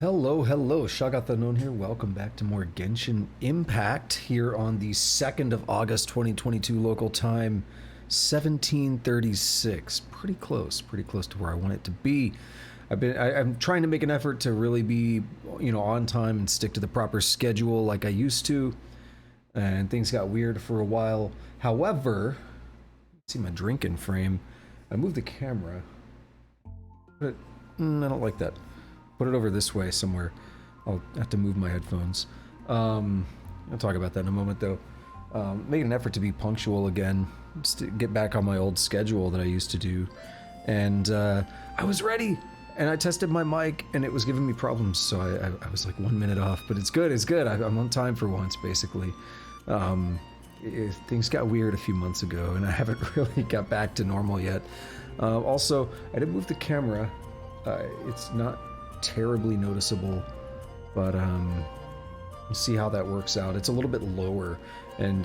Hello, hello, Shagathanoon here. Welcome back to more Genshin Impact here on the 2nd of August 2022 local time, 1736. Pretty close to where I want it to be. I'm trying to make an effort to really be, on time and stick to the proper schedule like I used to. And things got weird for a while. However, see my drinking frame. I moved the camera. But I don't like that. Put it over this way somewhere. I'll have to move my headphones. I'll talk about that in a moment though. Making an effort to be punctual again, just to get back on my old schedule that I used to do. And I was ready, and I tested my mic, and it was giving me problems, so I was like 1 minute off, but it's good, I'm on time for once, basically. Things got weird a few months ago, and I haven't really got back to normal yet. Also, I did move the camera. It's not terribly noticeable, but we'll see how that works out. It's a little bit lower, and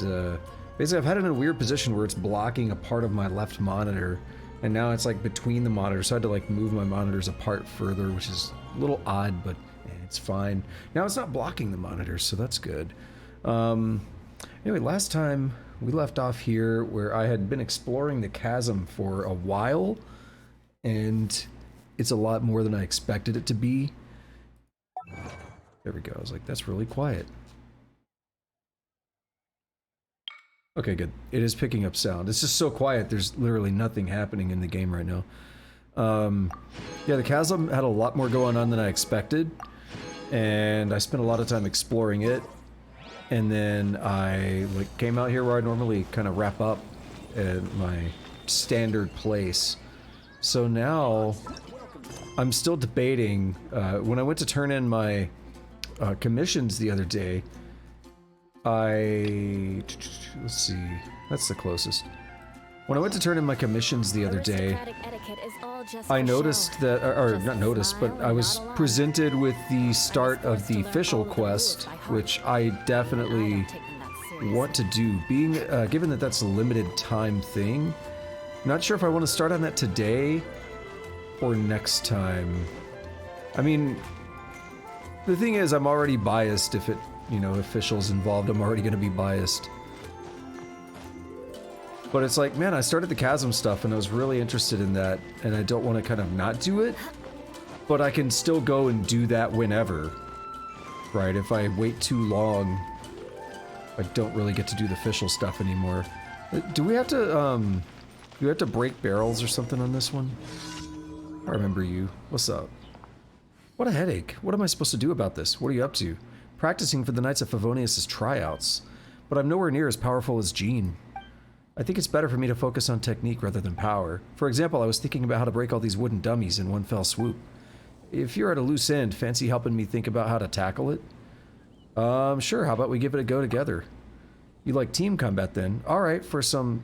basically I've had it in a weird position where it's blocking a part of my left monitor, and now it's like between the monitors, so I had to like move my monitors apart further, which is a little odd, but it's fine. Now it's not blocking the monitors, so that's good. Anyway, last time we left off here where I had been exploring the chasm for a while, and it's a lot more than I expected it to be. There we go. I was like, that's really quiet. Okay, good. It is picking up sound. It's just so quiet. There's literally nothing happening in the game right now. Yeah, the chasm had a lot more going on than I expected, and I spent a lot of time exploring it. And then I came out here where I normally kind of wrap up at my standard place. So now I'm still debating. When I went to turn in my commissions the other day, let's see, that's the closest. When I went to turn in my commissions the other day, I noticed that, or not noticed, but I was presented with the start of the Fischl quest, which I definitely want to do. Being given that that's a limited time thing, not sure if I want to start on that today or next time. I mean, the thing is, I'm already biased. If Fischl's involved, I'm already going to be biased. But it's like, man, I started the chasm stuff and I was really interested in that, and I don't want to kind of not do it, but I can still go and do that whenever, right? If I wait too long, I don't really get to do the Fischl stuff anymore. Do we have to break barrels or something on this one? I remember you. What's up? What a headache. What am I supposed to do about this? What are you up to? Practicing for the Knights of Favonius' tryouts, but I'm nowhere near as powerful as Jean. I think it's better for me to focus on technique rather than power. For example, I was thinking about how to break all these wooden dummies in one fell swoop. If you're at a loose end, fancy helping me think about how to tackle it? Sure, how about we give it a go together? You like team combat then? Alright for some,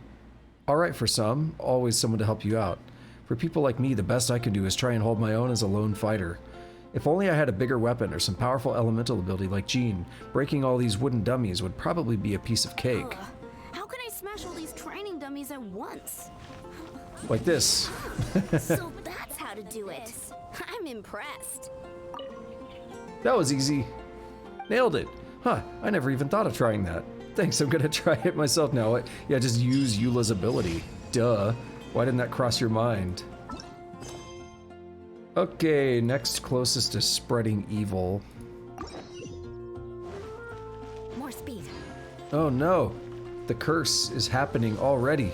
always someone to help you out. For people like me, the best I can do is try and hold my own as a lone fighter. If only I had a bigger weapon or some powerful elemental ability like Jean, breaking all these wooden dummies would probably be a piece of cake. How can I smash all these training dummies at once? Like this. So that's how to do it. I'm impressed. That was easy. Nailed it. Huh, I never even thought of trying that. Thanks, I'm gonna try it myself now. Yeah, just use Eula's ability. Duh. Why didn't that cross your mind? Okay, next closest to spreading evil. More speed. Oh no. The curse is happening already.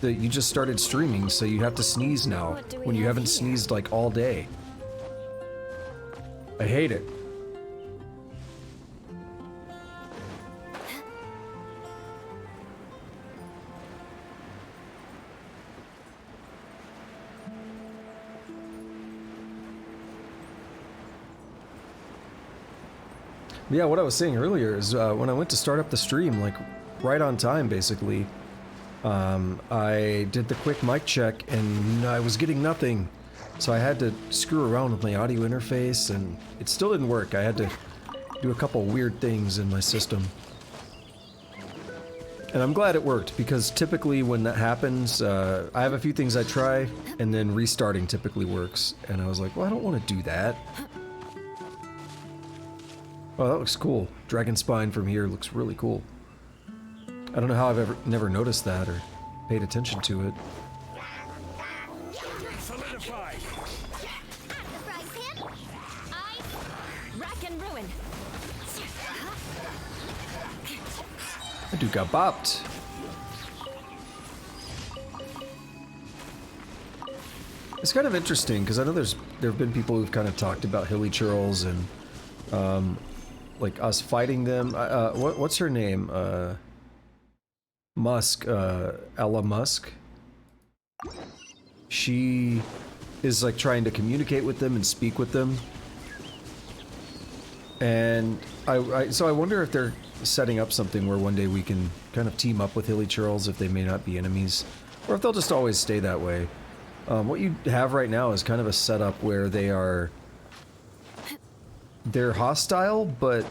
You just started streaming, so you have to sneeze now, when you haven't sneezed like all day. I hate it. Yeah, what I was saying earlier is when I went to start up the stream, like right on time basically, I did the quick mic check and I was getting nothing. So I had to screw around with my audio interface and it still didn't work. I had to do a couple weird things in my system. And I'm glad it worked because typically when that happens, I have a few things I try and then restarting typically works. And I was like, well, I don't want to do that. Oh, that looks cool. Dragon spine from here looks really cool. I don't know how I've never noticed that or paid attention to it. Solidify. At the frying pan. Ice. Rack and ruin. That dude got bopped. It's kind of interesting because I know there have been people who've kind of talked about hilly churls and like us fighting them. What's her name? Musk, Ella Musk. She is like trying to communicate with them and speak with them. And so I wonder if they're setting up something where one day we can kind of team up with hilly churls if they may not be enemies, or if they'll just always stay that way. What you have right now is kind of a setup where they're hostile, but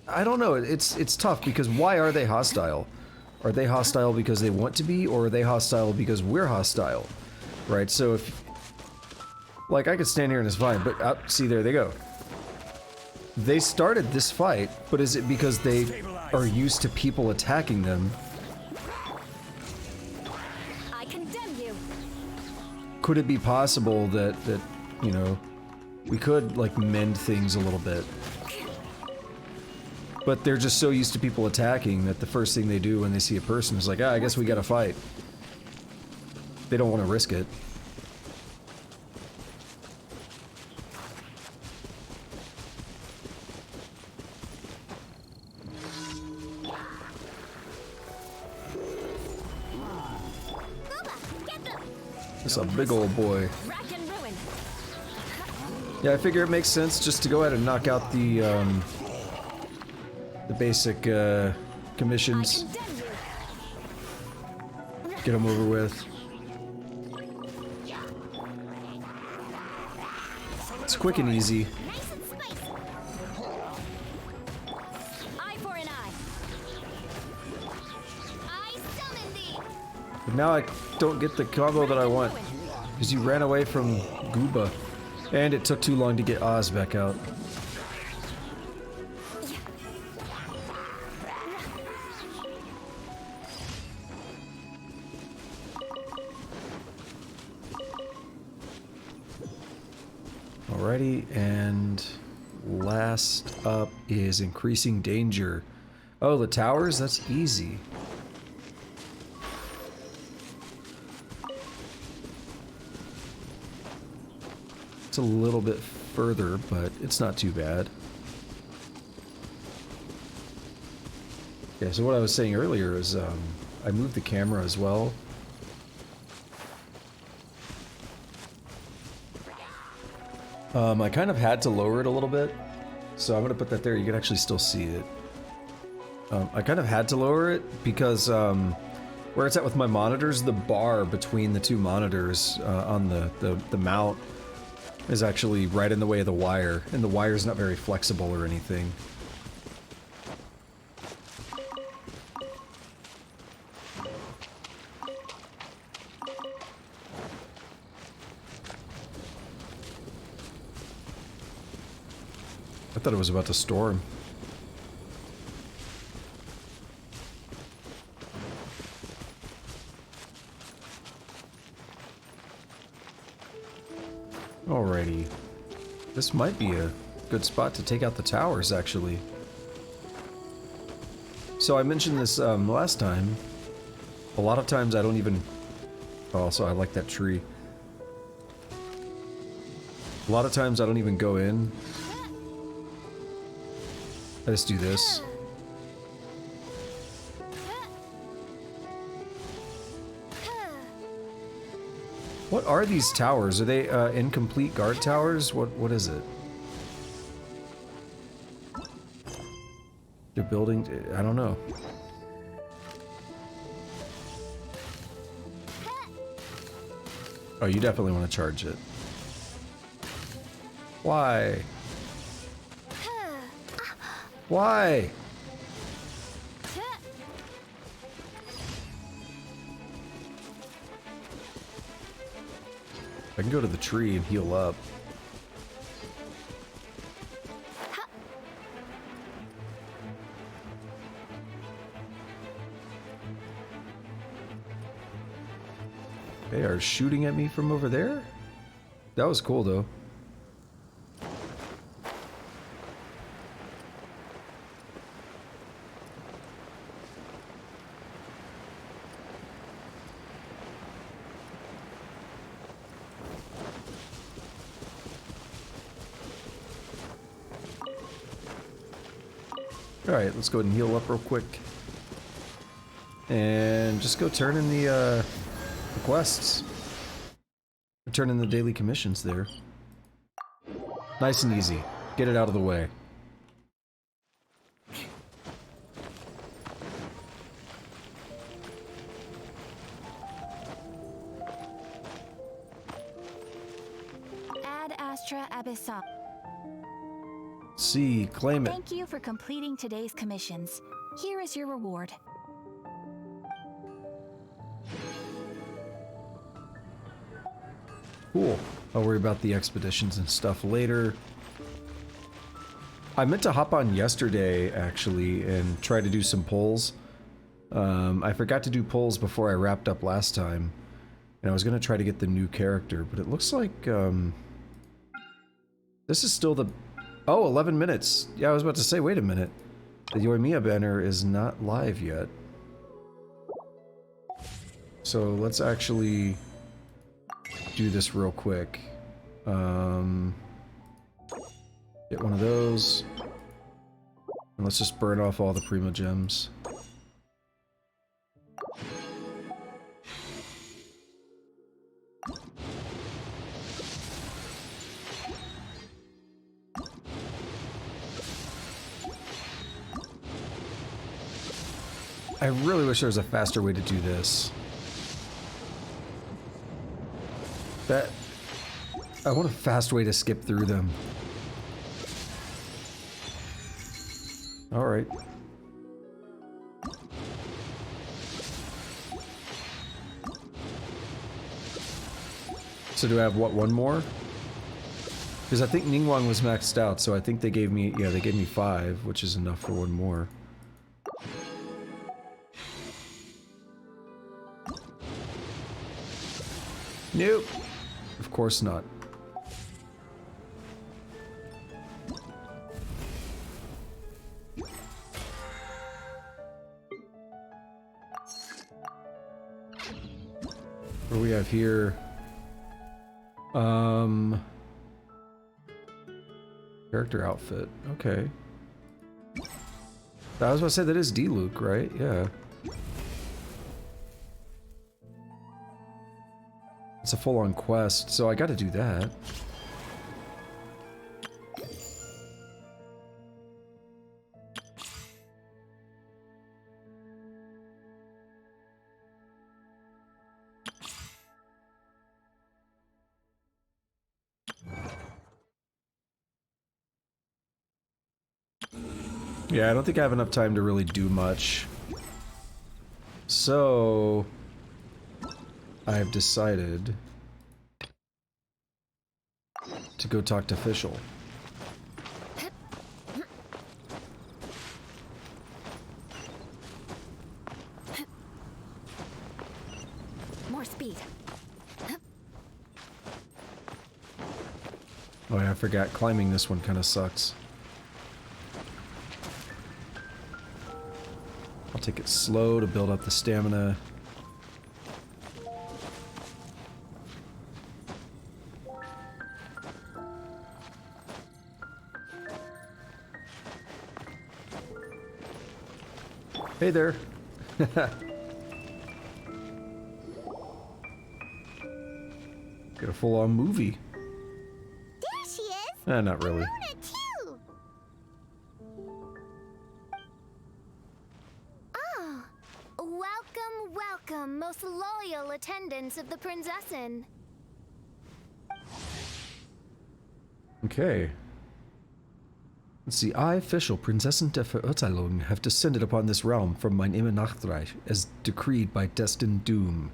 I don't know. It's tough because why are they hostile? Are they hostile because they want to be, or are they hostile because we're hostile? Right? So if, like, I could stand here and it's fine, but see, there they go. They started this fight, but is it because they are used to people attacking them? I condemn you. Could it be possible that you know, we could like mend things a little bit? But they're just so used to people attacking that the first thing they do when they see a person is like, I guess we gotta fight. They don't want to risk it. It's a big old boy. Rack and ruin. Yeah, I figure it makes sense just to go ahead and knock out the basic commissions. Condemn you. Get them over with. It's quick and easy. Nice and spicy. Eye for an eye. I summon thee. But now I don't get the combo that I want. Because you ran away from Gooba. And it took too long to get Oz back out. Alrighty, and last up is increasing danger. Oh, the towers? That's easy. It's a little bit further, but it's not too bad. Yeah, so what I was saying earlier is I moved the camera as well. I kind of had to lower it a little bit, so I'm gonna put that there. You can actually still see it. I kind of had to lower it because where it's at with my monitors, the bar between the two monitors on the mount is actually right in the way of the wire, and the wire's not very flexible or anything. I thought it was about to storm. Alrighty. This might be a good spot to take out the towers, actually. So I mentioned this last time. A lot of times I don't even... Oh, so I like that tree. A lot of times I don't even go in. I just do this. What are these towers? Are they incomplete guard towers? What is it? They're building... I don't know. Oh, you definitely want to charge it. Why? Why? I can go to the tree and heal up. They are shooting at me from over there? That was cool, though. Alright, let's go ahead and heal up real quick. And just go turn in the quests. Turn in the daily commissions there. Nice and easy. Get it out of the way. Ad Astra Abyssal. See, claim it. Thank you for completing today's commissions. Here is your reward. Cool. I'll worry about the expeditions and stuff later. I meant to hop on yesterday, actually, and try to do some polls. I forgot to do polls before I wrapped up last time. And I was going to try to get the new character, but it looks like, this is still the... Oh, 11 minutes. Yeah, I was about to say, wait a minute. The Yoimiya banner is not live yet. So let's actually do this real quick. Get one of those. And let's just burn off all the Primo Gems. I really wish there was a faster way to do this. I want a fast way to skip through them. Alright. So do I have, what, one more? Because I think Ningguang was maxed out, so I think they gave me, yeah, they gave me 5, which is enough for one more. Nope. Of course not. What do we have here? Character outfit. Okay. I was about to say that is D-Luke, right? Yeah. It's a full-on quest, so I gotta do that. Yeah, I don't think I have enough time to really do much. So... I've decided to go talk to Fischl. More speed. Oh yeah, I forgot. Climbing this one kind of sucks. I'll take it slow to build up the stamina. Hey there. Got a full-on movie. There she is. Not really. Luna too. Ah, welcome, welcome, most loyal attendants of the Prinzessin. Okay. Let's see. I, Fischl, Prinzessin der Verurteilung, have descended upon this realm from mine Immer Nachtreich, as decreed by destined doom.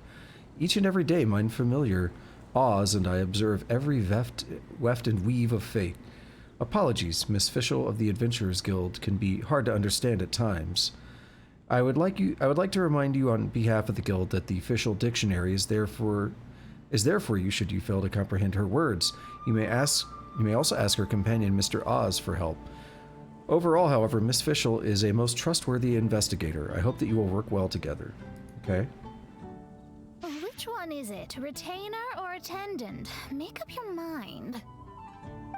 Each and every day mine familiar awes, and I observe every weft and weave of fate. Apologies, Miss Fischl of the Adventurers Guild can be hard to understand at times. I would like to remind you on behalf of the guild that the official dictionary is there for you should you fail to comprehend her words. You may also ask her companion, Mr. Oz, for help. Overall, however, Miss Fischl is a most trustworthy investigator. I hope that you will work well together. Okay? Which one is it? Retainer or attendant? Make up your mind.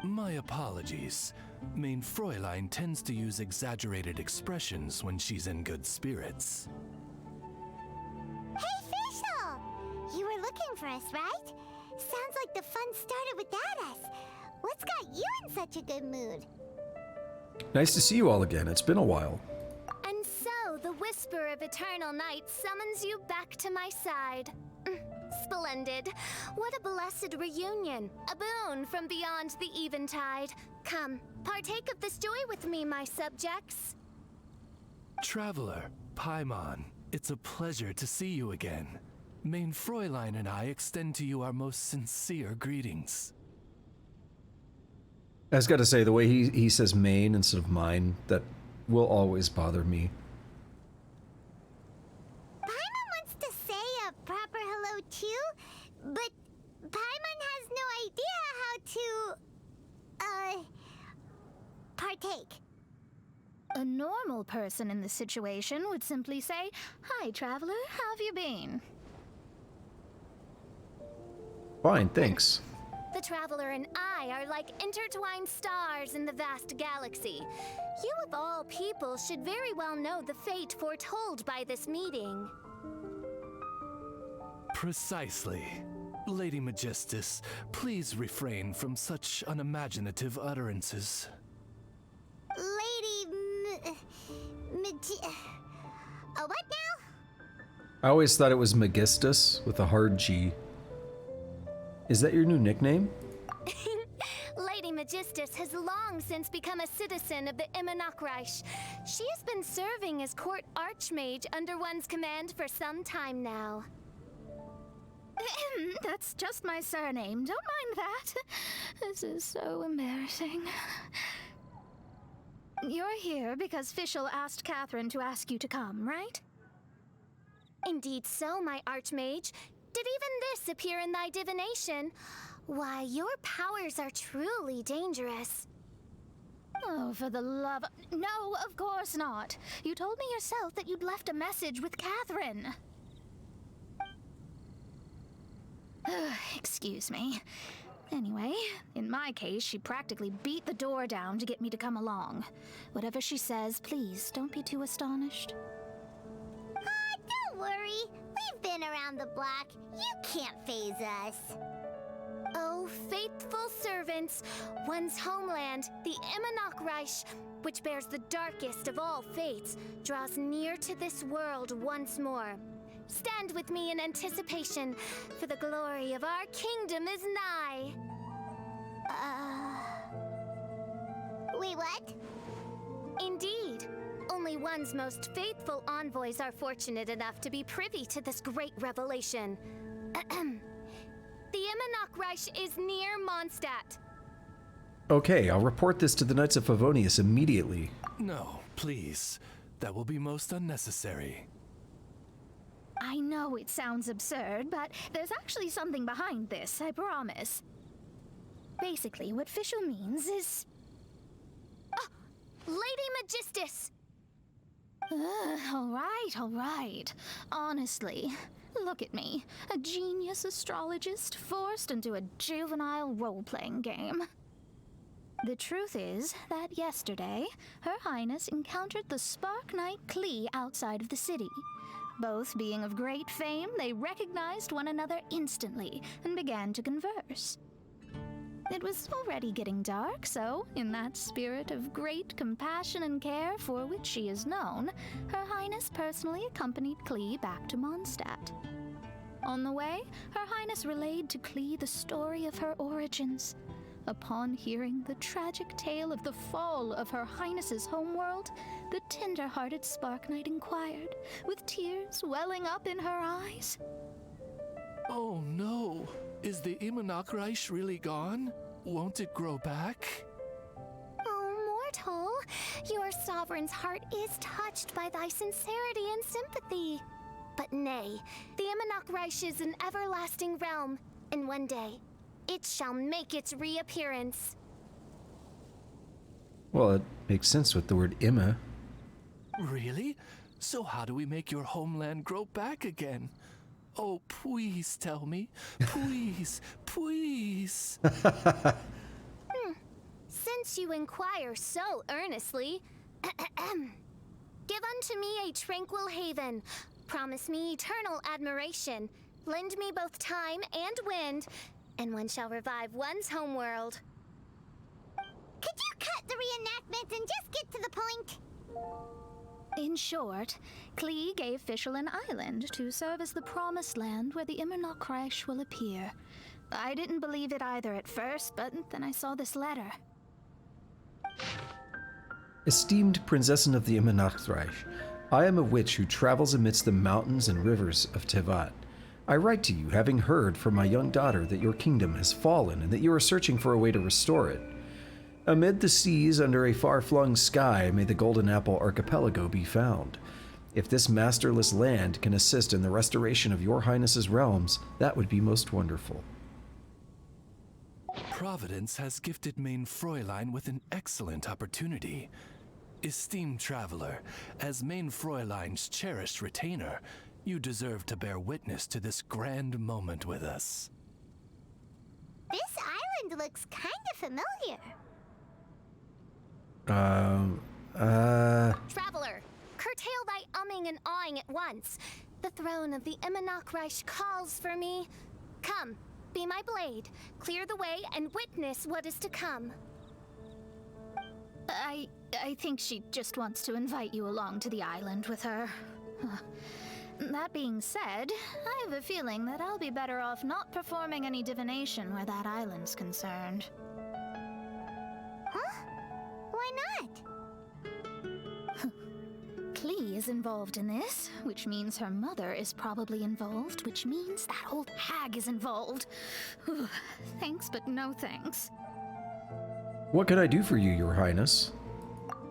My apologies. Main Fräulein tends to use exaggerated expressions when she's in good spirits. Hey, Fischl! You were looking for us, right? Sounds like the fun started without us. What's got you in such a good mood? Nice to see you all again. It's been a while. And so, the whisper of eternal night summons you back to my side. Splendid. What a blessed reunion. A boon from beyond the eventide. Come, partake of this joy with me, my subjects. Traveler, Paimon, it's a pleasure to see you again. Main Fräulein and I extend to you our most sincere greetings. I was gotta say, the way he says main instead of mine, that will always bother me. Paimon wants to say a proper hello too, but Paimon has no idea how to, partake. A normal person in this situation would simply say, "Hi, traveler, how have you been?" Fine, thanks. The traveler and I are like intertwined stars in the vast galaxy. You of all people should very well know the fate foretold by this meeting. Precisely. Lady Magistus, please refrain from such unimaginative utterances. What now? I always thought it was Magistus with a hard G. Is that your new nickname? Lady Magistus has long since become a citizen of the Immonachreich. She has been serving as court archmage under one's command for some time now. That's just my surname. Don't mind that. This is so embarrassing. You're here because Fischl asked Catherine to ask you to come, right? Indeed so, my archmage. Did even this appear in thy divination? Why, your powers are truly dangerous. Oh, for the love of... No, of course not. You told me yourself that you'd left a message with Catherine. Excuse me. Anyway, in my case, she practically beat the door down to get me to come along. Whatever she says, please don't be too astonished. Don't worry. We've been around the block. You can't faze us. Oh, faithful servants, one's homeland, the Immonachreich, which bears the darkest of all fates, draws near to this world once more. Stand with me in anticipation, for the glory of our kingdom is nigh. Wait, what? Indeed. Only one's most faithful envoys are fortunate enough to be privy to this great revelation. The Immonachreich is near Mondstadt. Okay, I'll report this to the Knights of Favonius immediately. No, please. That will be most unnecessary. I know it sounds absurd, but there's actually something behind this, I promise. Basically, what Fischl means is... Lady Magistus! All right. Honestly, look at me. A genius astrologist forced into a juvenile role-playing game. The truth is that yesterday, Her Highness encountered the Spark Knight Klee outside of the city. Both being of great fame, they recognized one another instantly and began to converse. It was already getting dark, so, in that spirit of great compassion and care for which she is known, Her Highness personally accompanied Klee back to Mondstadt. On the way, Her Highness relayed to Klee the story of her origins. Upon hearing the tragic tale of the fall of Her Highness's homeworld, the tender-hearted Spark Knight inquired, with tears welling up in her eyes. Oh no! Is the Immonachreich really gone? Won't it grow back? Oh, mortal, your sovereign's heart is touched by thy sincerity and sympathy. But nay, the Imanok Reich is an everlasting realm, and one day, it shall make its reappearance. Well, it makes sense with the word Imma. Really? So how do we make your homeland grow back again? Oh, please tell me. Please, please. Since you inquire so earnestly, give unto me a tranquil haven. Promise me eternal admiration. Lend me both time and wind, and one shall revive one's homeworld. Could you cut the reenactment and just get to the point? In short, Klee gave Fischl an island to serve as the promised land where the Imanok Reich will appear. I didn't believe it either at first, but then I saw this letter. Esteemed Prinzessin of the Imanok Reich, I am a witch who travels amidst the mountains and rivers of Tevat. I write to you, having heard from my young daughter that your kingdom has fallen and that you are searching for a way to restore it. Amid the seas under a far-flung sky may the Golden Apple Archipelago be found. If this masterless land can assist in the restoration of your highness's realms, that would be most wonderful. Providence has gifted Main Fräulein with an excellent opportunity. Esteemed traveler, as Main Fräulein's cherished retainer, you deserve to bear witness to this grand moment with us. This island looks kind of familiar. Traveler, curtail thy umming and awing at once. The throne of the Imanok Reich calls for me. Come, be my blade, clear the way, and witness what is to come. I think she just wants to invite you along to the island with her. That being said, I have a feeling that I'll be better off not performing any divination where that island's concerned. Huh? Why not? Klee is involved in this, which means her mother is probably involved, which means that old hag is involved. Thanks, but no thanks. What can I do for you, your highness?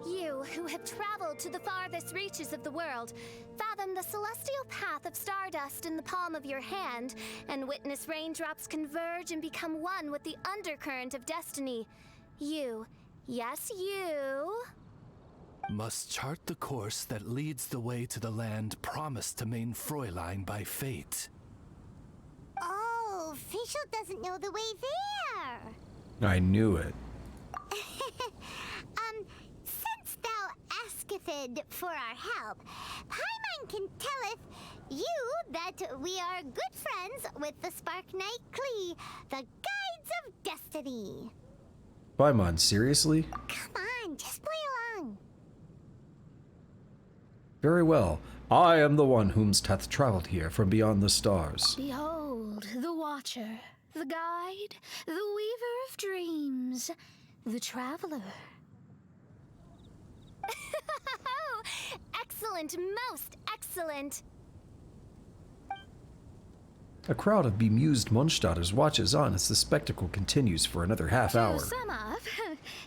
You, who have traveled to the farthest reaches of the world, fathom the celestial path of stardust in the palm of your hand, and witness raindrops converge and become one with the undercurrent of destiny. You, yes, you... must chart the course that leads the way to the land promised to Main Fräulein by fate. Oh, Fischl doesn't know the way there. I knew it. Since thou asketh for our help, Paimon can telleth you that we are good friends with the Spark Knight Klee, the Guides of Destiny. Paimon, seriously? Come on, just play along. Very well. I am the one whomst hath traveled here from beyond the stars. Behold, the Watcher, the Guide, the Weaver of Dreams, the Traveler. Excellent, most excellent. A crowd of bemused Munchdatters watches on as the spectacle continues for another half hour. To sum up,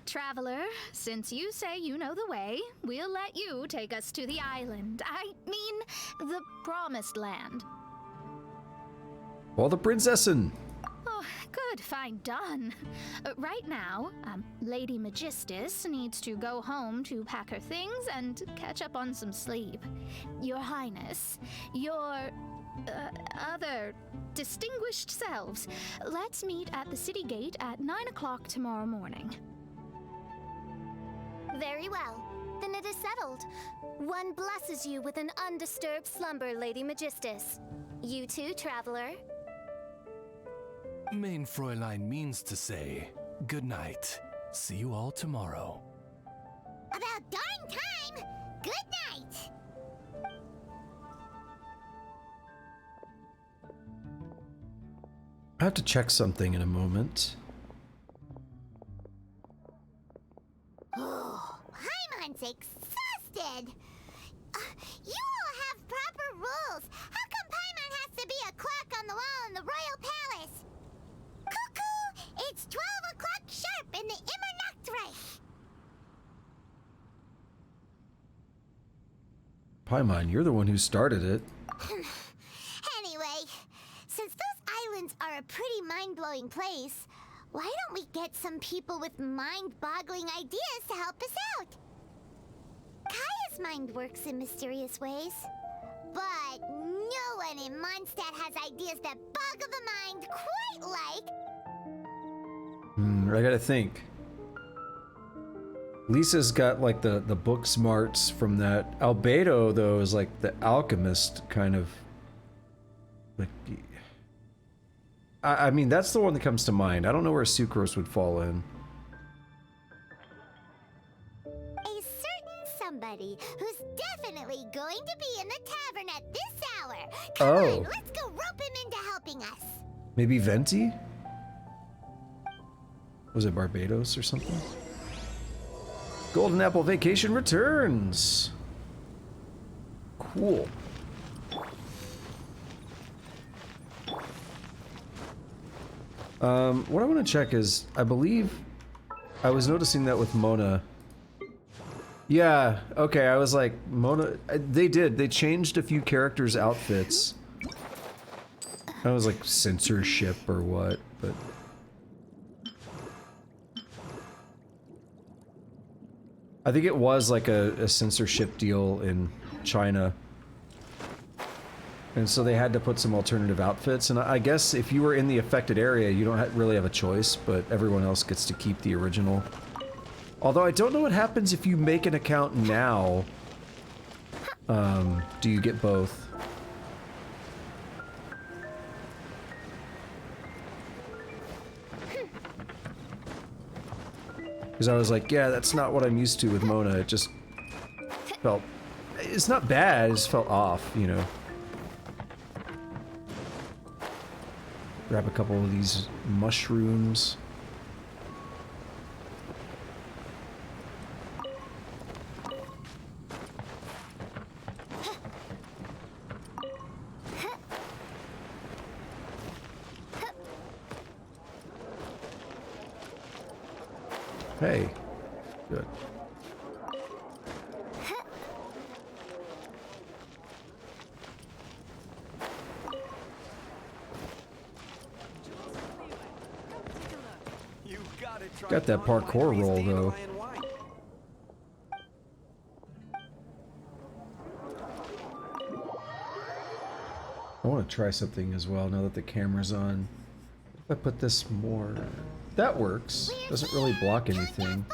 Traveler, since you say you know the way, we'll let you take us to the island. I mean, the Promised Land. Well, the Prinzessin! Oh, good, fine, done. Right now, Lady Magistus needs to go home to pack her things and catch up on some sleep. Your Highness, your other distinguished selves, let's meet at the city gate at 9 o'clock tomorrow morning. Very well. Then it is settled. One blesses you with an undisturbed slumber, Lady Magistus. You too, Traveler. Main Fräulein means to say, good night. See you all tomorrow. About darn time! Good night! I have to check something in a moment. Oh, Paimon's exhausted! You all have proper rules! How come Paimon has to be a clock on the wall in the royal palace? Cuckoo! It's 12 o'clock sharp in the Immernachtreich! Paimon, you're the one who started it. Anyway, since those islands are a pretty mind-blowing place, why don't we get some people with mind-boggling ideas to help us out? Kaya's mind works in mysterious ways, but no one in Mondstadt has ideas that boggle the mind quite like... I gotta think. Lisa's got like the book smarts from that. Albedo, though, is like the alchemist kind of... like... I mean, that's the one that comes to mind. I don't know where Sucrose would fall in. A certain somebody who's definitely going to be in the tavern at this hour. Come on, let's go rope him into helping us. Maybe Venti? Was it Barbados or something? Golden Apple Vacation returns! Cool. What I want to check is, I believe I was noticing that with Mona. Yeah, okay, I was like, Mona, they changed a few characters' outfits. I was like, censorship or what, but... I think it was like a censorship deal in China. And so they had to put some alternative outfits, and I guess if you were in the affected area, you don't really have a choice, but everyone else gets to keep the original. Although I don't know what happens if you make an account now. Do you get both? Because I was like, yeah, that's not what I'm used to with Mona. It just felt... It's not bad, it just felt off, you know. Grab a couple of these mushrooms. Hey. Good. Got that parkour roll, though. I want to try something as well now that the camera's on. If I put this more... That works. Doesn't really block anything.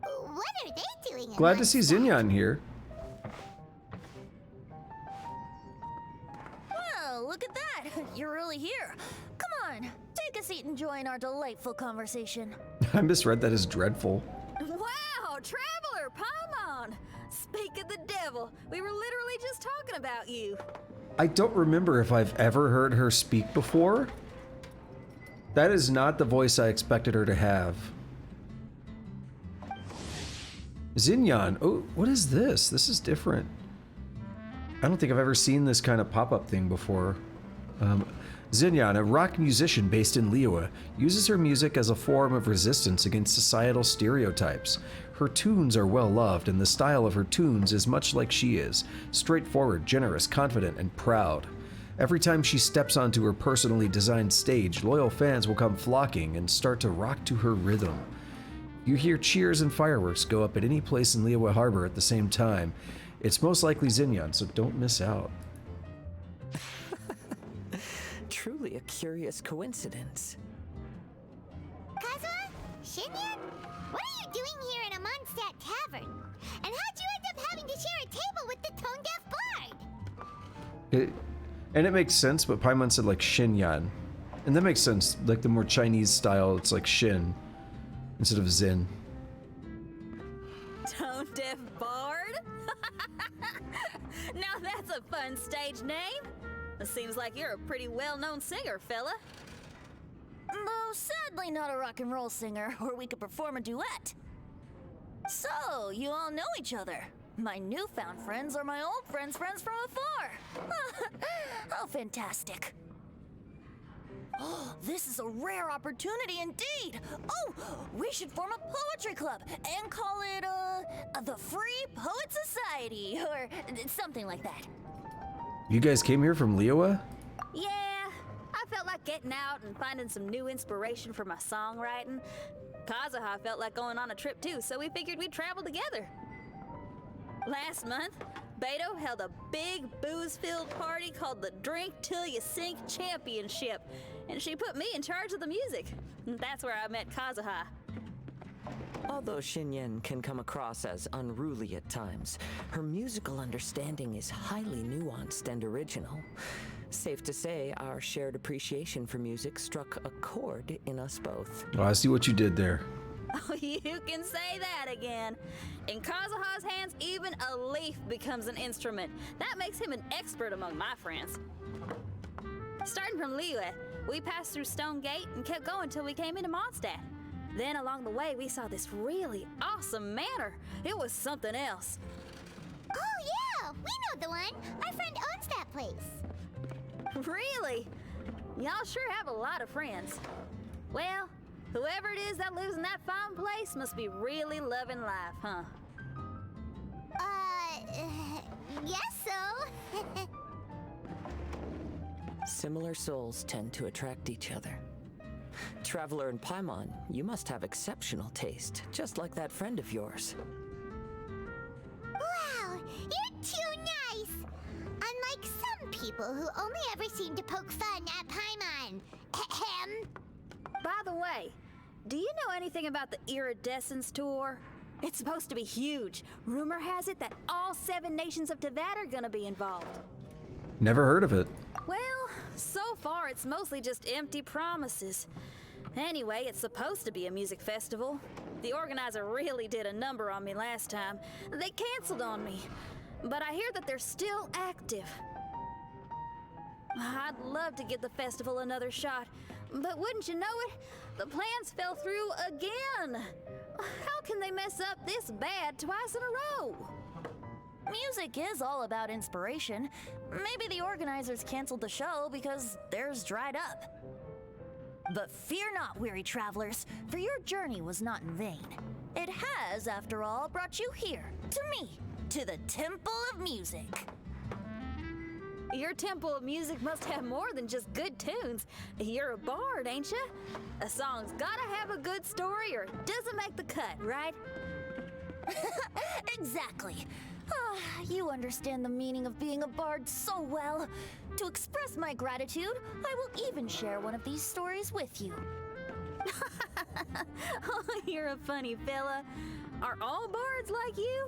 What are they doing? Glad to see Xinyan here. Well, look at that. You're really here. Come on, take a seat and join our delightful conversation. I misread that as dreadful. Wow, Traveler, Paimon! Speak of the devil, we were literally just talking about you. I don't remember if I've ever heard her speak before. That is not the voice I expected her to have. Xinyan. Oh, what is this? This is different. I don't think I've ever seen this kind of pop-up thing before. Xinyan, a rock musician based in Liyue, uses her music as a form of resistance against societal stereotypes. Her tunes are well loved, and the style of her tunes is much like she is, straightforward, generous, confident, and proud. Every time she steps onto her personally designed stage, loyal fans will come flocking and start to rock to her rhythm. You hear cheers and fireworks go up at any place in Liyue Harbor at the same time. It's most likely Xinyan, so don't miss out. Truly a curious coincidence. Kazuma? Xinyan? What are you doing here in a Mondstadt tavern? And how'd you end up having to share a table with the tone-deaf bard? And it makes sense, but Paimon said like Xinyan. And that makes sense, like the more Chinese style, it's like Xin instead of Xin. Tone Deaf Bard? Now that's a fun stage name. It seems like you're a pretty well-known singer, fella. Though sadly not a rock and roll singer, or we could perform a duet. So, you all know each other. My newfound friends are my old friends' friends from afar. How fantastic. This is a rare opportunity indeed. Oh, we should form a poetry club and call it, the Free Poet Society, or something like that. You guys came here from Liyue? Yeah, I felt like getting out and finding some new inspiration for my songwriting. Kazuha felt like going on a trip too, so we figured we'd travel together. Last month, Beto held a big booze-filled party called the Drink Till You Sink Championship, and she put me in charge of the music. That's where I met Kazuha. Although Xinyan can come across as unruly at times, her musical understanding is highly nuanced and original. Safe to say, our shared appreciation for music struck a chord in us both. Oh, I see what you did there. Oh, you can say that again. In Kazuha's hands, even a leaf becomes an instrument. That makes him an expert among my friends. Starting from Liyue, we passed through Stone Gate and kept going till we came into Mondstadt. Then along the way, we saw this really awesome manor. It was something else. Oh, yeah! We know the one! Our friend owns that place. Really? Y'all sure have a lot of friends. Well, whoever it is that lives in that fine place must be really loving life, huh? Yes so. Similar souls tend to attract each other. Traveler and Paimon, you must have exceptional taste, just like that friend of yours. Wow, you're too nice! Unlike some people who only ever seem to poke fun at Paimon. Ahem. By the way, do you know anything about the Iridescence Tour? It's supposed to be huge. Rumor has it that all 7 nations of Tevat are gonna be involved. Never heard of it. Well, so far it's mostly just empty promises. Anyway, it's supposed to be a music festival. The organizer really did a number on me last time. They canceled on me. But I hear that they're still active. I'd love to give the festival another shot. But wouldn't you know it, the plans fell through again. How can they mess up this bad twice in a row? Music is all about inspiration. Maybe the organizers canceled the show because theirs dried up. But fear not, weary travelers, for your journey was not in vain. It has, after all, brought you here, to me, to the Temple of Music. Your Temple of Music must have more than just good tunes. You're a bard, ain't ya? A song's gotta have a good story or it doesn't make the cut, right? Exactly. You understand the meaning of being a bard so well. To express my gratitude, I will even share one of these stories with you. Oh, you're a funny fella. Are all bards like you?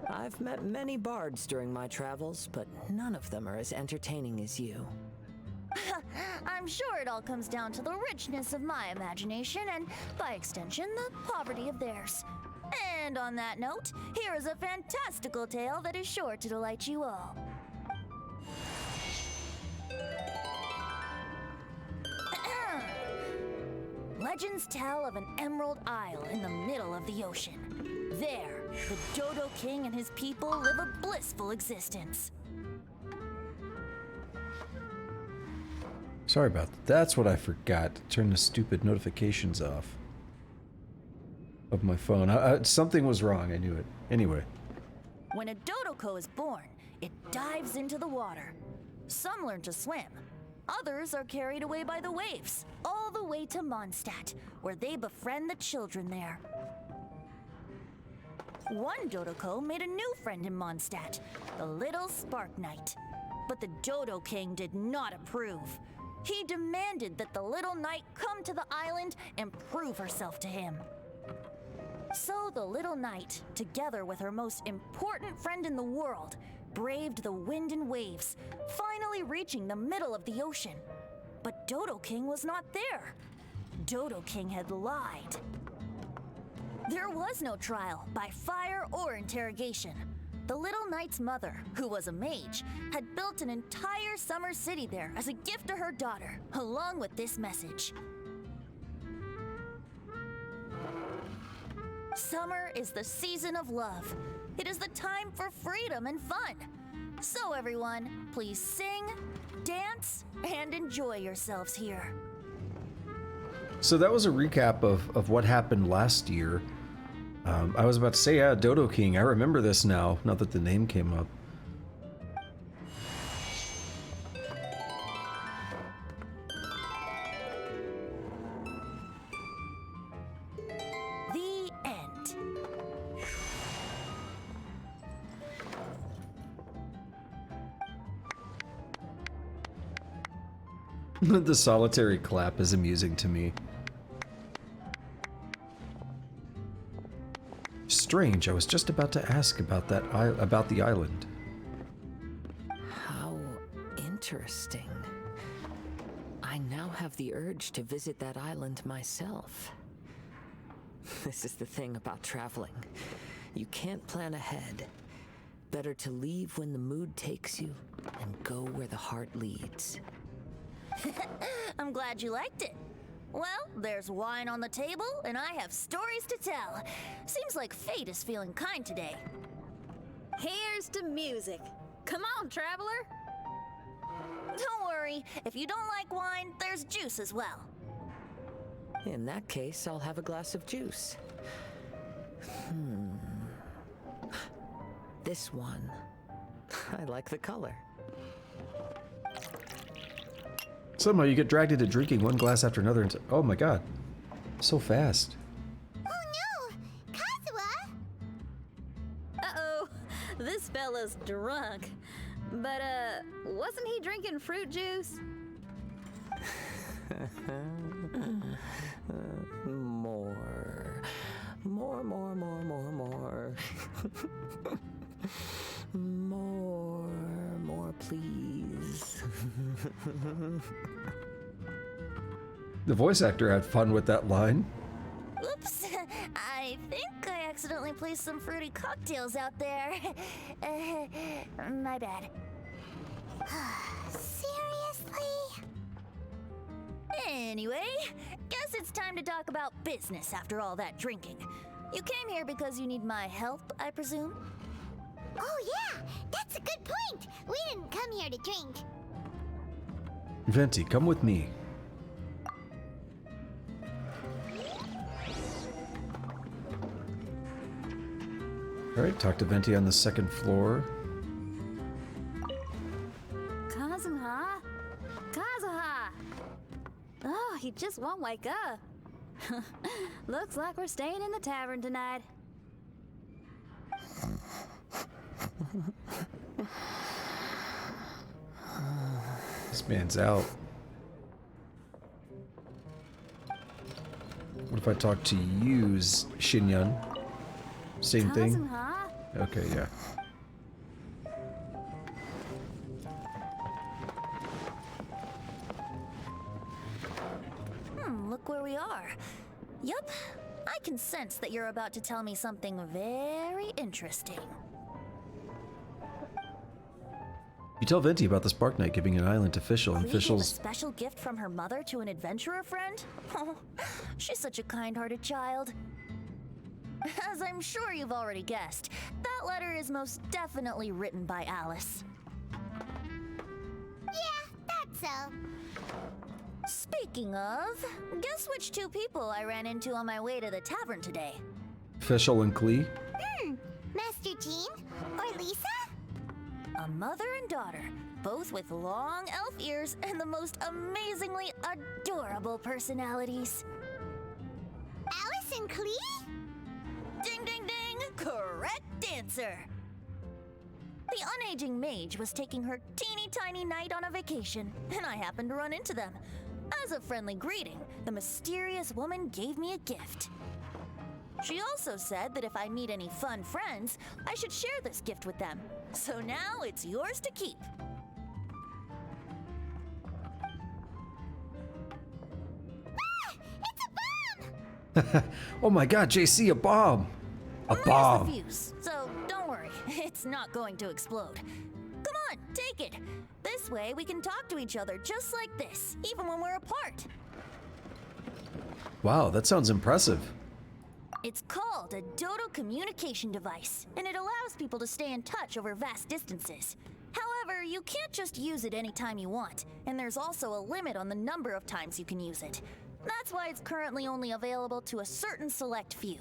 I've met many bards during my travels, but none of them are as entertaining as you. I'm sure it all comes down to the richness of my imagination and, by extension, the poverty of theirs. And on that note, here is a fantastical tale that is sure to delight you all. Legends tell of an emerald isle in the middle of the ocean. There, the Dodo King and his people live a blissful existence. Sorry about that. That's what I forgot. To turn the stupid notifications off of my phone. Something was wrong. I knew it. Anyway. When a Dodoko is born, it dives into the water. Some learn to swim. Others are carried away by the waves, all the way to Mondstadt, where they befriend the children there. One Dodoko made a new friend in Mondstadt, the little Spark Knight. But the Dodo King did not approve. He demanded that the little knight come to the island and prove herself to him. So the little knight, together with her most important friend in the world, braved the wind and waves, finally reaching the middle of the ocean. But Dodo King was not there. Dodo King had lied. There was no trial by fire or interrogation. The little knight's mother, who was a mage, had built an entire summer city there as a gift to her daughter, along with this message. Summer is the season of love. It is the time for freedom and fun. So everyone, please sing, dance, and enjoy yourselves here. So that was a recap of what happened last year. I was about to say, yeah, Dodo King. I remember this now that the name came up. The end. The solitary clap is amusing to me. Strange, I was just about to ask about about the island. How interesting. I now have the urge to visit that island myself. This is the thing about traveling. You can't plan ahead. Better to leave when the mood takes you and go where the heart leads. I'm glad you liked it. Well, there's wine on the table, and I have stories to tell. Seems like fate is feeling kind today. Here's to music. Come on, traveler. Don't worry, if you don't like wine, there's juice as well. In that case, I'll have a glass of juice. This one. I like the color. Somehow you get dragged into drinking one glass after another and oh my god. So fast. Oh no! Kazuha! Uh-oh, this fella's drunk. But, wasn't he drinking fruit juice? More. More, please. The voice actor had fun with that line. Oops, I think I accidentally placed some fruity cocktails out there. My bad. Seriously? Anyway, guess it's time to talk about business after all that drinking. You came here because you need my help, I presume? Oh yeah, that's a good point. We didn't come here to drink. Venti, come with me. Alright, talk to Venti on the second floor. Kazuha? Kazuha! Oh, he just won't wake up. Looks like we're staying in the tavern tonight. This man's out. What if I talk to you, Shinyan? Same thing? Kazuha? Okay, yeah. Look where we are. Yup, I can sense that you're about to tell me something very interesting. You tell Venti about the Spark Knight giving an island to Fischl, and Klee gave a Fischl's... special gift from her mother to an adventurer friend? Oh, she's such a kind-hearted child. As I'm sure you've already guessed, that letter is most definitely written by Alice. Yeah, that's so. Speaking of, guess which two people I ran into on my way to the tavern today? Fischl and Klee? Master Jean? Or Lisa? A mother and daughter, both with long elf ears and the most amazingly adorable personalities. Alice and Klee? Ding, ding, ding! Correct answer! The unaging mage was taking her teeny tiny knight on a vacation, and I happened to run into them. As a friendly greeting, the mysterious woman gave me a gift. She also said that if I meet any fun friends, I should share this gift with them. So now it's yours to keep. Ah! It's a bomb! Oh my god, JC, a bomb! A There's bomb! the fuse, so don't worry, it's not going to explode. Come on, take it. This way we can talk to each other just like this, even when we're apart. Wow, that sounds impressive. It's called a Dodo communication device, and it allows people to stay in touch over vast distances. you can't just use it anytime you want, and there's also a limit on the number of times you can use it. That's why it's currently only available to a certain select few.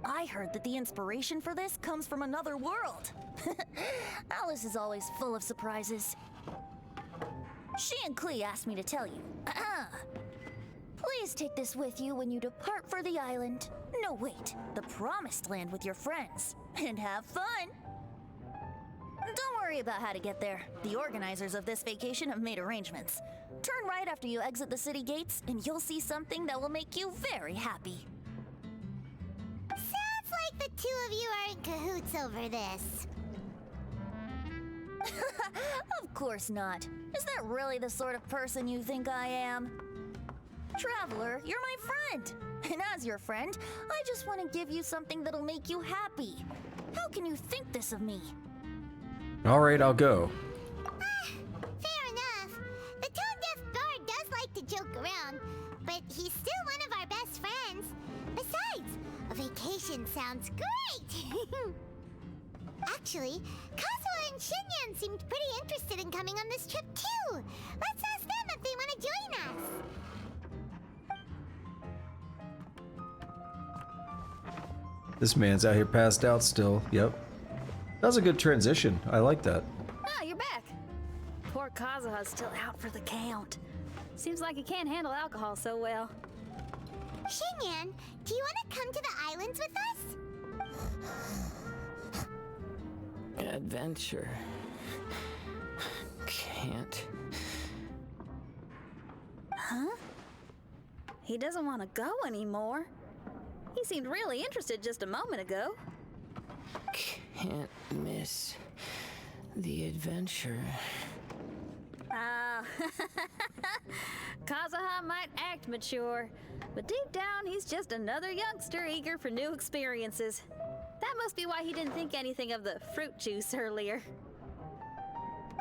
I heard that the inspiration for this comes from another world. Alice is always full of surprises. She and Klee asked me to tell you. Please take this with you when you depart for the island. No, wait, the Promised Land with your friends. And have fun! Don't worry about how to get there. The organizers of this vacation have made arrangements. Turn right after you exit the city gates, and you'll see something that will make you very happy. Sounds like the two of you are in cahoots over this. Of course not. Is that really the sort of person you think I am? Traveler, you're my friend. And as your friend, I just want to give you something that'll make you happy. How can you think this of me? All right, I'll go. Fair enough. The tone-deaf bard does like to joke around, but he's still one of our best friends. Besides, a vacation sounds great! Actually, Kazuha and Shinyan seemed pretty interested in coming on this trip too. Let's ask them if they want to join us. This man's out here passed out still. Yep. That was a good transition. I like that. Ah, you're back. Poor Kazuha's still out for the count. Seems like he can't handle alcohol so well. Shinyan, do you want to come to the islands with us? Adventure. Can't. Huh? He doesn't want to go anymore. He seemed really interested just a moment ago. Can't miss the adventure. Ah, Kazuha might act mature, but deep down he's just another youngster eager for new experiences. That must be why he didn't think anything of the fruit juice earlier.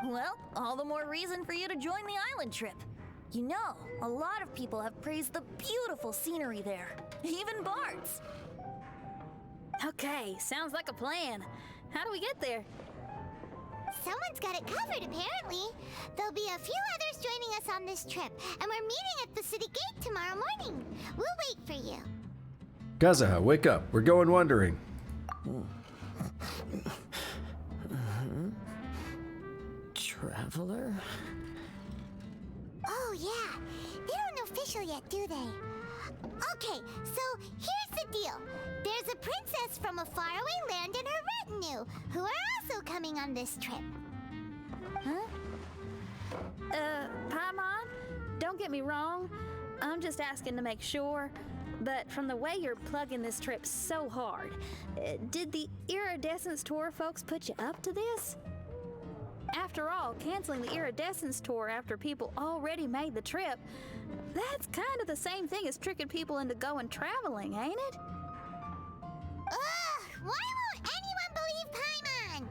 Well, all the more reason for you to join the island trip. You know, a lot of people have praised the beautiful scenery there, even bards. Okay, sounds like a plan. How do we get there? Someone's got it covered, apparently. There'll be a few others joining us on this trip, and we're meeting at the city gate tomorrow morning. We'll wait for you. Kazuha, wake up. We're going wandering. Traveler? Oh, yeah. They don't know Fischl yet, do they? Okay, so here's the deal. There's a princess from a faraway land and her retinue, who are also coming on this trip. Huh? Paimon, don't get me wrong. I'm just asking to make sure. But from the way you're plugging this trip so hard, did the Iridescence Tour folks put you up to this? After all, canceling the Iridescence Tour after people already made the trip, that's kind of the same thing as tricking people into going traveling, ain't it? Ugh! Why won't anyone believe Paimon?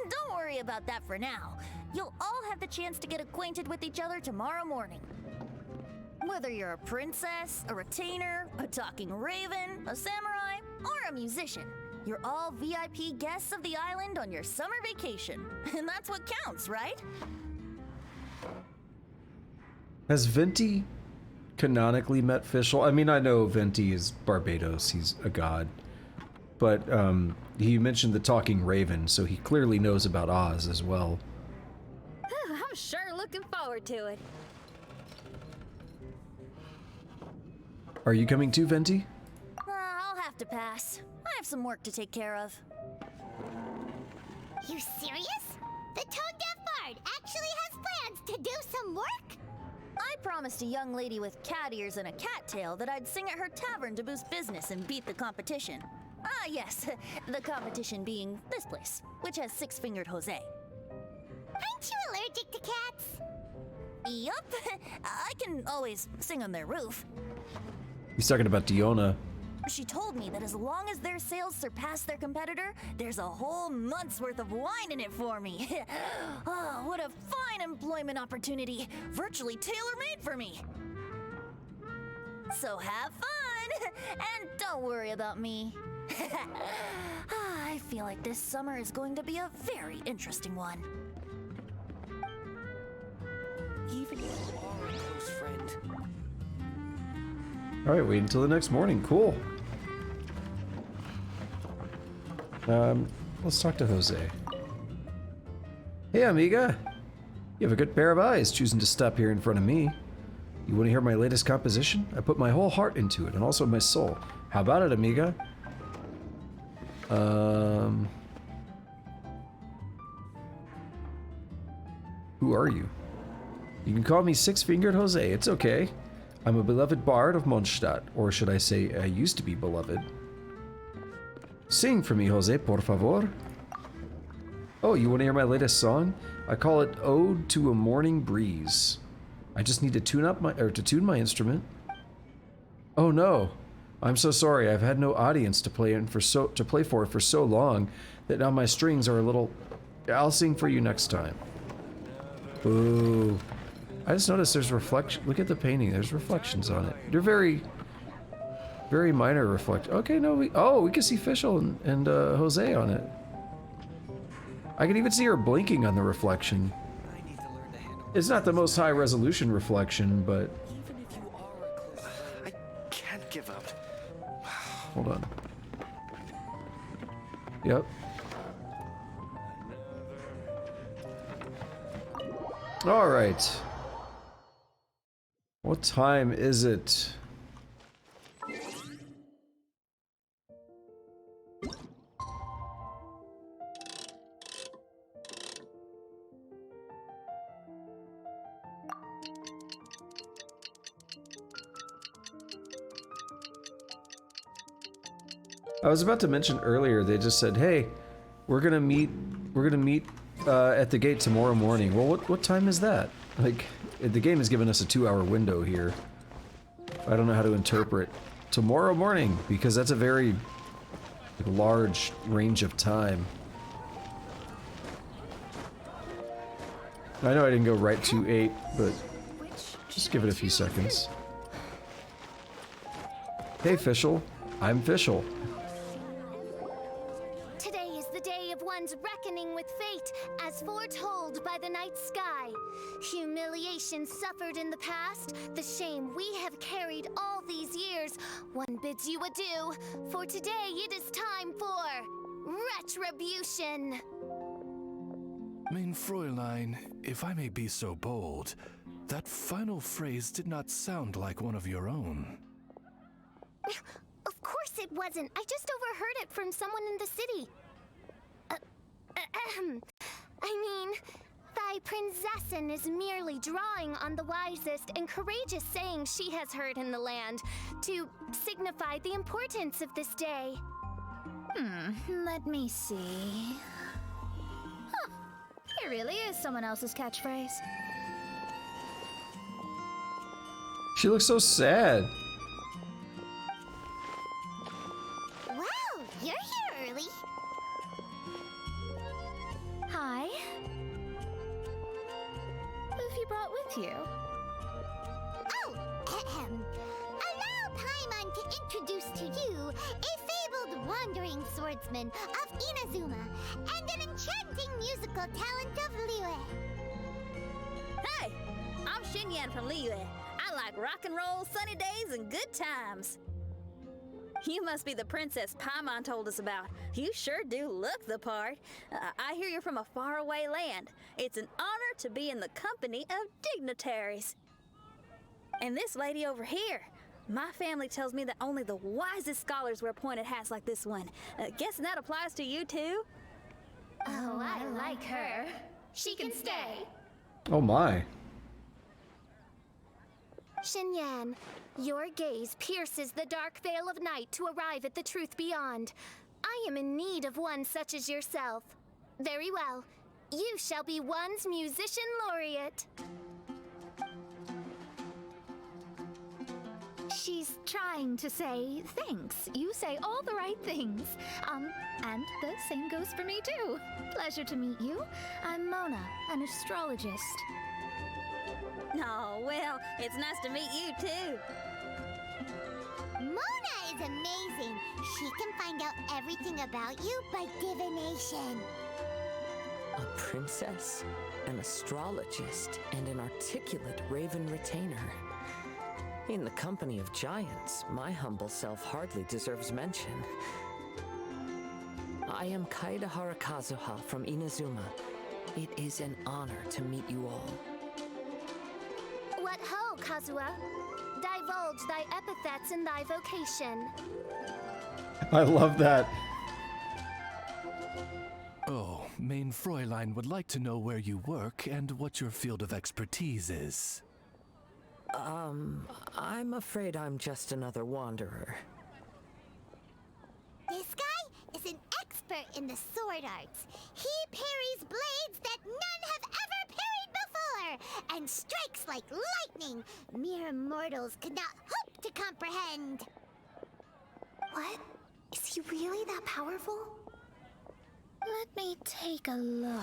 Don't worry about that for now. You'll all have the chance to get acquainted with each other tomorrow morning. Whether you're a princess, a retainer, a talking raven, a samurai, or a musician, you're all VIP guests of the island on your summer vacation. And that's what counts, right? Has Venti canonically met Fischl? I mean, I know Venti is Barbados. He's a god. But he mentioned the talking raven, so he clearly knows about Oz as well. I'm sure looking forward to it. Are you coming too, Venti? I'll have to pass. I have some work to take care of. You serious? The tone-deaf bard actually has plans to do some work? I promised a young lady with cat ears and a cattail that I'd sing at her tavern to boost business and beat the competition. Ah, yes, the competition being this place, which has six-fingered Jose. Aren't you allergic to cats? Yup, I can always sing on their roof. He's talking about Diona. She told me that as long as their sales surpass their competitor, there's a whole month's worth of wine in it for me. Oh, what a fine employment opportunity. Virtually tailor-made for me. So have fun, and don't worry about me. I feel like this summer is going to be a very interesting one. Even if you are a close friend. Alright, wait until the next morning. Cool. Let's talk to Jose. Hey, amiga. You have a good pair of eyes choosing to stop here in front of me. You want to hear my latest composition? I put my whole heart into it, and also my soul. How about it, amiga? Who are you? You can call me Six-Fingered Jose, it's okay. I'm a beloved bard of Mondstadt, or should I say, I used to be beloved. Sing for me, Jose, por favor. Oh, you want to hear my latest song? I call it Ode to a Morning Breeze. I just need to tune my instrument. Oh no, I'm so sorry. I've had no audience to play for it for so long that now my strings are a little. I'll sing for you next time. Ooh, I just noticed there's reflection. Look at the painting. There's reflections on it. They're very minor reflect. Okay, no, we can see Fischl and Jose on it. I can even see her blinking on the reflection. It's not the most high resolution reflection, but Even if you are a close friend. I can't give up. hold on. Yep. All right. What time is it? I was about to mention earlier, they just said, hey, we're gonna meet at the gate tomorrow morning. Well, what time is that? Like, the game has given us a 2-hour window here. I don't know how to interpret tomorrow morning, because that's a very large range of time. I know I didn't go right to 8, but just give it a few seconds. Hey, Fischl. I'm Fischl. Today is the day of one's reckoning with fate, as foretold by the night sky. Humiliation suffered in the past, the shame we have carried all these years. One bids you adieu, for today it is time for retribution. Mein Fräulein, if I may be so bold, that final phrase did not sound like one of your own. Of course it wasn't. I just overheard it from someone in the city. I mean, thy prinzessin is merely drawing on the wisest and courageous sayings she has heard in the land to signify the importance of this day. Let me see. Huh. It really is someone else's catchphrase. She looks so sad. Wow, you're here early. Hi. Who have you brought with you? Oh, allow Paimon to introduce to you a fabled wandering swordsman of Inazuma and an enchanting musical talent of Liyue. Hey, I'm Xinyan from Liyue. I like rock and roll, sunny days, and good times. You must be the princess Paimon told us about. You sure do look the part. I hear you're from a faraway land. It's an honor to be in the company of dignitaries. And this lady over here, my family tells me that only the wisest scholars wear pointed hats like this one. Guessing that applies to you too? Oh, I like her. She can stay. Oh my. Xinyan, your gaze pierces the dark veil of night to arrive at the truth beyond. I am in need of one such as yourself. Very well. You shall be one's musician laureate. She's trying to say thanks. You say all the right things. And the same goes for me too. Pleasure to meet you. I'm Mona, an astrologist. Oh, well, it's nice to meet you too. Mona is amazing. She can find out everything about you by divination. A princess, an astrologist, and an articulate raven retainer. In the company of giants, my humble self hardly deserves mention. I am Kaida Harakazuha from Inazuma. It is an honor to meet you all. What ho, Kazuha? Divulge thy epithets and thy vocation. I love that. Oh, Main Fräulein would like to know where you work and what your field of expertise is. I'm afraid I'm just another wanderer. This guy is an expert in the sword arts. He parries blades that none have ever parried before, and strikes like lightning mere mortals could not hope to comprehend. What? Is he really that powerful? Let me take a look.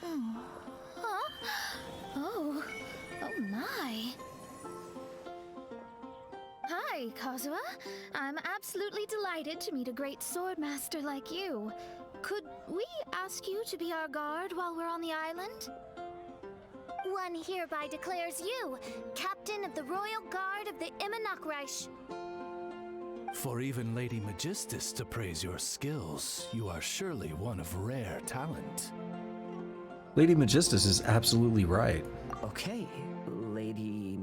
Huh? Oh my. Hi, Kazuha. I'm absolutely delighted to meet a great swordmaster like you. Could we ask you to be our guard while we're on the island? One hereby declares you Captain of the Royal Guard of the Immonakreich. For even Lady Magistus to praise your skills, you are surely one of rare talent. Lady Magistus is absolutely right. Okay, Lady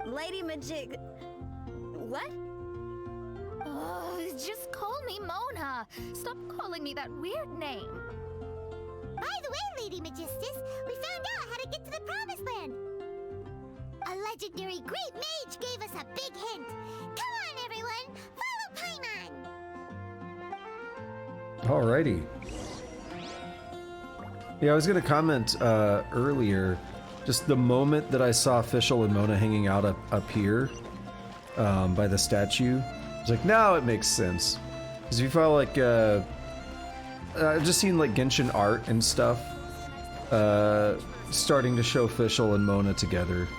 Lady Majig. What? Oh, just call me Mona. Stop calling me that weird name. By the way, Lady Magistus, we found out how to get to the Promised Land. A legendary great mage gave us a big hint. Come on, everyone, follow Paimon. Alrighty. Yeah, I was gonna comment earlier, just the moment that I saw Fischl and Mona hanging out up here by the statue, I was like, now it makes sense. Because if you follow like, I've just seen like Genshin art and stuff, starting to show Fischl and Mona together.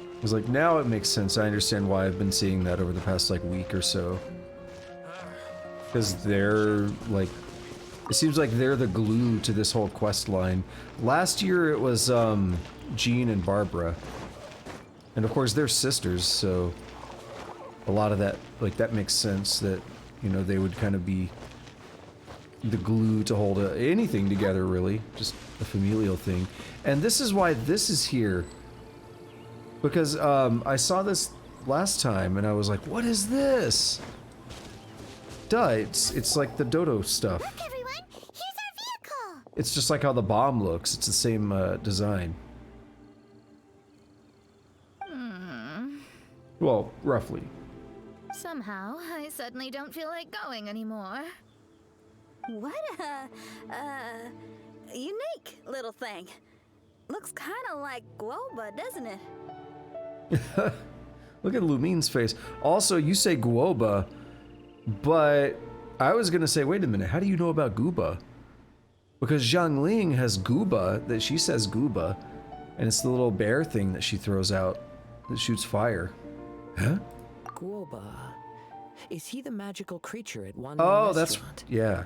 I was like, now it makes sense. I understand why I've been seeing that over the past like week or so. Because they're like, it seems like they're the glue to this whole quest line. Last year it was Jean and Barbara. And of course they're sisters, so a lot of that, like, that makes sense that, you know, they would kind of be the glue to hold anything together, really. Just a familial thing. And this is why this is here. Because I saw this last time and I was like, what is this? Duh, it's like the Dodo stuff. Look, everyone, here's our vehicle. It's just like how the bomb looks. It's the same design. Well, roughly. Somehow, I suddenly don't feel like going anymore. What a unique little thing. Looks kind of like Guoba, doesn't it? Look at Lumine's face. Also, you say Guoba, but I was gonna say, wait a minute, how do you know about Gooba? Because Zhangling has Gooba, that she says Gooba, and it's the little bear thing that she throws out that shoots fire. Huh? Guoba. Is he the magical creature at one Oh, restaurant? that's... yeah.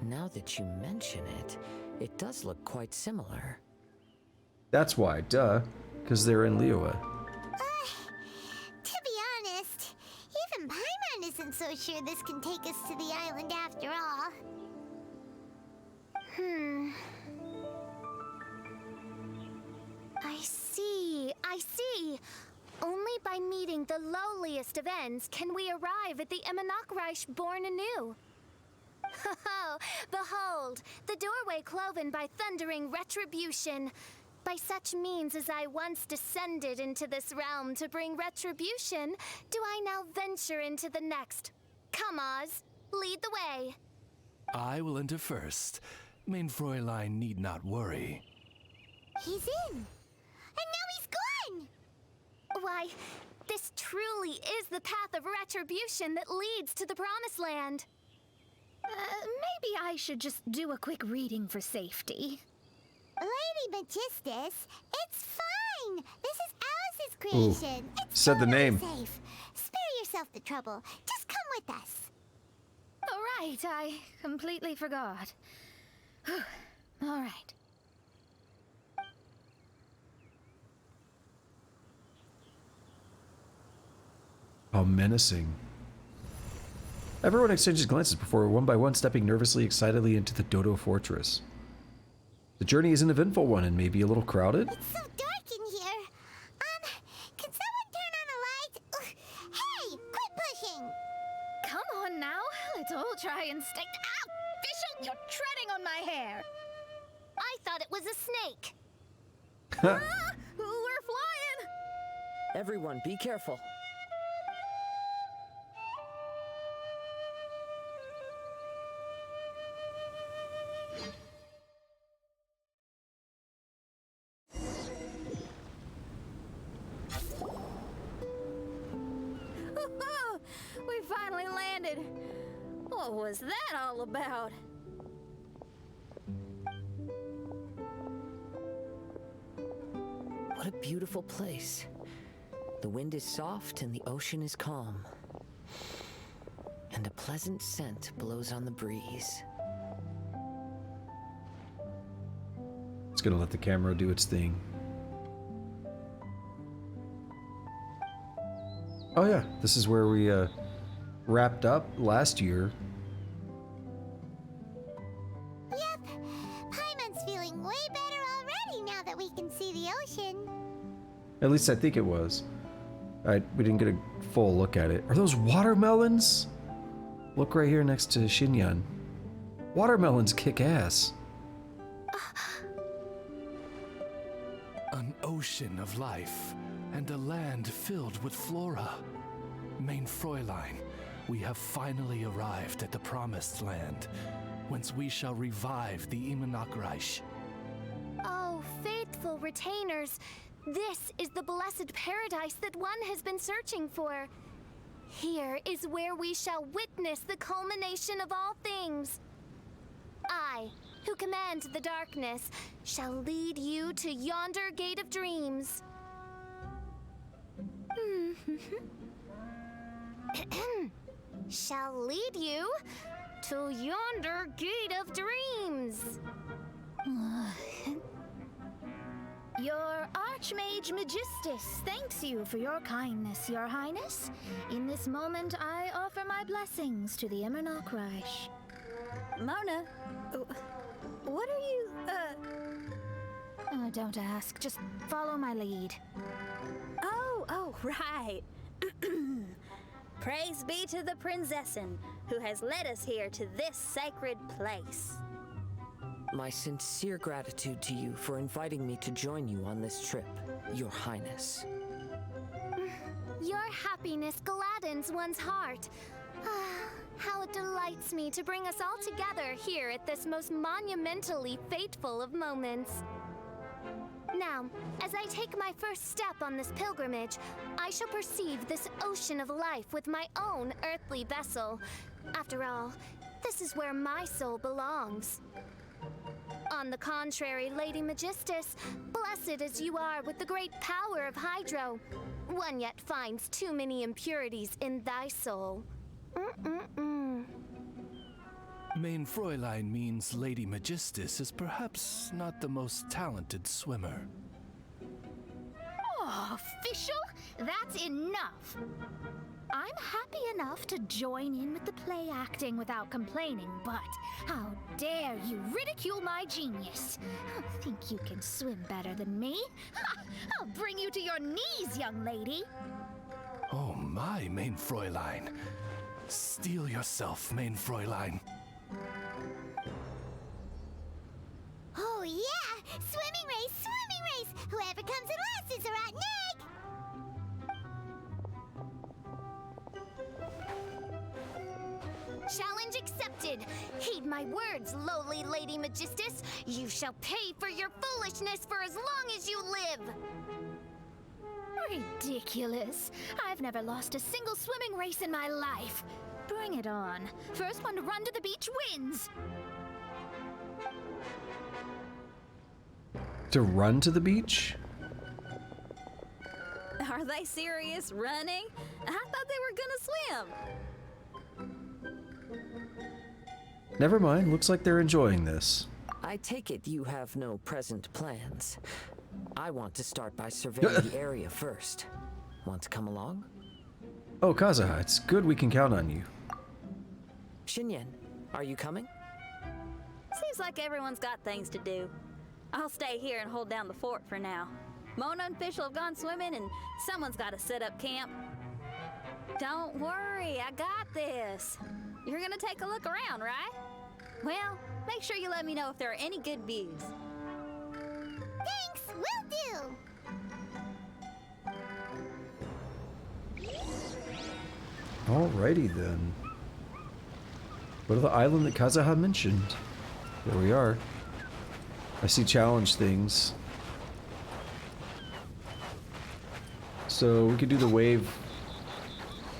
Now that you mention it, it does look quite similar. That's why, duh. Because they're in Liyue. To be honest, even Paimon isn't so sure this can take us to the island after all. I see. Only by meeting the lowliest of ends can we arrive at the Immonakreich born anew. Oh, behold, the doorway cloven by thundering retribution. By such means as I once descended into this realm to bring retribution, do I now venture into the next. Come, Oz, lead the way. I will enter first. Main Fräulein need not worry. He's in. And now he's gone. Why, this truly is the path of retribution that leads to the Promised Land. Maybe I should just do a quick reading for safety. Lady Magistus, it's fine. This is Alice's creation. It's said the totally name. safe. Spare yourself the trouble. Just come with us. All right, I completely forgot. All right. How menacing. Everyone exchanges glances before one by one stepping nervously, excitedly into the Dodo Fortress. The journey is an eventful one and may be a little crowded. It's so dark in here. Can someone turn on a light? Ugh. Hey, quit pushing. Come on now, let's all try and stay. Ow! Fischl, you're treading on my hair. I thought it was a snake. We're flying! Everyone, be careful. We finally landed. What was that all about? What a beautiful place. The wind is soft and the ocean is calm. And a pleasant scent blows on the breeze. It's gonna let the camera do its thing. Oh yeah, this is where we wrapped up last year. Yep. Paimon's feeling way better already now that we can see the ocean. At least I think it was. We didn't get a full look at it. Are those watermelons? Look right here next to Xinyan. Watermelons kick ass. An ocean of life and a land filled with flora. Mein Fräulein, we have finally arrived at the promised land, whence we shall revive the Imanakreich. Oh, faithful retainers, this is the blessed paradise that one has been searching for. Here is where we shall witness the culmination of all things. I, who command the darkness, shall lead you to yonder gate of dreams. Shall lead you to yonder gate of dreams. Your Archmage Magistus thanks you for your kindness, Your Highness. In this moment, I offer my blessings to the Imanakreich. Mona, what are you, Don't ask, just follow my lead. Oh, right. Praise be to the Prinzessin, who has led us here to this sacred place. My sincere gratitude to you for inviting me to join you on this trip, Your Highness. Your happiness gladdens one's heart. How it delights me to bring us all together here at this most monumentally fateful of moments. Now, as I take my first step on this pilgrimage, I shall perceive this ocean of life with my own earthly vessel. After all, this is where my soul belongs. On the contrary, Lady Magistus, blessed as you are with the great power of Hydro, one yet finds too many impurities in thy soul. Mein Fräulein means Lady Magistus is perhaps not the most talented swimmer. Oh, Fischl, that's enough. I'm happy enough to join in with the play acting without complaining, but how dare you ridicule my genius? Think you can swim better than me? Ha! I'll bring you to your knees, young lady. Oh my, Mein Fräulein. Steel yourself, Mein Fräulein. Oh yeah! Swimming race! Whoever comes in last is a rotten egg! Challenge accepted. Heed my words, lowly Lady Magistus. You shall pay for your foolishness for as long as you live. Ridiculous. I've never lost a single swimming race in my life. Bring it on. First one to run to the beach wins. To run to the beach? Are they serious? Running? I thought they were gonna swim. Never mind, looks like they're enjoying this. I take it you have no present plans. I want to start by surveying the area first. Want to come along? Oh, Kazuha, it's good we can count on you. Xinyan, are you coming? Seems like everyone's got things to do. I'll stay here and hold down the fort for now. Mona and Fischl have gone swimming, and someone's got to set up camp. Don't worry, I got this. You're gonna take a look around, right? Well, make sure you let me know if there are any good views. Thanks, will do. Alrighty then. Go to the island that Kazuha mentioned. There we are. I see challenge things. So we could do the wave.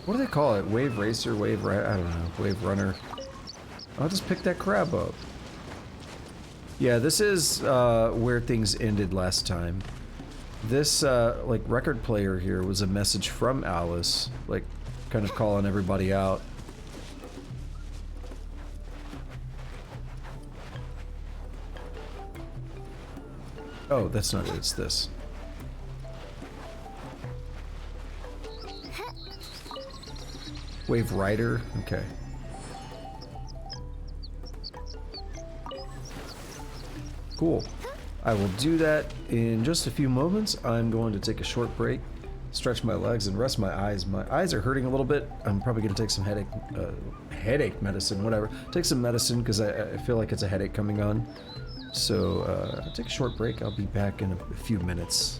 What do they call it? Wave racer, I don't know. Wave runner. I'll just pick that crab up. Yeah, this is where things ended last time. This like record player here was a message from Alice, like kind of calling everybody out. Oh, that's not it, it's this. Wave Rider, okay. Cool. I will do that in just a few moments. I'm going to take a short break, stretch my legs, and rest my eyes. My eyes are hurting a little bit. I'm probably going to take some headache medicine, whatever. Take some medicine because I feel like it's a headache coming on. So I'll take a short break. I'll be back in a few minutes.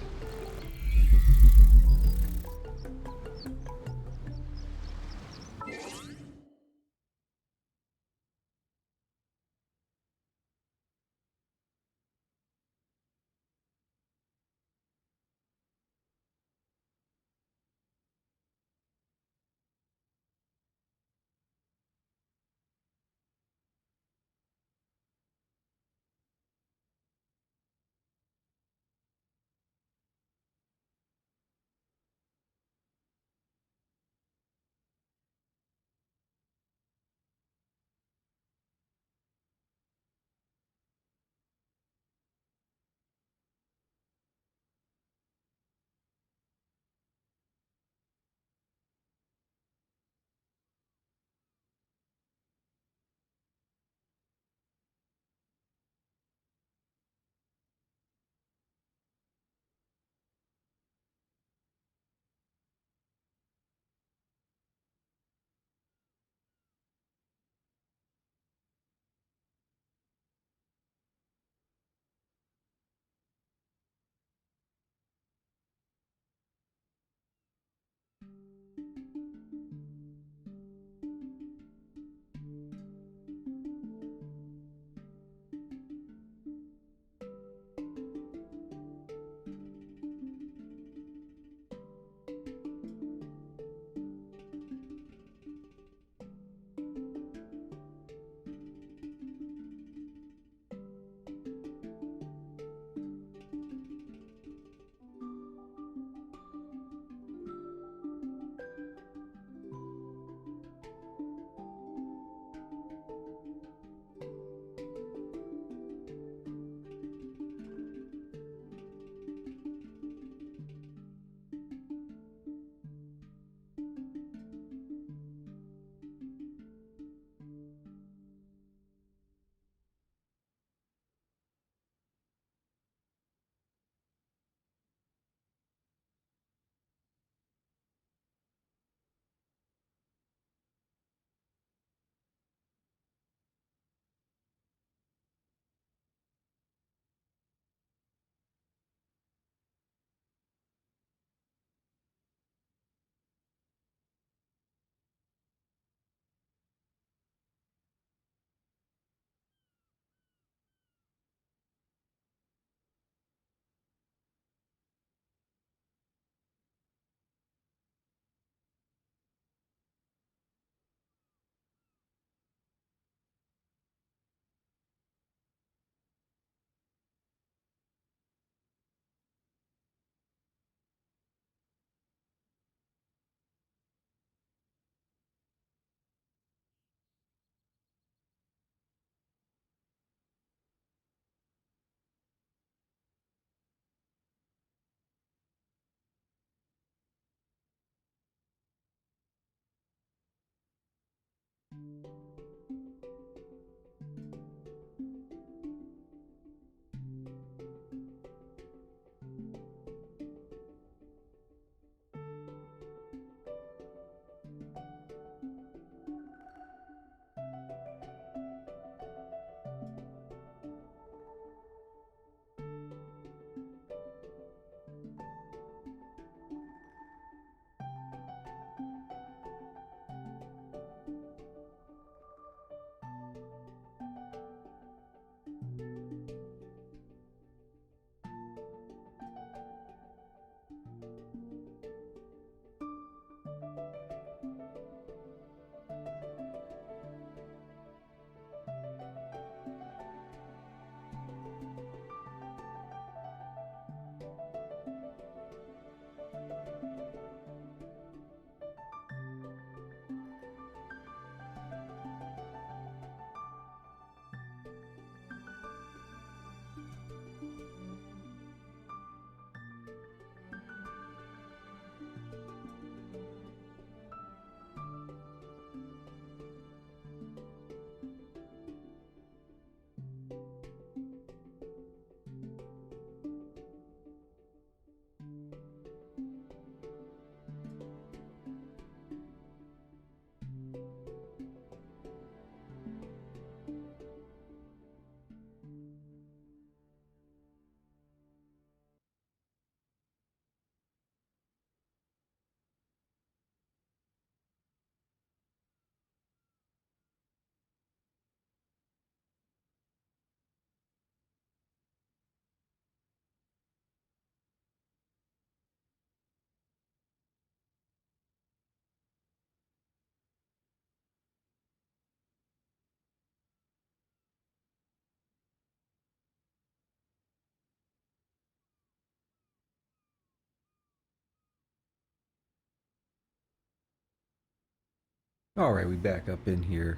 Alright, we back up in here.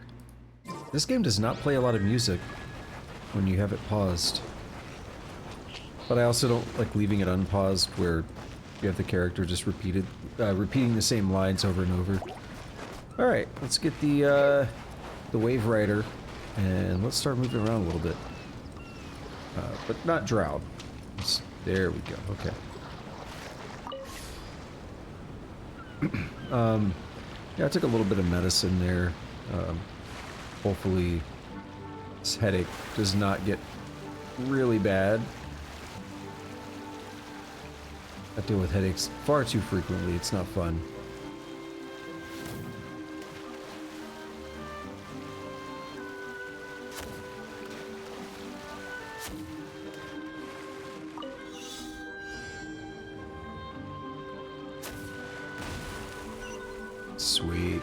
This game does not play a lot of music when you have it paused. But I also don't like leaving it unpaused where you have the character just repeating the same lines over and over. Alright, let's get the Wave Rider, and let's start moving around a little bit. But not drown. There we go, okay. Yeah, I took a little bit of medicine there. Hopefully this headache does not get really bad. I deal with headaches far too frequently, it's not fun. Sweet.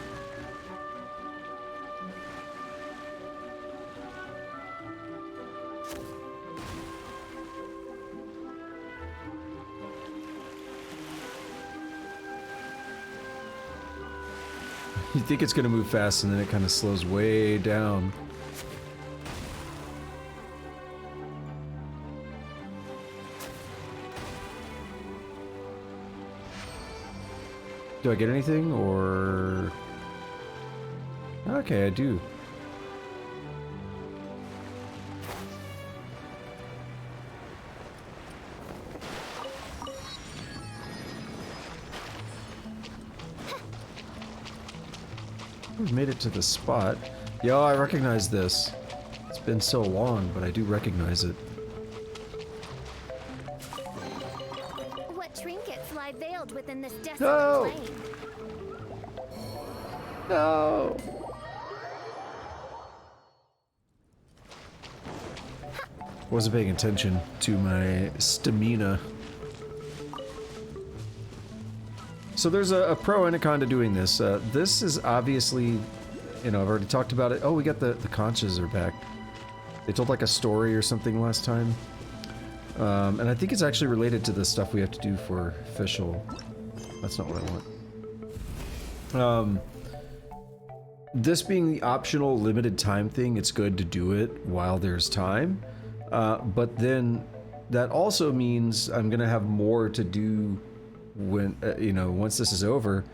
You think it's gonna move fast and then it kind of slows way down. Do I get anything, or... Okay, I do. We've made it to the spot. Yo, I recognize this. It's been so long, but I do recognize it. What trinkets lie veiled within this desolate No! plain? No! Wasn't paying attention to my stamina. So there's a pro and a con to doing this. This is obviously, you know, I've already talked about it. Oh, we got the conchas are back. They told like a story or something last time. And I think it's actually related to the stuff we have to do for Fischl. That's not what I want. This being the optional limited time thing, it's good to do it while there's time. But then that also means I'm gonna have more to do when, you know, once this is over.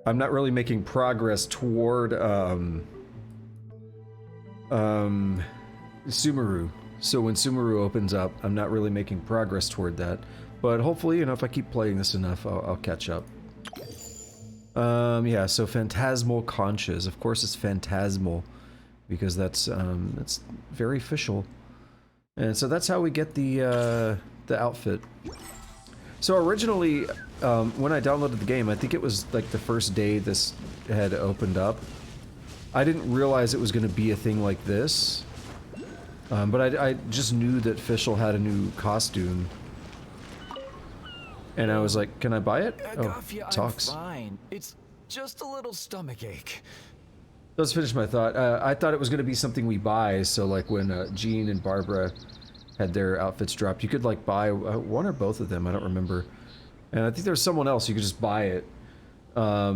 I'm not really making progress toward, Sumeru. So when Sumeru opens up, I'm not really making progress toward that. But hopefully, you know, if I keep playing this enough, I'll catch up. Yeah, so phantasmal conchas. Of course it's phantasmal, because that's very Fischl. And so that's how we get the outfit. So originally, when I downloaded the game, I think it was like the first day this had opened up. I didn't realize it was going to be a thing like this. But I just knew that Fischl had a new costume. And I was like, can I buy it? Oh, it talks. I'm fine. It's just a little stomach ache. Let's finish my thought. I thought it was going to be something we buy, so like when Jean and Barbara had their outfits dropped, you could like buy one or both of them, I don't remember. And I think there was someone else, you could just buy it. I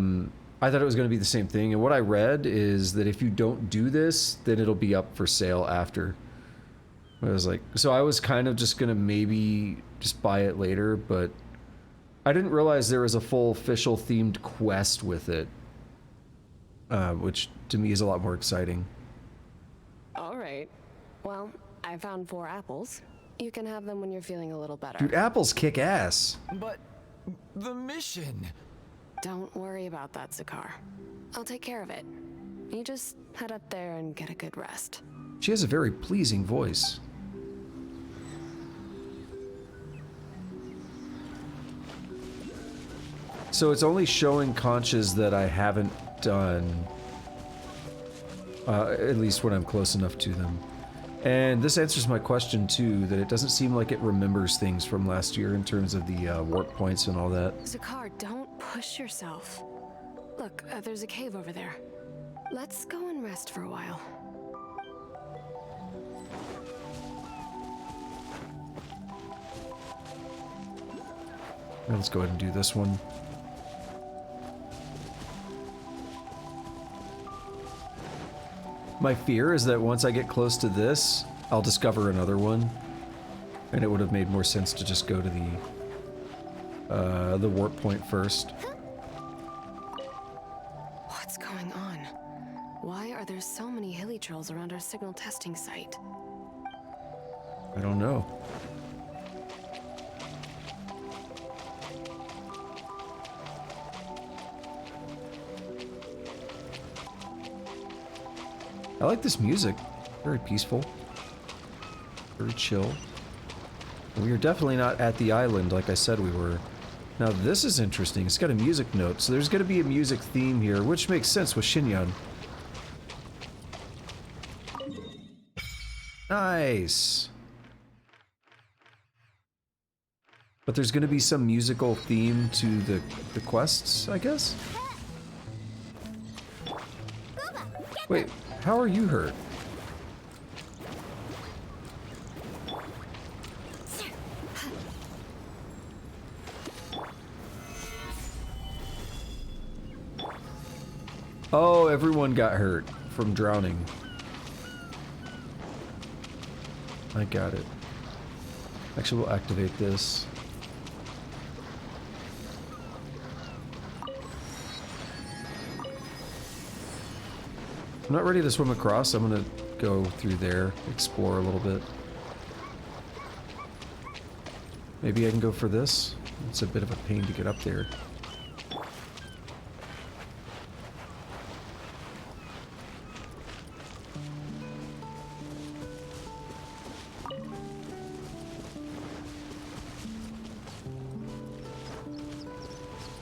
thought it was going to be the same thing, and what I read is that if you don't do this, then it'll be up for sale after. I was like, so I was kind of just going to maybe just buy it later, but I didn't realize there was a full Fischl themed quest with it. Which to me is a lot more exciting. All right. Well, I found 4 apples. You can have them when you're feeling a little better. Dude, apples kick ass. But the mission... Don't worry about that, Zakar. I'll take care of it. You just head up there and get a good rest. She has a very pleasing voice. So it's only showing conchas that I haven't done. At least when I'm close enough to them. And this answers my question too, that it doesn't seem like it remembers things from last year in terms of the warp points and all that. Zakar, don't push yourself. Look, there's a cave over there. Let's go and rest for a while. Let's go ahead and do this one. My fear is that once I get close to this, I'll discover another one. And it would have made more sense to just go to the warp point first. What's going on? Why are there so many hilly trolls around our signal testing site? I don't know. I like this music. Very peaceful. Very chill. We are definitely not at the island like I said we were. Now this is interesting. It's got a music note, so there's going to be a music theme here, which makes sense with Xinyan. Nice. But there's going to be some musical theme to the quests, I guess? Wait, how are you hurt? Oh, everyone got hurt from drowning. I got it. Actually, we'll activate this. I'm not ready to swim across. I'm gonna go through there, explore a little bit. Maybe I can go for this. It's a bit of a pain to get up there.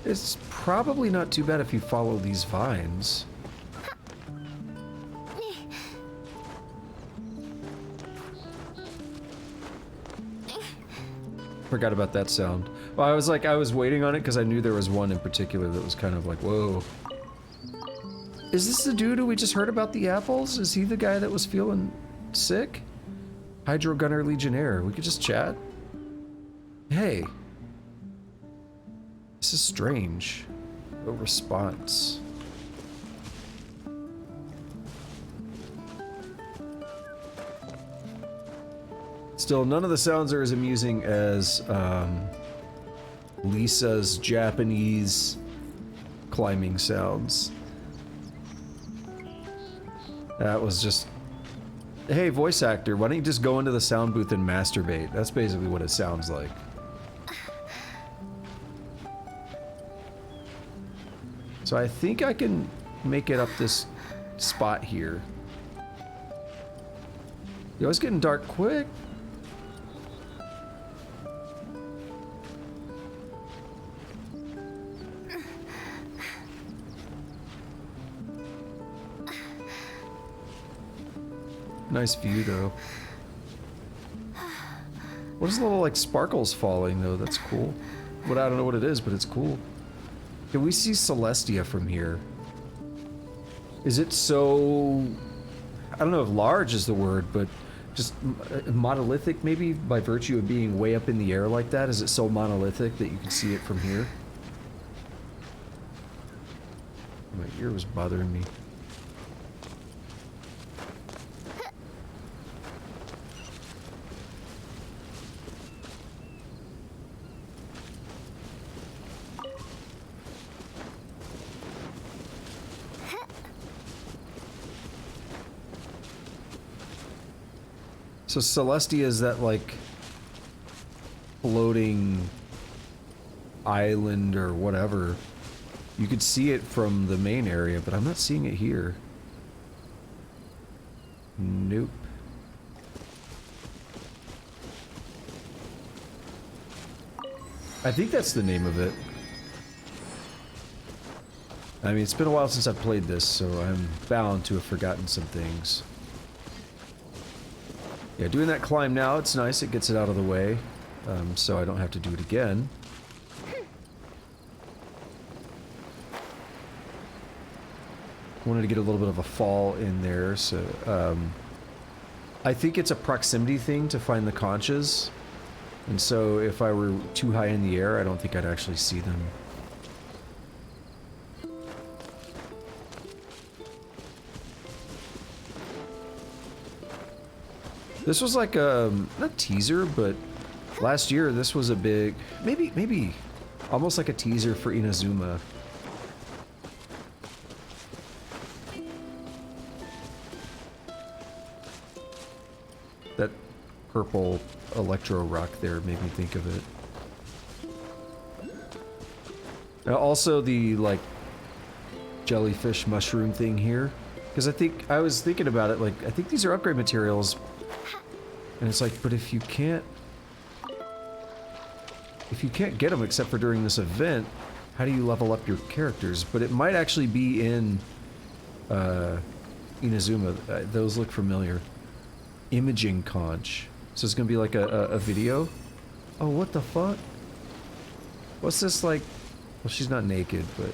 It's probably not too bad if you follow these vines. Forgot about that sound. Well, I was waiting on it because I knew there was one in particular that was kind of like, whoa. Is this the dude who we just heard about the apples? Is he the guy that was feeling sick? Hydro Gunner Legionnaire. We could just chat. Hey. This is strange. No response. Still, none of the sounds are as amusing as Lisa's Japanese climbing sounds. That was just... Hey, voice actor, why don't you just go into the sound booth and masturbate? That's basically what it sounds like. So I think I can make it up this spot here. Yo, it's getting dark quick. Nice view, though. What is the little, like, sparkles falling, though? That's cool. But I don't know what it is, but it's cool. Can we see Celestia from here? Is it so... I don't know if large is the word, but just monolithic, maybe, by virtue of being way up in the air like that? Is it so monolithic that you can see it from here? My ear was bothering me. So Celestia is that, like, floating island or whatever. You could see it from the main area, but I'm not seeing it here. Nope. I think that's the name of it. I mean, it's been a while since I've played this, so I'm bound to have forgotten some things. Yeah, doing that climb now, it's nice. It gets it out of the way, so I don't have to do it again. Wanted to get a little bit of a fall in there, so... I think it's a proximity thing to find the conches. And so if I were too high in the air, I don't think I'd actually see them. This was like a, not teaser, but last year this was a big, maybe almost like a teaser for Inazuma. That purple electro rock there made me think of it. Also the, like, jellyfish mushroom thing here. Because I was thinking about it, like, I think these are upgrade materials. And it's like, but if you can't get them except for during this event, how do you level up your characters? But it might actually be in Inazuma. Those look familiar. Imaging conch. So it's gonna be like a video? Oh, what the fuck? What's this, like... Well, she's not naked, but...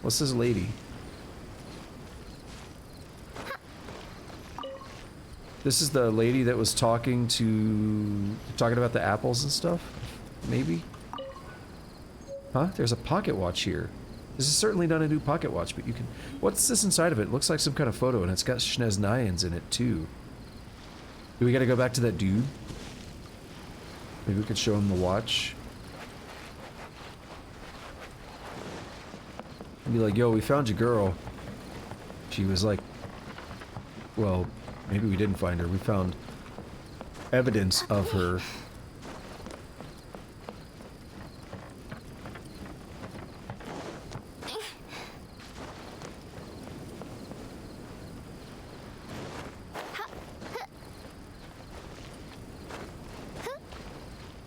What's this lady? This is the lady that was talking about the apples and stuff? Maybe? Huh? There's a pocket watch here. This is certainly not a new pocket watch, but you can... What's this inside of it? It looks like some kind of photo, and it's got Schneznayans in it, too. Do we gotta go back to that dude? Maybe we could show him the watch. And be like, yo, we found your girl. She was like... Well, maybe we didn't find her. We found evidence of her.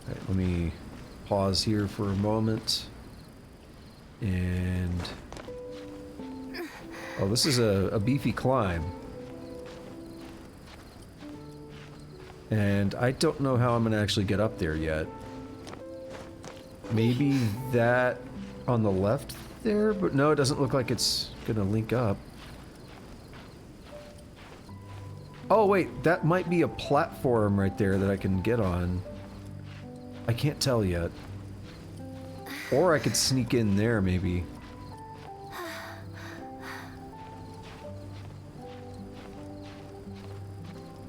Alright, let me pause here for a moment. And... Oh, this is a beefy climb. And I don't know how I'm gonna actually get up there yet. Maybe that on the left there? But no, it doesn't look like it's gonna link up. Oh wait, that might be a platform right there that I can get on. I can't tell yet. Or I could sneak in there, maybe.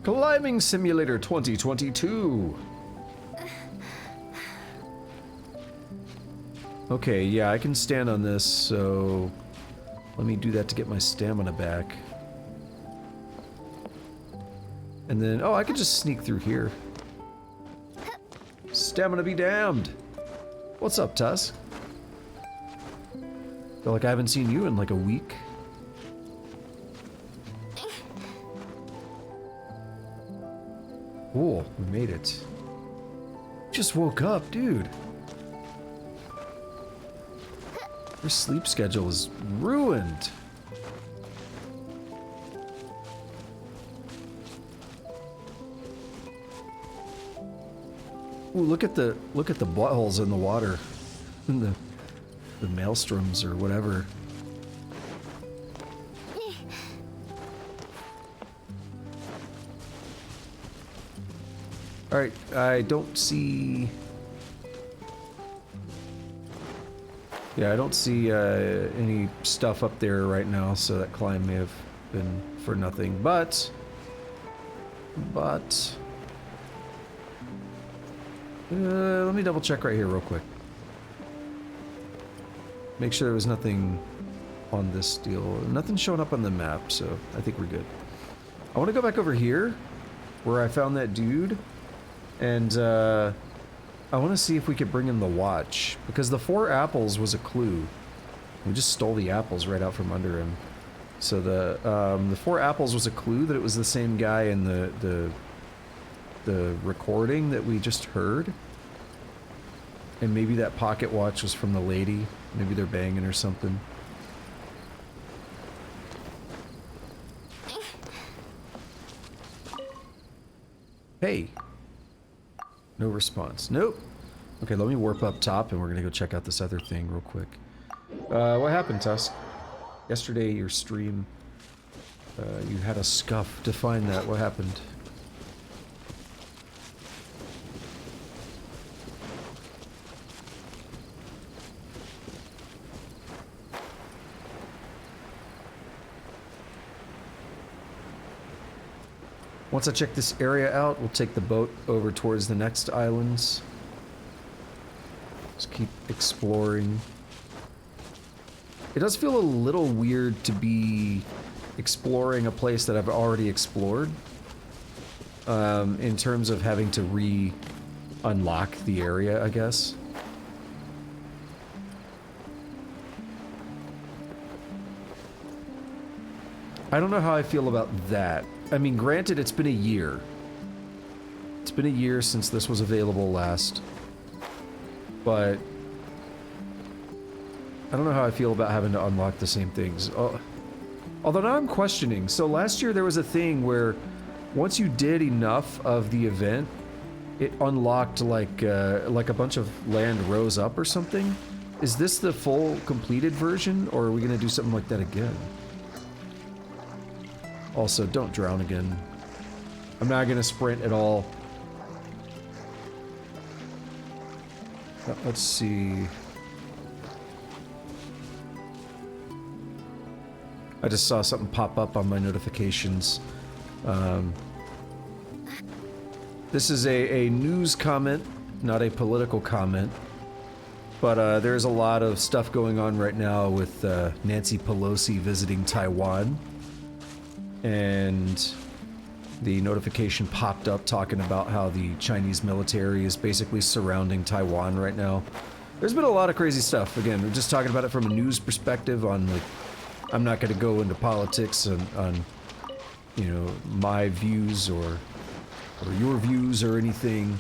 Climbing Simulator 2022! Okay, yeah, I can stand on this, so... Let me do that to get my stamina back. And then, oh, I could just sneak through here. Stamina be damned! What's up, Tusk? Feel like I haven't seen you in like a week. Cool, we made it. Just woke up, dude. Your sleep schedule is ruined. Ooh, look at the buttholes in the water. In the maelstroms or whatever. Alright, I don't see... Yeah, I don't see any stuff up there right now, so that climb may have been for nothing, but... let me double check right here real quick. Make sure there was nothing on this deal. Nothing showing up on the map, so I think we're good. I want to go back over here, where I found that dude. And, I want to see if we could bring in the watch, because the 4 apples was a clue. We just stole the apples right out from under him. So the 4 apples was a clue that it was the same guy in the recording that we just heard. And maybe that pocket watch was from the lady. Maybe they're banging or something. Hey. No response. Nope. Okay, let me warp up top and we're gonna go check out this other thing real quick. What happened, Tusk? Yesterday, your stream, you had a scuff. Define that. What happened? Once I check this area out, we'll take the boat over towards the next islands. Just keep exploring. It does feel a little weird to be exploring a place that I've already explored. In terms of having to re-unlock the area, I guess. I don't know how I feel about that. I mean, granted, it's been a year. It's been a year since this was available last. But I don't know how I feel about having to unlock the same things. Although now I'm questioning. So last year there was a thing where once you did enough of the event, it unlocked like a bunch of land rose up or something. Is this the full completed version, or are we gonna do something like that again? Also, don't drown again. I'm not gonna sprint at all. Let's see. I just saw something pop up on my notifications. This is a news comment, not a political comment. But there's a lot of stuff going on right now with Nancy Pelosi visiting Taiwan. And the notification popped up talking about how the Chinese military is basically surrounding Taiwan right now. There's been a lot of crazy stuff. Again, we're just talking about it from a news perspective on, like, I'm not going to go into politics on, you know, my views or your views or anything.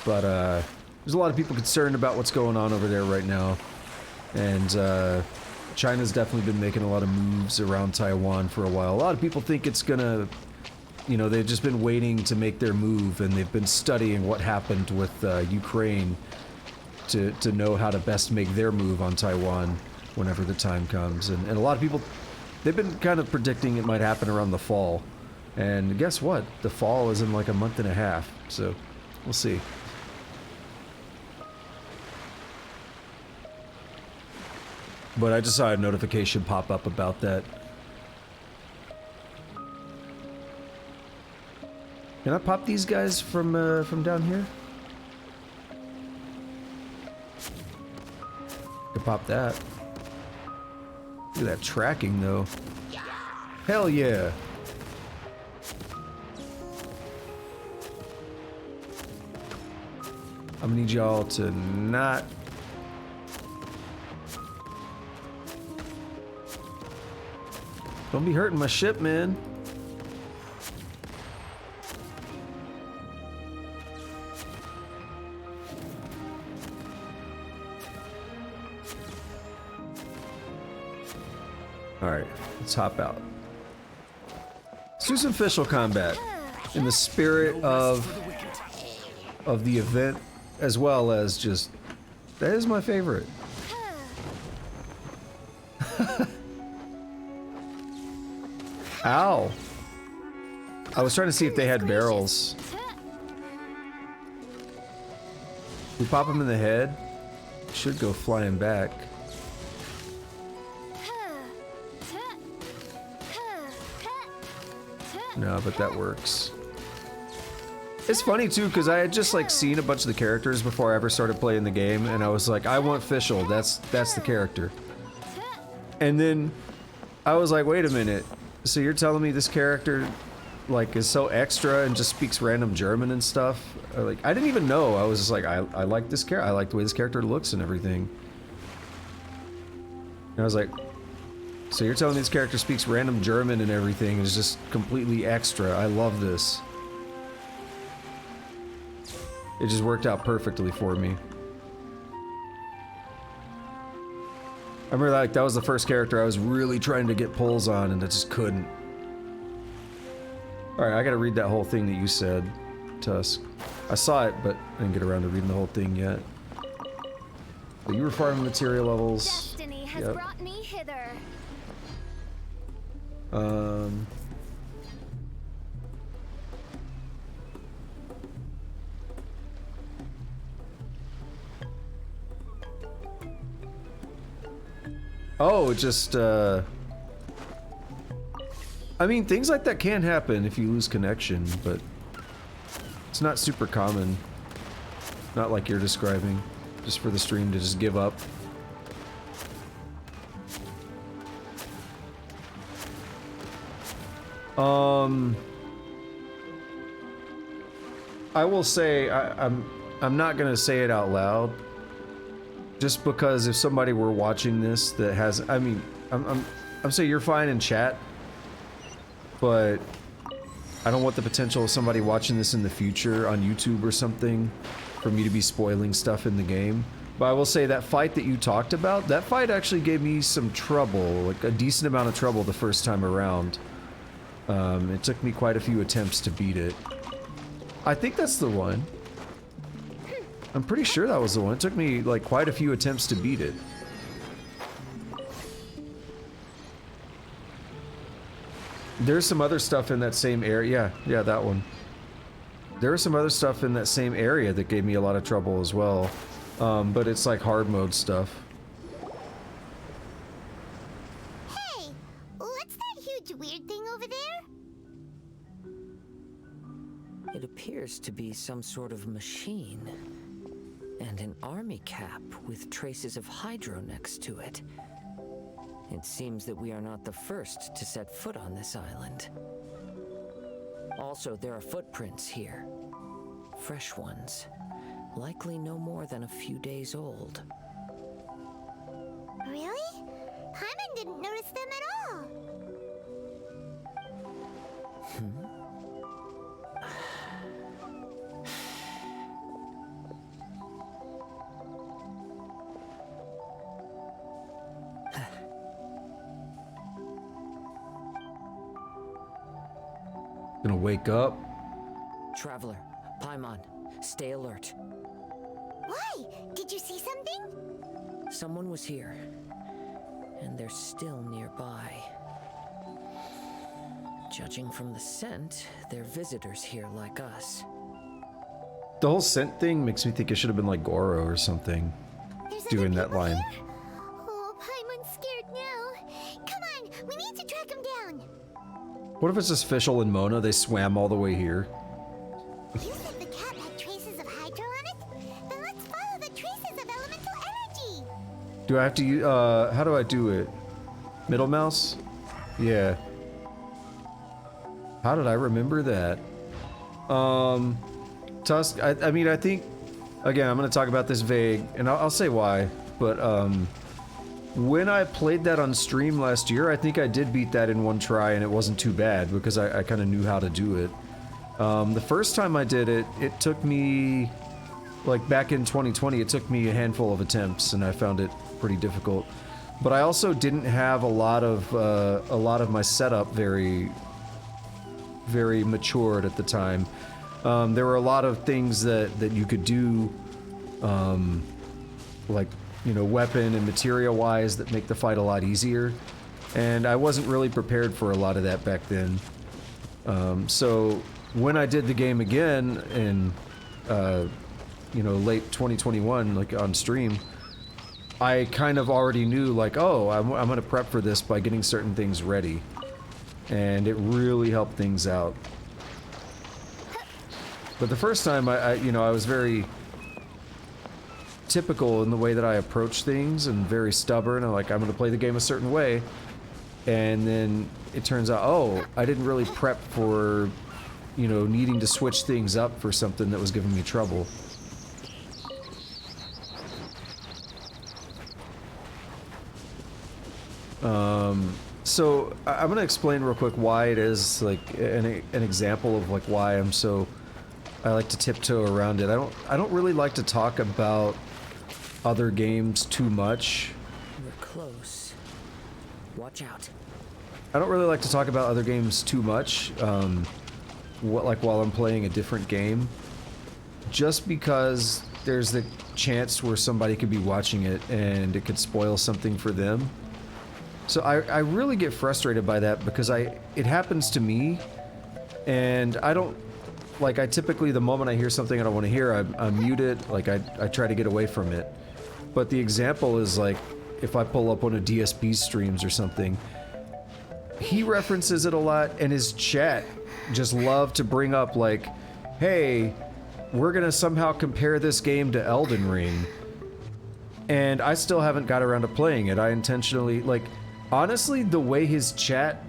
But there's a lot of people concerned about what's going on over there right now. And China's definitely been making a lot of moves around Taiwan for a while. A lot of people think it's gonna, you know, they've just been waiting to make their move, and they've been studying what happened with Ukraine to know how to best make their move on Taiwan whenever the time comes. And a lot of people, they've been kind of predicting it might happen around the fall. And guess what? The fall is in like a month and a half, so we'll see. But I just saw a notification pop up about that. Can I pop these guys from down here? Could pop that. Look at that tracking, though. Hell yeah! I'm gonna need y'all to not... Don't be hurting my ship, man. Alright, let's hop out. Let's do some Fischl combat in the spirit of the event, as well as just... That is my favorite. Ow. I was trying to see if they had barrels. We pop them in the head. Should go flying back. No, but that works. It's funny too, because I had just like seen a bunch of the characters before I ever started playing the game, and I was like, I want Fischl. That's the character. And then I was like, wait a minute. So you're telling me this character, like, is so extra and just speaks random German and stuff? Like, I didn't even know. I was just like, I like this character. I like the way this character looks and everything. And I was like, so you're telling me this character speaks random German and everything and is just completely extra. I love this. It just worked out perfectly for me. I remember that was the first character I was really trying to get pulls on, and I just couldn't. Alright, I gotta read that whole thing that you said, Tusk. I saw it, but I didn't get around to reading the whole thing yet. But you were farming material levels. Destiny has brought me hither. Oh, just, I mean, things like that can happen if you lose connection, but it's not super common. Not like you're describing, just for the stream to just give up. I will say I'm not gonna say it out loud, just because if somebody were watching this that has, I mean, I'm saying you're fine in chat, but I don't want the potential of somebody watching this in the future on YouTube or something for me to be spoiling stuff in the game. But I will say that fight that you talked about, that fight actually gave me some trouble, like a decent amount of trouble the first time around. It took me quite a few attempts to beat it. I think that's the one. I'm pretty sure that was the one. It took me like quite a few attempts to beat it. There's some other stuff in that same area. Yeah, that one. There was some other stuff in that same area that gave me a lot of trouble as well. But it's like hard mode stuff. Hey, what's that huge weird thing over there? It appears to be some sort of machine. And an army cap with traces of hydro next to it. It seems that we are not the first to set foot on this island. Also, there are footprints here. Fresh ones. Likely no more than a few days old. Really? Paimon didn't notice them at all. Gonna wake up. Traveler, Paimon, stay alert. Why? Did you see something? Someone was here, and they're still nearby. Judging from the scent, they're visitors here like us. The whole scent thing makes me think it should have been like Goro or something. There's Doing other that people line. here? Oh, Paimon's scared now. Come on, we need to track him down. What if it's just Fischl and Mona? They swam all the way here. You said the cap had traces of hydro on it? Then let's follow the traces of elemental energy. Do I have to use, how do I do it? Middle mouse? Yeah. How did I remember that? Tusk, I mean, I think, again, I'm gonna talk about this vague, and I'll say why, but, when I played that on stream last year, I think I did beat that in one try, and it wasn't too bad, because I kind of knew how to do it. The first time I did it, it took me, like back in 2020, it took me a handful of attempts, and I found it pretty difficult. But I also didn't have a lot of my setup very matured at the time. There were a lot of things that you could do, like, you know, weapon and material wise that make the fight a lot easier. And I wasn't really prepared for a lot of that back then. So when I did the game again in, you know, late 2021, like on stream, I kind of already knew, like, oh, I'm gonna prep for this by getting certain things ready. And it really helped things out. But the first time, you know, I was very typical in the way that I approach things and very stubborn. I'm like, I'm gonna play the game a certain way. And then it turns out, oh, I didn't really prep for, you know, needing to switch things up for something that was giving me trouble. So I'm gonna explain real quick why it is, like, an example of like why I like to tiptoe around it. I don't really like to talk about other games too much. We're close. Watch out. I don't really like to talk about other games too much, like while I'm playing a different game, just because there's the chance where somebody could be watching it and it could spoil something for them. So I really get frustrated by that because it happens to me, and I don't, like, I typically, the moment I hear something I don't want to hear, I mute it, like I try to get away from it. But the example is, like, if I pull up one of DSP's streams or something, he references it a lot, and his chat just love to bring up like, hey, we're gonna somehow compare this game to Elden Ring. And I still haven't got around to playing it. I intentionally, like, honestly, the way his chat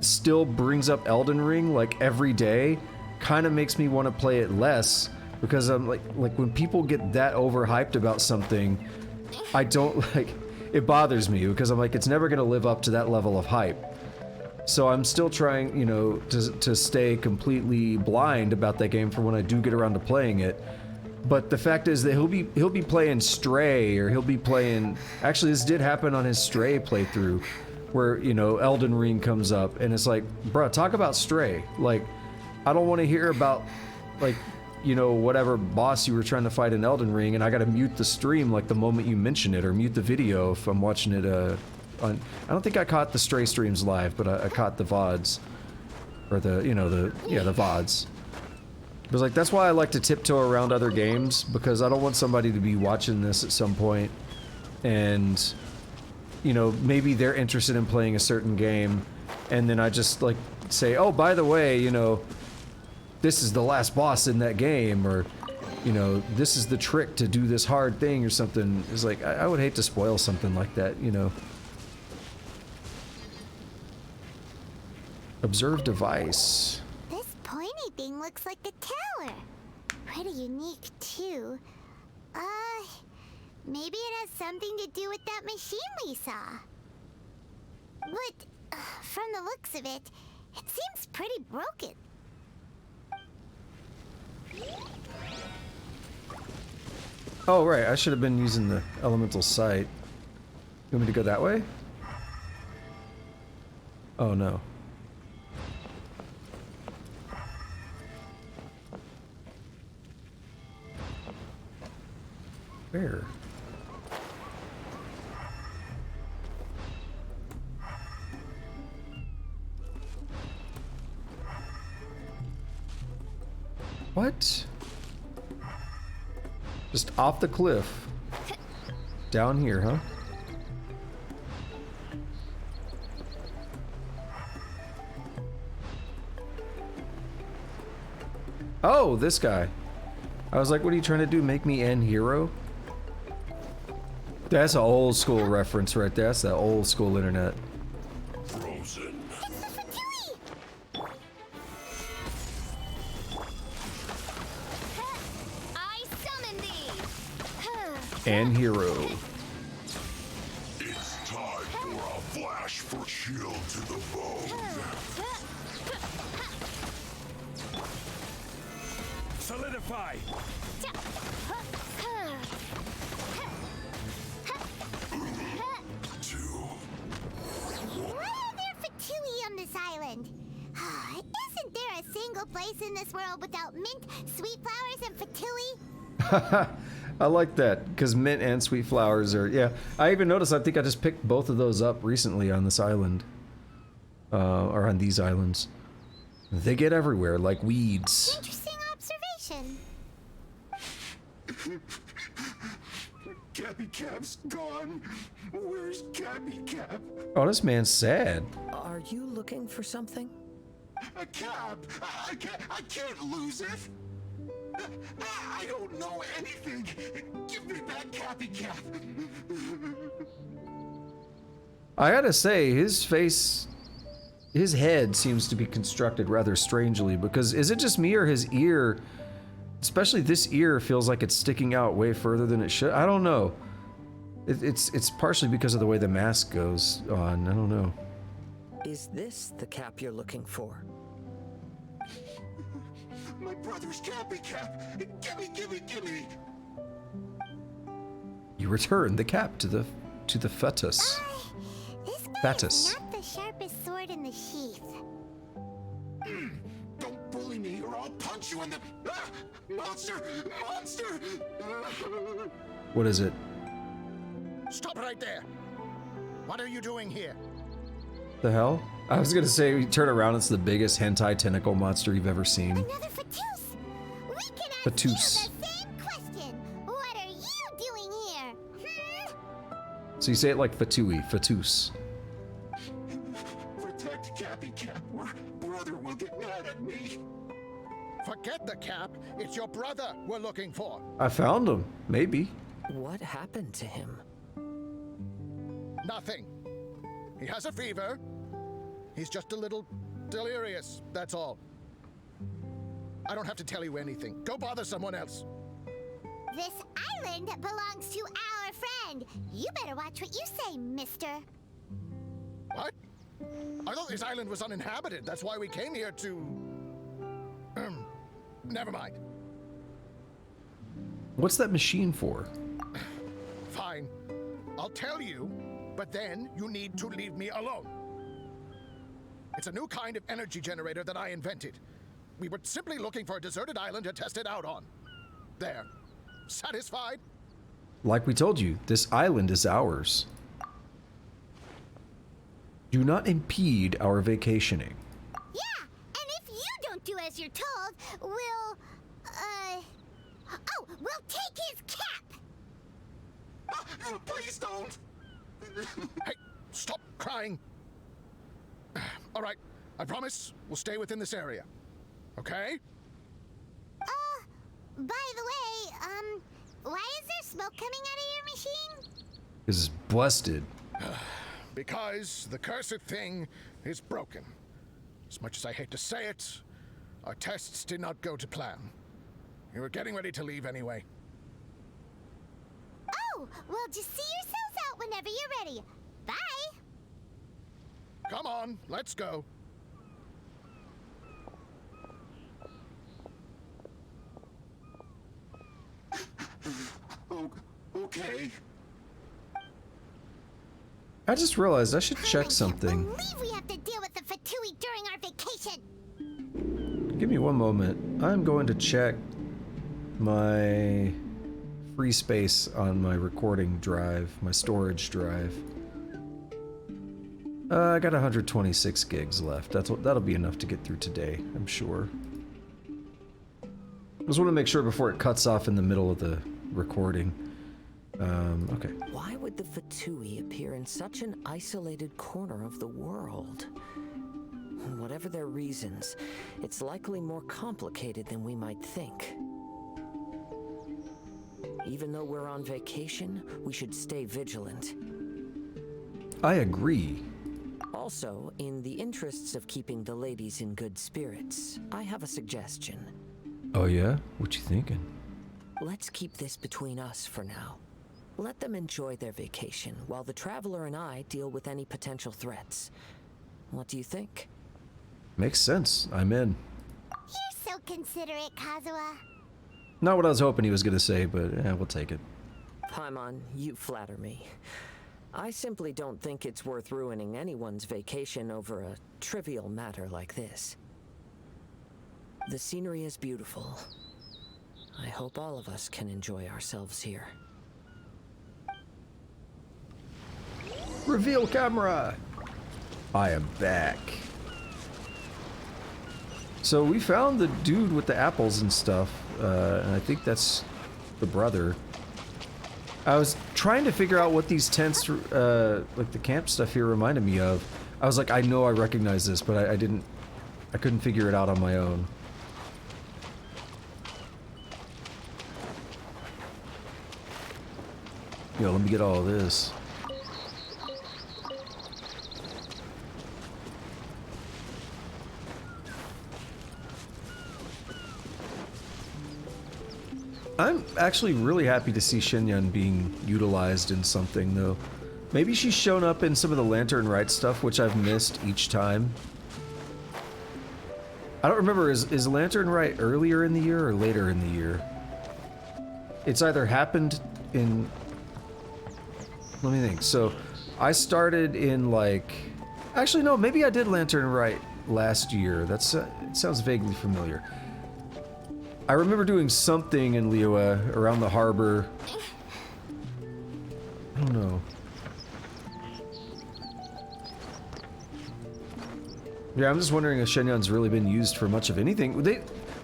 still brings up Elden Ring, like, every day, kind of makes me want to play it less, because I'm like when people get that overhyped about something, I don't, like, it bothers me, because I'm like, it's never gonna live up to that level of hype. So I'm still trying, you know, to stay completely blind about that game for when I do get around to playing it. But the fact is that he'll be playing Stray, or he'll be playing... Actually, this did happen on his Stray playthrough, where, you know, Elden Ring comes up, and it's like, bruh, talk about Stray. Like, I don't want to hear about, like, you know, whatever boss you were trying to fight in Elden Ring, and I gotta mute the stream, like, the moment you mention it, or mute the video if I'm watching it, on... I don't think I caught the Stray streams live, but I caught the VODs. Or the, you know, the VODs. It was like, that's why I like to tiptoe around other games, because I don't want somebody to be watching this at some point and, you know, maybe they're interested in playing a certain game, and then I just, like, say, oh, by the way, you know, this is the last boss in that game, or, you know, this is the trick to do this hard thing or something. It's like, I would hate to spoil something like that, you know. Observe device. Pointy thing looks like a tower. Pretty unique, too. Maybe it has something to do with that machine we saw. But, from the looks of it, it seems pretty broken. Oh, right, I should have been using the elemental sight. You want me to go that way? Oh, no. Where? What? Just off the cliff. Down here, huh? Oh, this guy. I was like, what are you trying to do? Make me end hero? That's an old school reference right there. That's that old school internet. Frozen. I summon thee. And hero. It's time for a flash for chill to the bone. Solidify. Why are there fatui on this island? Isn't there a single place in this world without mint, sweet flowers, and fatui? I like that, because mint and sweet flowers are, yeah. I even noticed, I think I just picked both of those up recently on this island. Or on these islands. They get everywhere, like weeds. Interesting observation. Cappy Cap's gone. Where's Cappy Cap? Oh, this man's sad. Are you looking for something? A cap. I can't lose it. I don't know anything. Give me back Cappy Cap. I gotta say, his face, his head seems to be constructed rather strangely, because is it just me, or his ear, especially this ear, feels like it's sticking out way further than it should? I don't know. It's partially because of the way the mask goes on. I don't know. Is this the cap you're looking for? My brother's Cappy Cap. Gimme. You return the cap to the fetus. This guy Fetus. is not the sharpest sword in the sheath. Don't bully me, or I'll punch you in the... Monster! What is it? Stop right there! What are you doing here? The hell? I was gonna say, you turn around, it's the biggest hentai tentacle monster you've ever seen. Another fatus! We can ask Fatus. you the same question! What are you doing here? So you say it like fatui, fatus. For back to Cappy Cap, or brother will get mad at me. Forget the Cap. It's your brother we're looking for. I found him. Maybe. What happened to him? Nothing. He has a fever. He's just a little delirious, that's all. I don't have to tell you anything. Go bother someone else. This island belongs to our friend. You better watch what you say, mister. What? I thought this island was uninhabited. That's why we came here to... never mind. What's that machine for? Fine. I'll tell you, but then you need to leave me alone. It's a new kind of energy generator that I invented. We were simply looking for a deserted island to test it out on. There. Satisfied? Like we told you, this island is ours. Do not impede our vacationing. Yeah, and if you don't do as you're told, we'll take his cap! Please don't! Hey, stop crying! All right, I promise we'll stay within this area. Okay? By the way, why is there smoke coming out of your machine? This is busted. Because the cursed thing is broken. As much as I hate to say it, our tests did not go to plan. We were getting ready to leave anyway. Oh, well, just see yourselves out whenever you're ready. Bye! Come on, let's go. Oh, okay. I just realized I should check I something. can't believe we have to deal with the Fatui during our vacation. Give me one moment. I'm going to check my free space on my recording drive, my storage drive. I got 126 gigs left. That'll be enough to get through today, I'm sure. I just want to make sure before it cuts off in the middle of the recording. Okay. Why would the Fatui appear in such an isolated corner of the world? Whatever their reasons, it's likely more complicated than we might think. Even though we're on vacation, we should stay vigilant. I agree. Also, in the interests of keeping the ladies in good spirits, I have a suggestion. Oh yeah? What you thinking? Let's keep this between us for now. Let them enjoy their vacation while the Traveler and I deal with any potential threats. What do you think? Makes sense. I'm in. You're so considerate, Kazuha. Not what I was hoping he was gonna say, but we'll take it. Paimon, you flatter me. I simply don't think it's worth ruining anyone's vacation over a trivial matter like this. The scenery is beautiful. I hope all of us can enjoy ourselves here. Reveal camera! I am back. So we found the dude with the apples and stuff, and I think that's the brother. I was trying to figure out what these tents, like the camp stuff here, reminded me of. I was like, I know I recognize this, but I couldn't figure it out on my own. Yo, let me get all of this. I'm actually really happy to see Xinyan being utilized in something, though. Maybe she's shown up in some of the Lantern Rite stuff, which I've missed each time. I don't remember, is Lantern Rite earlier in the year or later in the year? It's either happened in... Let me think. So, I started in, like... Actually, no, maybe I did Lantern Rite last year. That's it sounds vaguely familiar. I remember doing something in Liyue around the harbor. I don't know. Yeah, I'm just wondering if Shenyan's really been used for much of anything.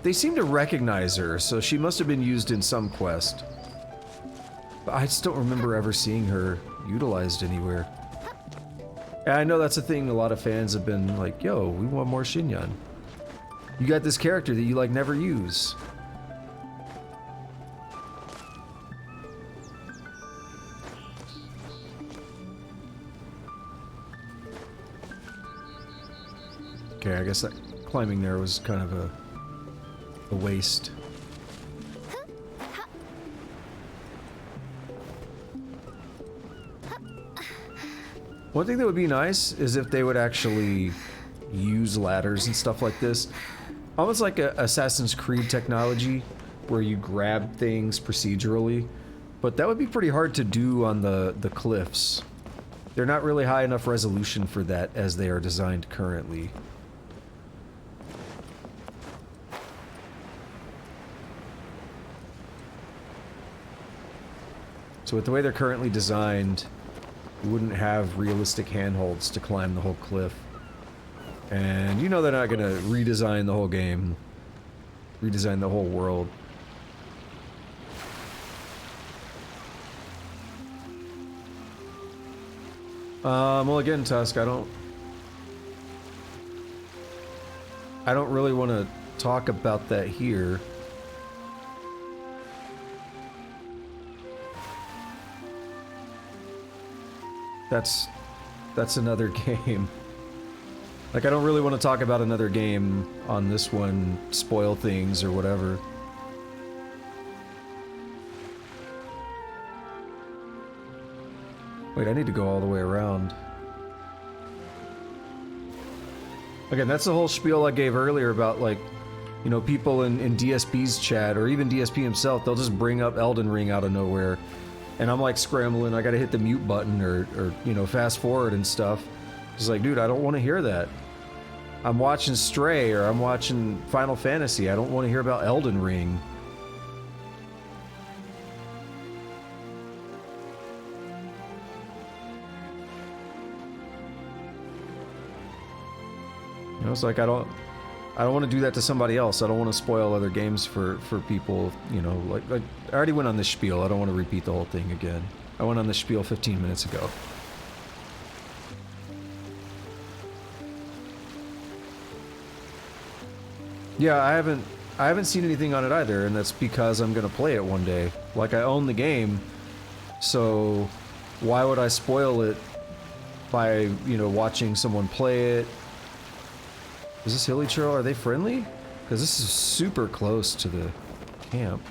They seem to recognize her, so she must have been used in some quest. But I just don't remember ever seeing her utilized anywhere. And I know that's a thing a lot of fans have been like, yo, we want more Xinyan. You got this character that you like never use. Okay, I guess that climbing there was kind of a waste. One thing that would be nice is if they would actually use ladders and stuff like this. Almost like a Assassin's Creed technology where you grab things procedurally. But that would be pretty hard to do on the cliffs. They're not really high enough resolution for that as they are designed currently. So with the way they're currently designed, you wouldn't have realistic handholds to climb the whole cliff. And you know they're not gonna redesign the whole game. Redesign the whole world. Well again, Tusk, I don't really want to talk about that here. That's another game. Like, I don't really want to talk about another game on this one, spoil things or whatever. Wait, I need to go all the way around. Again, that's the whole spiel I gave earlier about, like, you know, people in DSP's chat, or even DSP himself, they'll just bring up Elden Ring out of nowhere. And I'm like scrambling, I gotta hit the mute button or you know, fast forward and stuff. It's like, dude, I don't want to hear that. I'm watching Stray or I'm watching Final Fantasy. I don't want to hear about Elden Ring. You know, it's like I don't want to do that to somebody else. I don't want to spoil other games for people, you know, like I already went on this spiel. I don't want to repeat the whole thing again. I went on this spiel 15 minutes ago. Yeah, I haven't seen anything on it either, and that's because I'm gonna play it one day. Like, I own the game, so why would I spoil it by, you know, watching someone play it? Is this Hilly Trail? Are they friendly? Because this is super close to the camp.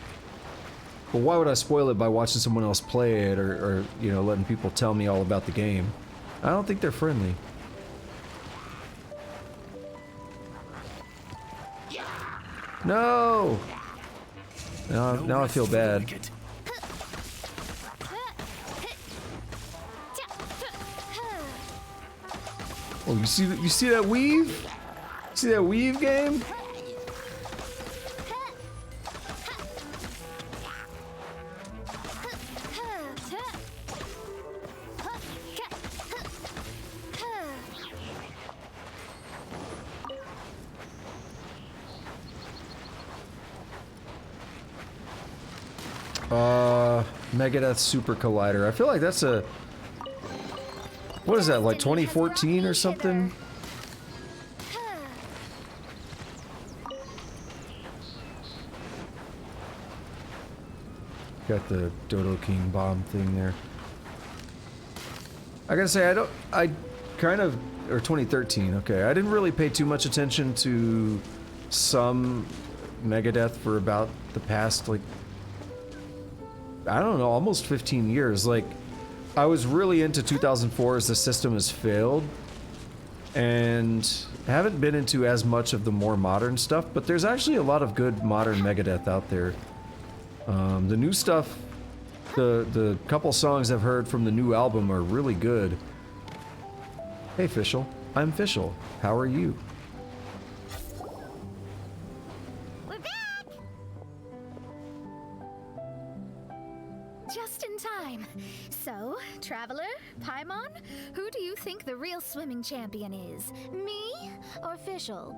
But why would I spoil it by watching someone else play it, or you know, letting people tell me all about the game? I don't think they're friendly. No! Now I feel bad. Oh, you see that weave? See that weave game? Megadeth Super Collider. I feel like that's a... What is that, like 2014 or something? Got the Dodo King bomb thing there. I gotta say, I kind of, or 2013, okay. I didn't really pay too much attention to some Megadeth for about the past, like, I don't know, almost 15 years. Like, I was really into 2004 as the system has failed, and haven't been into as much of the more modern stuff, but there's actually a lot of good modern Megadeth out there. The new stuff, the couple songs I've heard from the new album are really good. Hey Fischl, I'm Fischl. How are you? We're back! Just in time. So, Traveler, Paimon, who do you think the real swimming champion is? Me or Fischl?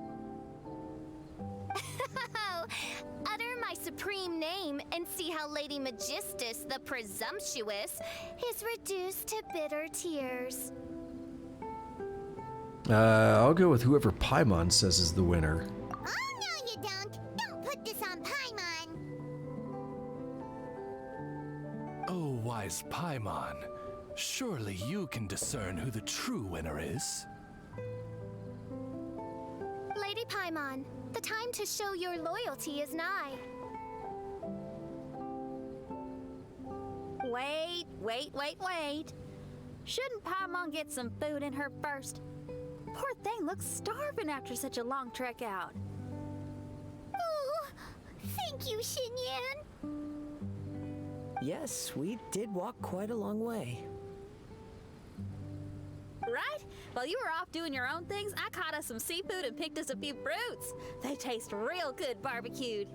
Utter my supreme name and see how Lady Magistus the Presumptuous is reduced to bitter tears. I'll go with whoever Paimon says is the winner. Oh, no, you don't. Don't put this on Paimon. Oh, wise Paimon. Surely you can discern who the true winner is. Lady Paimon, the time to show your loyalty is nigh. Wait. Shouldn't Paimon get some food in her first? Poor thing looks starving after such a long trek out. Oh, thank you, Xinyan. Yes, we did walk quite a long way. Right? While you were off doing your own things, I caught us some seafood and picked us a few fruits. They taste real good barbecued.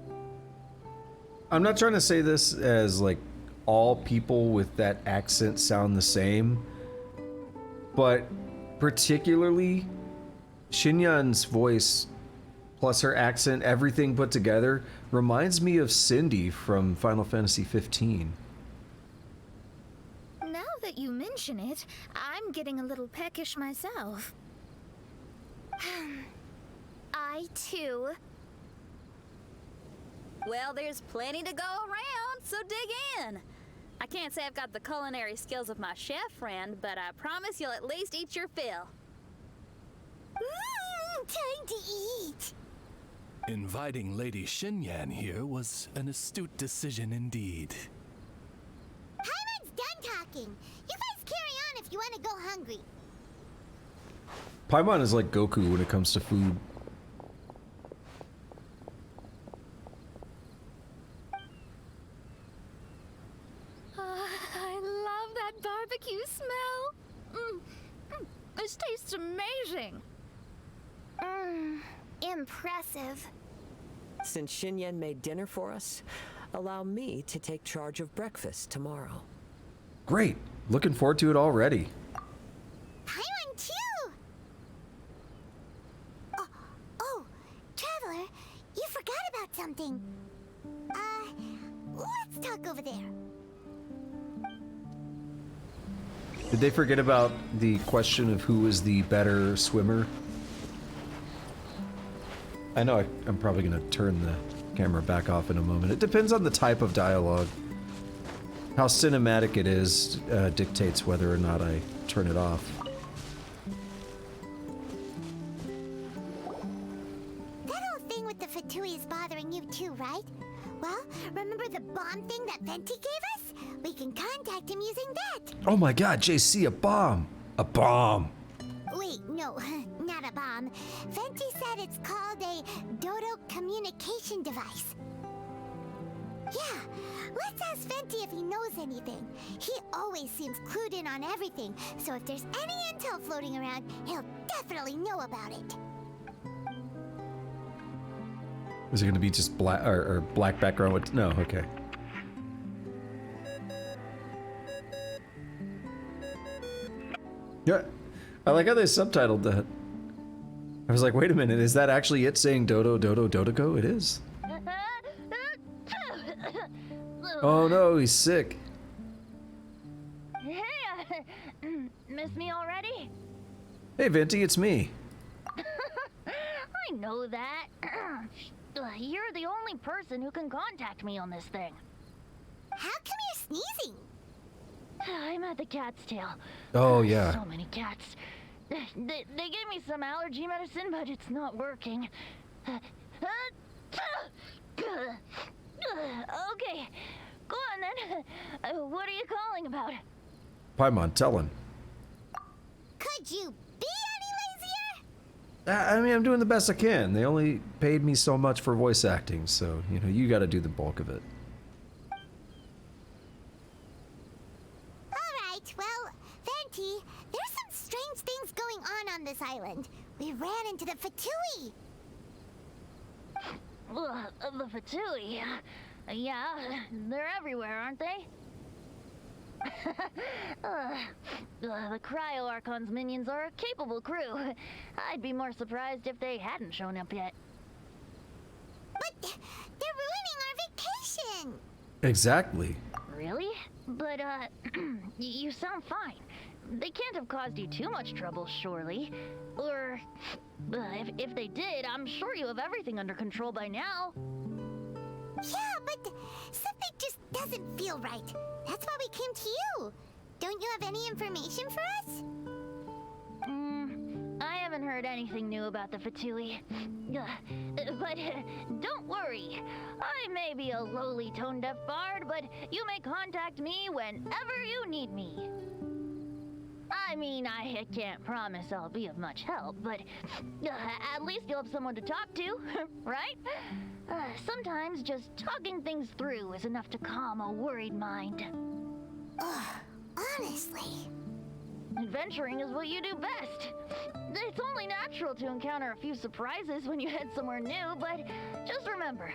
I'm not trying to say this as like all people with that accent sound the same, but particularly Xinyan's voice plus her accent, everything put together, reminds me of Cindy from Final Fantasy 15. Now that you mention it, I'm getting a little peckish myself. I, too. Well, there's plenty to go around, so dig in. I can't say I've got the culinary skills of my chef friend, but I promise you'll at least eat your fill. Time to eat. Inviting Lady Xinyan here was an astute decision indeed. Paimon's done talking. You guys carry on if you want to go hungry. Paimon is like Goku when it comes to food. I love that barbecue smell. This tastes amazing. Impressive. Since Xinyan made dinner for us, allow me to take charge of breakfast tomorrow. Great. Looking forward to it already. Paimon too. Oh, Traveler, you forgot about something. Let's talk over there. Did they forget about the question of who is the better swimmer? I know I'm probably going to turn the camera back off in a moment. It depends on the type of dialogue. How cinematic it is dictates whether or not I turn it off. That whole thing with the Fatui is bothering you too, right? Well, remember the bomb thing that Venti gave us? We can contact him using that. Oh my god, JC, a bomb! A bomb! Wait, no, not a bomb. Venti said it's called a Dodo communication device. Yeah, let's ask Venti if he knows anything. He always seems clued in on everything, so if there's any intel floating around, he'll definitely know about it. Is it gonna be just black or black background with no, okay. Yeah. I like how they subtitled that. I was like, wait a minute, is that actually it saying Dodo Dodo Dodogo? It is. Oh no, he's sick. Hey, miss me already? Hey Venti, it's me. I know that. You're the only person who can contact me on this thing. How come you're sneezing? I'm at the cat's tail. Oh yeah. So many cats. They gave me some allergy medicine, but it's not working. Okay, go on then. What are you calling about? Paimon, tell him. Could you be any lazier? I mean, I'm doing the best I can. They only paid me so much for voice acting, so, you know, you gotta do the bulk of it. Alright, well, Venti, there's some strange things going on this island. We ran into the Fatui. The Fatui. Yeah, they're everywhere, aren't they? The Cryo Archon's minions are a capable crew. I'd be more surprised if they hadn't shown up yet. But they're ruining our vacation. Exactly. Really? But, you sound fine. They can't have caused you too much trouble, surely. Or either. If they did, I'm sure you have everything under control by now. Yeah, but something just doesn't feel right. That's why we came to you. Don't you have any information for us? I haven't heard anything new about the Fatui. But don't worry. I may be a lowly tone-deaf bard, but you may contact me whenever you need me. I mean, I can't promise I'll be of much help, but at least you'll have someone to talk to, right? Sometimes just talking things through is enough to calm a worried mind. Honestly. Adventuring is what you do best. It's only natural to encounter a few surprises when you head somewhere new, but just remember,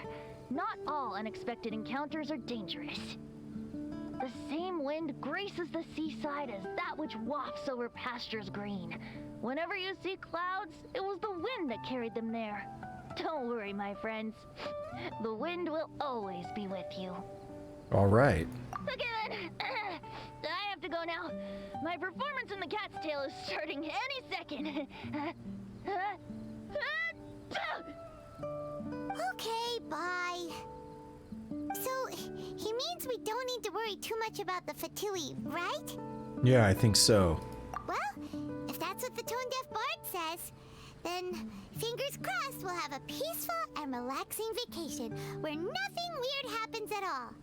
not all unexpected encounters are dangerous. The same wind graces the seaside as that which wafts over pastures green. Whenever you see clouds, it was the wind that carried them there. Don't worry, my friends. The wind will always be with you. All right. Okay then. I have to go now. My performance in the cat's tail is starting any second. Okay, bye. So, he means we don't need to worry too much about the Fatui, right? Yeah, I think so. Well, if that's what the tone-deaf bard says, then fingers crossed we'll have a peaceful and relaxing vacation where nothing weird happens at all.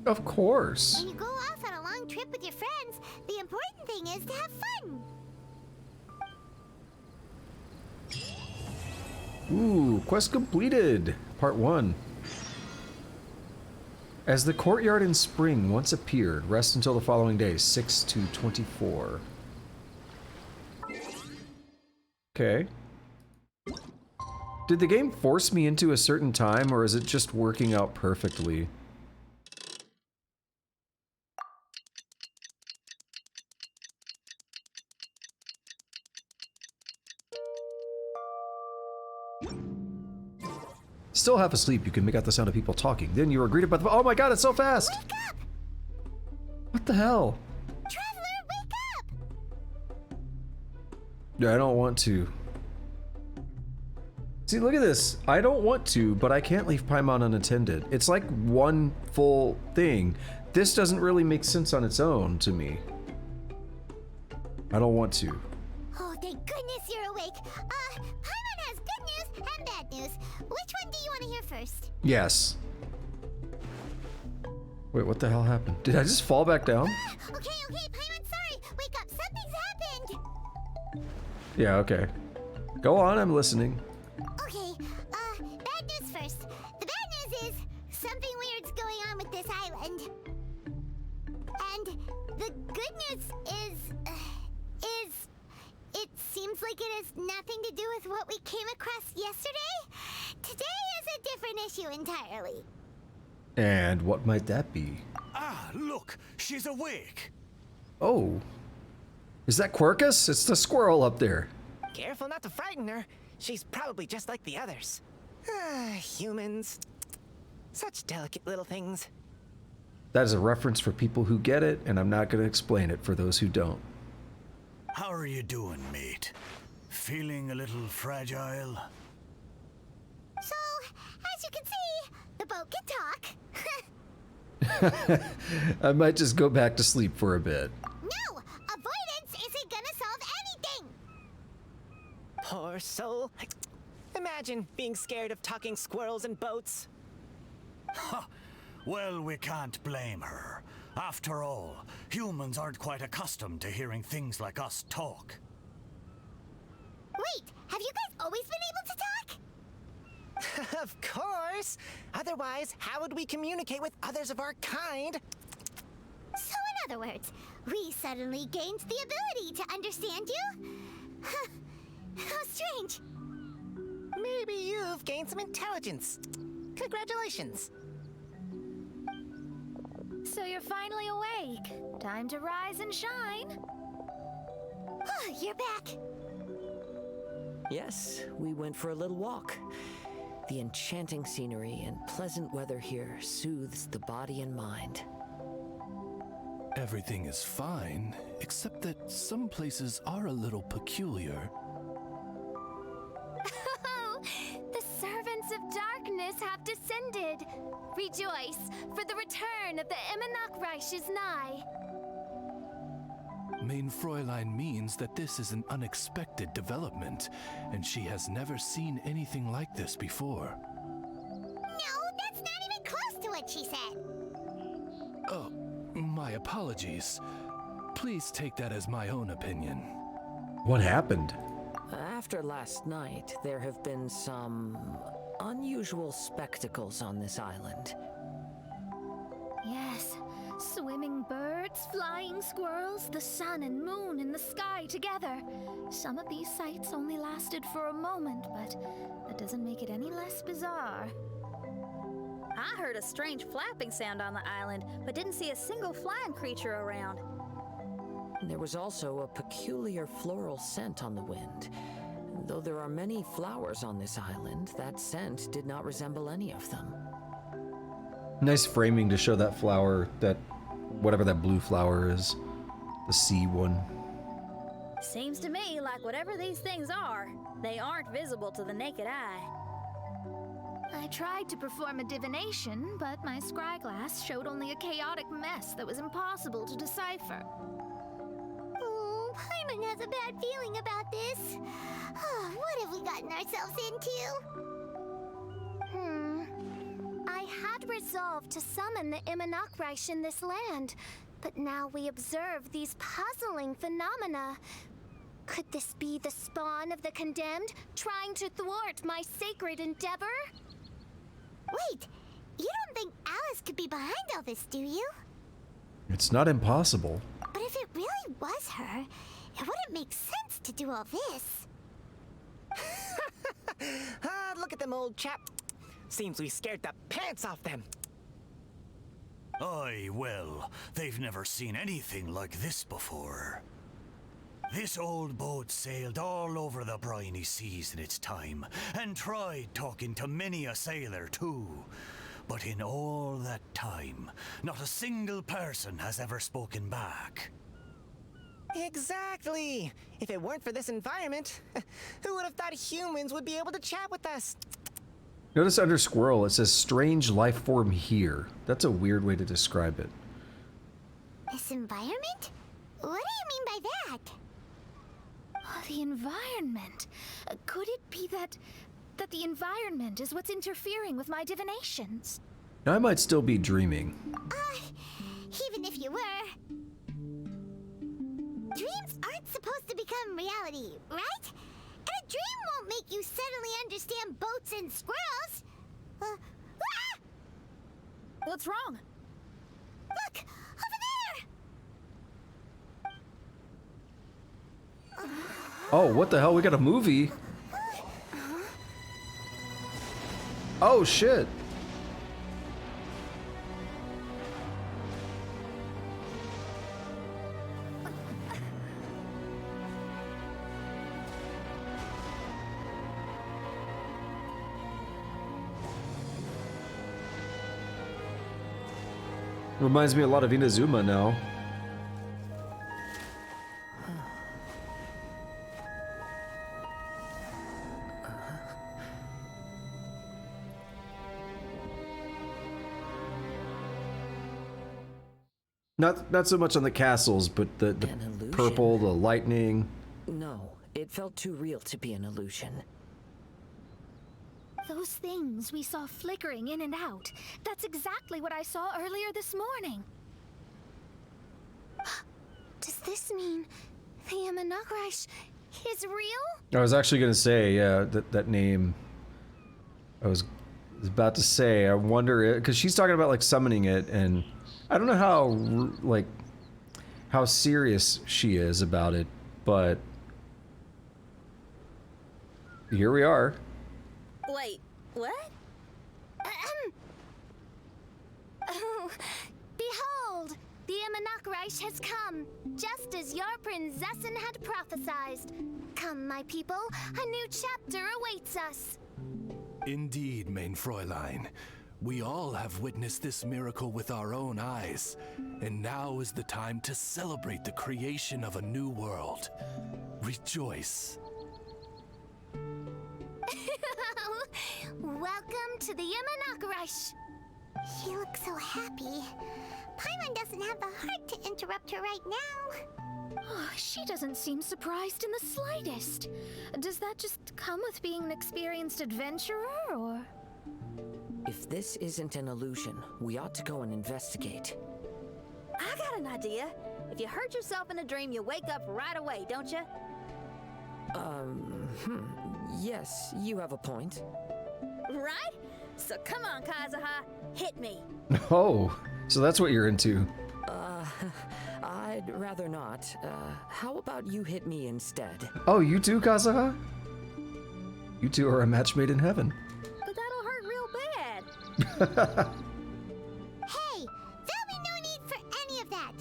Of course. When you go off on a long trip with your friends, the important thing is to have fun. Ooh, quest completed. Part 1. As the courtyard in spring once appeared, rest until the following day, 6 to 24. Okay. Did the game force me into a certain time, or is it just working out perfectly? Still half asleep, you can make out the sound of people talking. Then you are greeted by the— oh my god, it's so fast! Wake up! What the hell? Traveler, wake up! I don't want to. See, look at this. I don't want to, but I can't leave Paimon unattended. It's like one full thing. This doesn't really make sense on its own to me. I don't want to. Oh, thank goodness you're awake. Paimon has good news and bad news. Which one do you want to hear first? Yes. Wait, what the hell happened? Did I just fall back down? Okay, Paimon, sorry. Wake up, something's happened. Yeah, okay. Go on, I'm listening. Okay, bad news first. The bad news is something weird's going on with this island. And the good news is it seems like it has nothing to do with what we came across yesterday. Today is a different issue entirely. And what might that be? Ah, look, she's awake. Oh. Is that Quercus? It's the squirrel up there. Careful not to frighten her. She's probably just like the others. Humans. Such delicate little things. That is a reference for people who get it, and I'm not going to explain it for those who don't. How are you doing, mate? Feeling a little fragile? So, as you can see, the boat can talk. I might just go back to sleep for a bit. No! Avoidance isn't gonna solve anything! Poor soul. Imagine being scared of talking squirrels and boats. Ha! Well, we can't blame her. After all, humans aren't quite accustomed to hearing things like us talk. Wait, have you guys always been able to talk? Of course! Otherwise, how would we communicate with others of our kind? So in other words, we suddenly gained the ability to understand you? How strange. Maybe you've gained some intelligence. Congratulations. So you're finally awake. Time to rise and shine. You're back. Yes, we went for a little walk. The enchanting scenery and pleasant weather here soothes the body and mind. Everything is fine, except that some places are a little peculiar. waters have descended. Rejoice, for the return of the Eminach Reich is nigh. Main Fräulein means that this is an unexpected development, and she has never seen anything like this before. No, that's not even close to what she said. Oh, my apologies. Please take that as my own opinion. What happened? After last night, there have been some unusual spectacles on this island. Yes, swimming birds, flying squirrels, the sun and moon in the sky together. Some of these sights only lasted for a moment, but that doesn't make it any less bizarre. I heard a strange flapping sound on the island, but didn't see a single flying creature around. There was also a peculiar floral scent on the wind. Though there are many flowers on this island, that scent did not resemble any of them. Nice framing to show that flower, that whatever that blue flower is, the sea one. Seems to me like whatever these things are, they aren't visible to the naked eye. I tried to perform a divination, but my scryglass showed only a chaotic mess that was impossible to decipher. Oh, Paimon has a bad feeling about this. What have we gotten ourselves into? I had resolved to summon the Eminach Reich in this land, but now we observe these puzzling phenomena. Could this be the spawn of the condemned, trying to thwart my sacred endeavor? Wait, you don't think Alice could be behind all this, do you? It's not impossible. But if it really was her, it wouldn't make sense to do all this. Look at them, old chap. Seems we scared the pants off them. Aye, well, they've never seen anything like this before. This old boat sailed all over the briny seas in its time, and tried talking to many a sailor too. But in all that time, not a single person has ever spoken back. Exactly! If it weren't for this environment, who would have thought humans would be able to chat with us? Notice under squirrel, it says strange life form here. That's a weird way to describe it. This environment? What do you mean by that? Oh, the environment. Could it be that the environment is what's interfering with my divinations? Now, I might still be dreaming. Even if you were. Dreams aren't supposed to become reality, right? And a dream won't make you suddenly understand boats and squirrels. What's wrong? Look! Over there! Oh, what the hell? We got a movie. Oh, shit. Reminds me a lot of Inazuma now. Not so much on the castles, but the purple, the lightning. No, it felt too real to be an illusion. Those things we saw flickering in and out. That's exactly what I saw earlier this morning. Does this mean the Eminach Reich is real? I was actually going to say, yeah, that name. I was about to say, I wonder, because she's talking about like summoning it, and I don't know how serious she is about it, but here we are. Wait, what? Oh, behold! The Eminach Reich has come, just as your Prinzessin had prophesied. Come, my people, a new chapter awaits us. Indeed, Main Fräulein. We all have witnessed this miracle with our own eyes, and now is the time to celebrate the creation of a new world. Rejoice. Welcome to the Imanakarash. She looks so happy. Paimon doesn't have the heart to interrupt her right now. Oh, she doesn't seem surprised in the slightest. Does that just come with being an experienced adventurer, or...? If this isn't an illusion, we ought to go and investigate. I got an idea. If you hurt yourself in a dream, you wake up right away, don't you? Yes, you have a point. Right? So come on, Kazuha, hit me. Oh, so that's what you're into. I'd rather not. How about you hit me instead? Oh, you too, Kazuha? You two are a match made in heaven. But that'll hurt real bad. Hey, there'll be no need for any of that.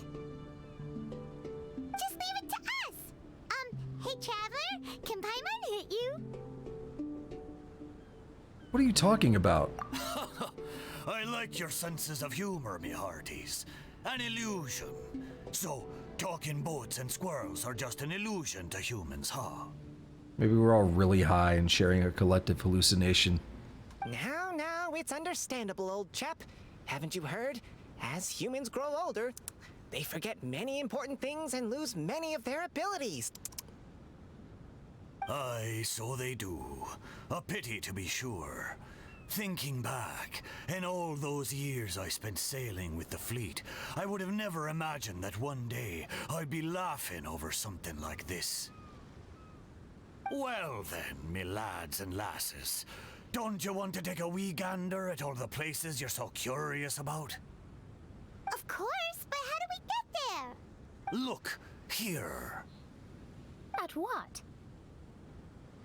Just leave it to us. Hey, Traveler, can Paimon hit you? What are you talking about? I like your senses of humor, me hearties. An illusion. So, talking boats and squirrels are just an illusion to humans, huh? Maybe we're all really high and sharing a collective hallucination. Now, it's understandable, old chap. Haven't you heard? As humans grow older, they forget many important things and lose many of their abilities. Aye, so they do. A pity, to be sure. Thinking back, in all those years I spent sailing with the fleet, I would have never imagined that one day I'd be laughing over something like this. Well then, me lads and lasses, don't you want to take a wee gander at all the places you're so curious about? Of course, but how do we get there? Look, here. At what?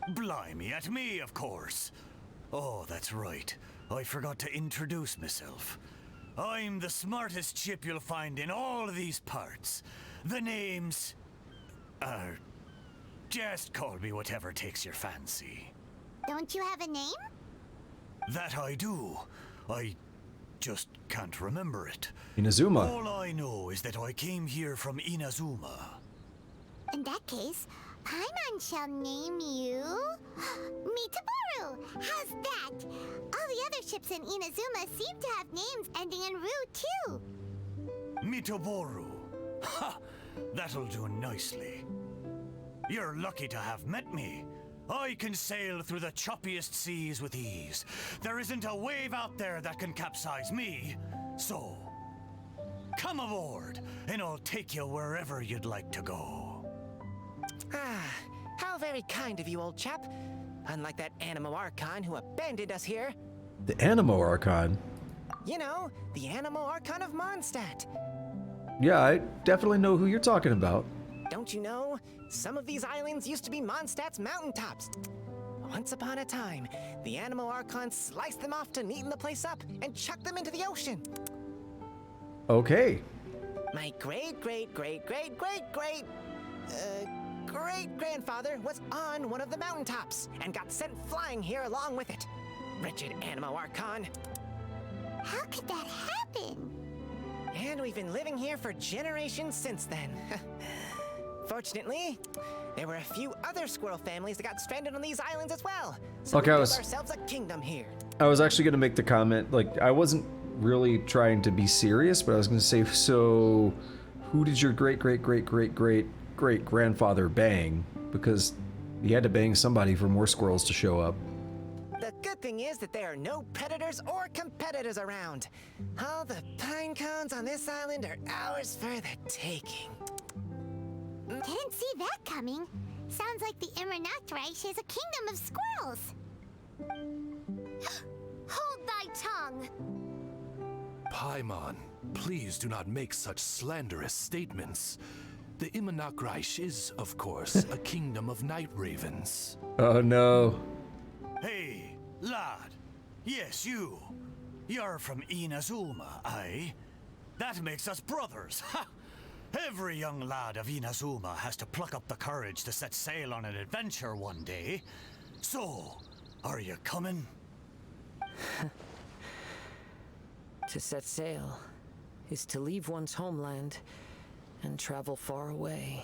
Blimey, at me, of course. Oh, that's right. I forgot to introduce myself. I'm the smartest chip you'll find in all of these parts. The name's... just call me whatever takes your fancy. Don't you have a name? That I do. I just can't remember it. Inazuma. All I know is that I came here from Inazuma. In that case, Paimon shall name you... Mitaboru! How's that? All the other ships in Inazuma seem to have names ending in Ru, too. Mitaboru. Ha! That'll do nicely. You're lucky to have met me. I can sail through the choppiest seas with ease. There isn't a wave out there that can capsize me. So, come aboard, and I'll take you wherever you'd like to go. How very kind of you, old chap. Unlike that Animo Archon who abandoned us here. The Animo Archon? You know, the Animo Archon of Mondstadt. Yeah, I definitely know who you're talking about. Don't you know? Some of these islands used to be Mondstadt's mountaintops. Once upon a time, the Animo Archon sliced them off to neaten the place up and chucked them into the ocean. Okay. My great-grandfather was on one of the mountaintops and got sent flying here along with it. Wretched Animo Archon. How could that happen? And we've been living here for generations since then. Fortunately, there were a few other squirrel families that got stranded on these islands as well. So Okay, we built ourselves a kingdom here. I was actually going to make the comment, like, I wasn't really trying to be serious, but I was going to say, so who did your great-grandfather bang? Because he had to bang somebody for more squirrels to show up. The good thing is that there are no predators or competitors around. All the pine cones on this island are ours for the taking. Didn't see that coming. Sounds like the Immernachtreich is a kingdom of squirrels. Hold thy tongue! Paimon, please do not make such slanderous statements. The Imanakreich is, of course, a kingdom of night ravens. Oh no. Hey, lad. Yes, you. You're from Inazuma, aye? That makes us brothers, ha! Every young lad of Inazuma has to pluck up the courage to set sail on an adventure one day. So, are you coming? To set sail is to leave one's homeland and travel far away.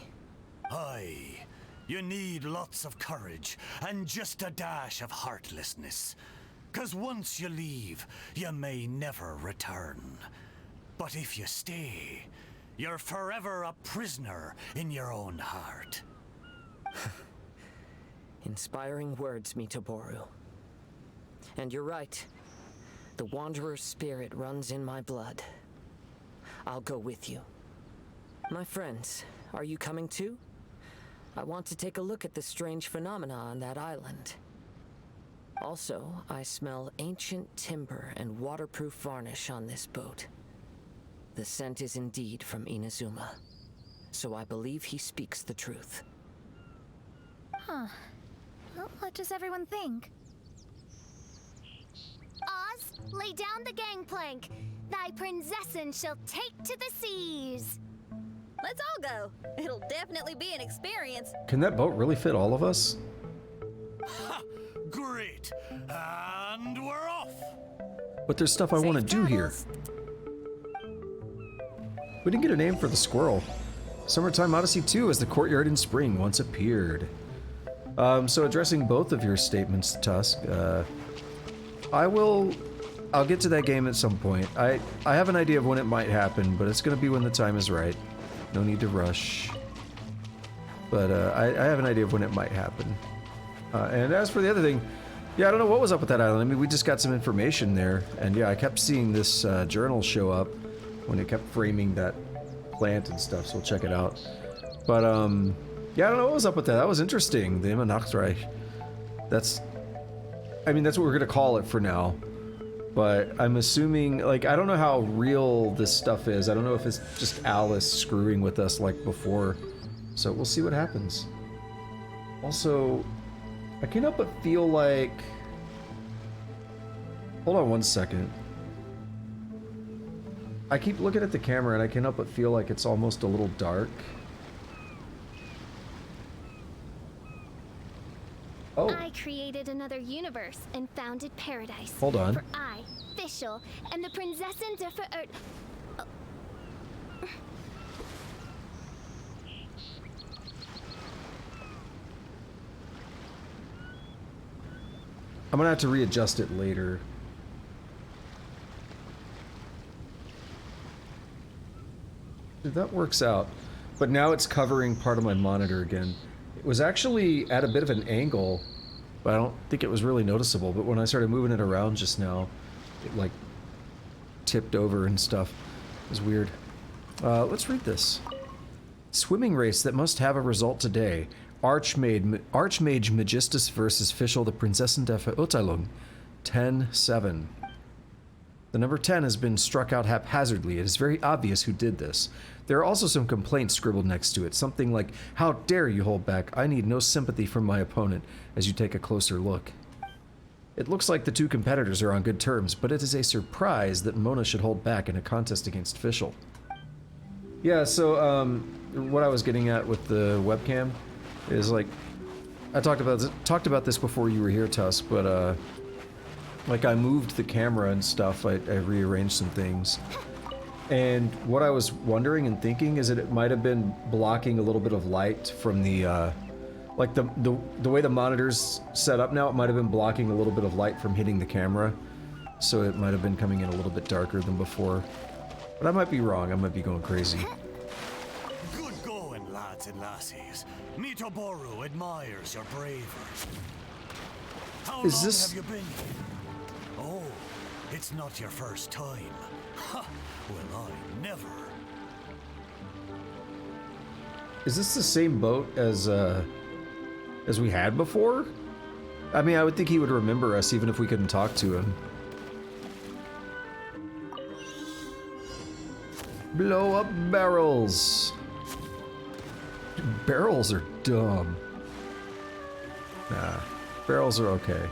Aye. You need lots of courage and just a dash of heartlessness. 'Cause once you leave, you may never return. But if you stay, you're forever a prisoner in your own heart. Inspiring words, Mitoboru. And you're right. The Wanderer's spirit runs in my blood. I'll go with you. My friends, are you coming too? I want to take a look at the strange phenomena on that island. Also, I smell ancient timber and waterproof varnish on this boat. The scent is indeed from Inazuma, so I believe he speaks the truth. Huh. Well, what does everyone think? Oz, lay down the gangplank. Thy prinzessin shall take to the seas. Let's all go. It'll definitely be an experience. Can that boat really fit all of us? Great! And we're off! But there's stuff I want to do here. We didn't get a name for the squirrel. Summertime Odyssey 2 as the courtyard in spring once appeared. So addressing both of your statements, Tusk, I'll get to that game at some point. I have an idea of when it might happen, but it's gonna be when the time is right. No need to rush. But I have an idea of when it might happen. And as for the other thing, yeah, I don't know what was up with that island. I mean, we just got some information there, and yeah, I kept seeing this journal show up when it kept framing that plant and stuff, so we'll check it out. But, yeah, I don't know what was up with that. That was interesting, the Imanachtreich. That's what we're gonna call it for now. But I'm assuming, like, I don't know how real this stuff is. I don't know if it's just Alice screwing with us like before. So we'll see what happens. Also, I can't help but feel like... Hold on one second. I keep looking at the camera and I can't help but feel like it's almost a little dark. Oh. I created another universe and founded paradise. Hold on. For I, Fischl, and the Prinzessin der Verirrt... I'm gonna have to readjust it later. Dude, that works out. But now it's covering part of my monitor again. It was actually at a bit of an angle, but I don't think it was really noticeable. But when I started moving it around just now, it like tipped over and stuff. It was weird. Let's read this. Swimming race that must have a result today. Archmage Magistus versus Fischl the Prinzessin der Verurteilung. 10-7. The number 10 has been struck out haphazardly. It is very obvious who did this. There are also some complaints scribbled next to it. Something like, "How dare you hold back? I need no sympathy from my opponent," as you take a closer look. It looks like the two competitors are on good terms, but it is a surprise that Mona should hold back in a contest against Fischl. Yeah, so, what I was getting at with the webcam is, like, I talked about this before you were here, Tusk, but, like, I moved the camera and stuff. I rearranged some things. And what I was wondering and thinking is that it might have been blocking a little bit of light from the, like the way the monitor's set up now, it might have been blocking a little bit of light from hitting the camera. So it might have been coming in a little bit darker than before. But I might be wrong, I might be going crazy. Good going, lads and lassies. Mitoboru admires your bravery. How long have you been here? Oh, it's not your first time. Ha! Well, I never. Is this the same boat as we had before? I mean, I would think he would remember us even if we couldn't talk to him. Blow up barrels. Dude, barrels are dumb. Nah, barrels are okay.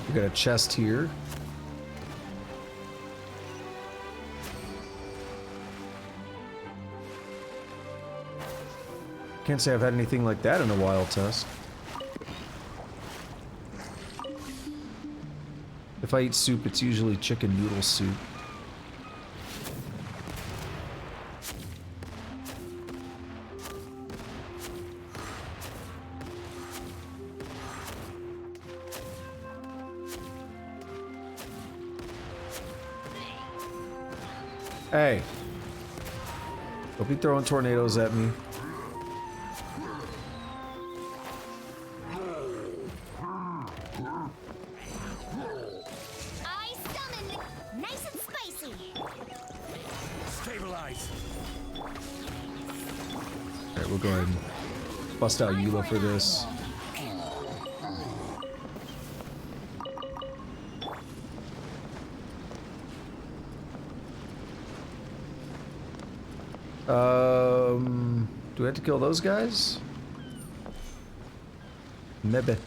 We got a chest here. Can't say I've had anything like that in a while, Tusk. If I eat soup, it's usually chicken noodle soup. Hey. Don't be throwing tornadoes at me. I summoned nice and spicy. Stabilize. Alright, we'll go ahead and bust out Eula for this. Do we have to kill those guys? Maybe.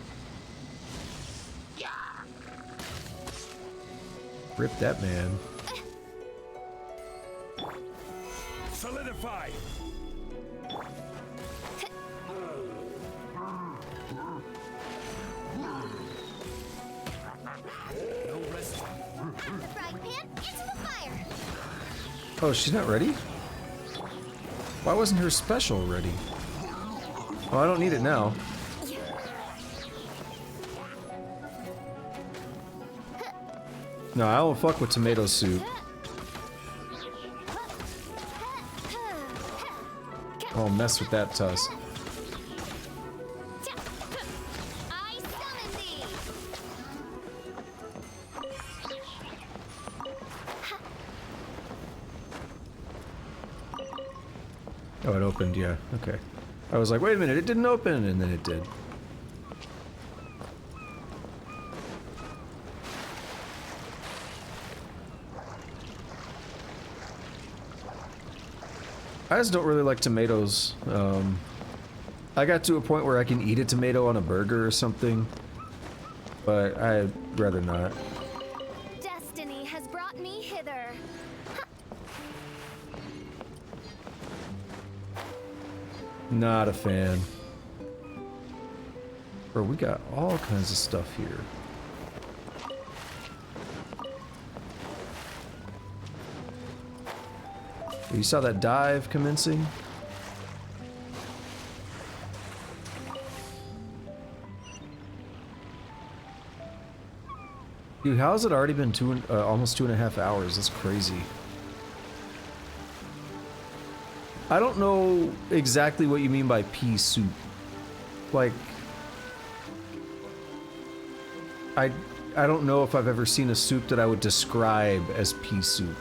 Rip that man. Solidify. No rest. The frying pan into the fire. Oh, she's not ready? Why wasn't her special ready? Well, I don't need it now. No, I don't fuck with tomato soup. I'll mess with that tusk. I summon thee. Oh, it opened, yeah, okay. I was like, wait a minute, it didn't open, and then it did. I just don't really like tomatoes. I got to a point where I can eat a tomato on a burger or something, but I'd rather not. Destiny has brought me hither. Not a fan. Bro, we got all kinds of stuff here. You saw that dive commencing? Dude, how has it already been almost 2.5 hours? That's crazy. I don't know exactly what you mean by pea soup. Like, I don't know if I've ever seen a soup that I would describe as pea soup.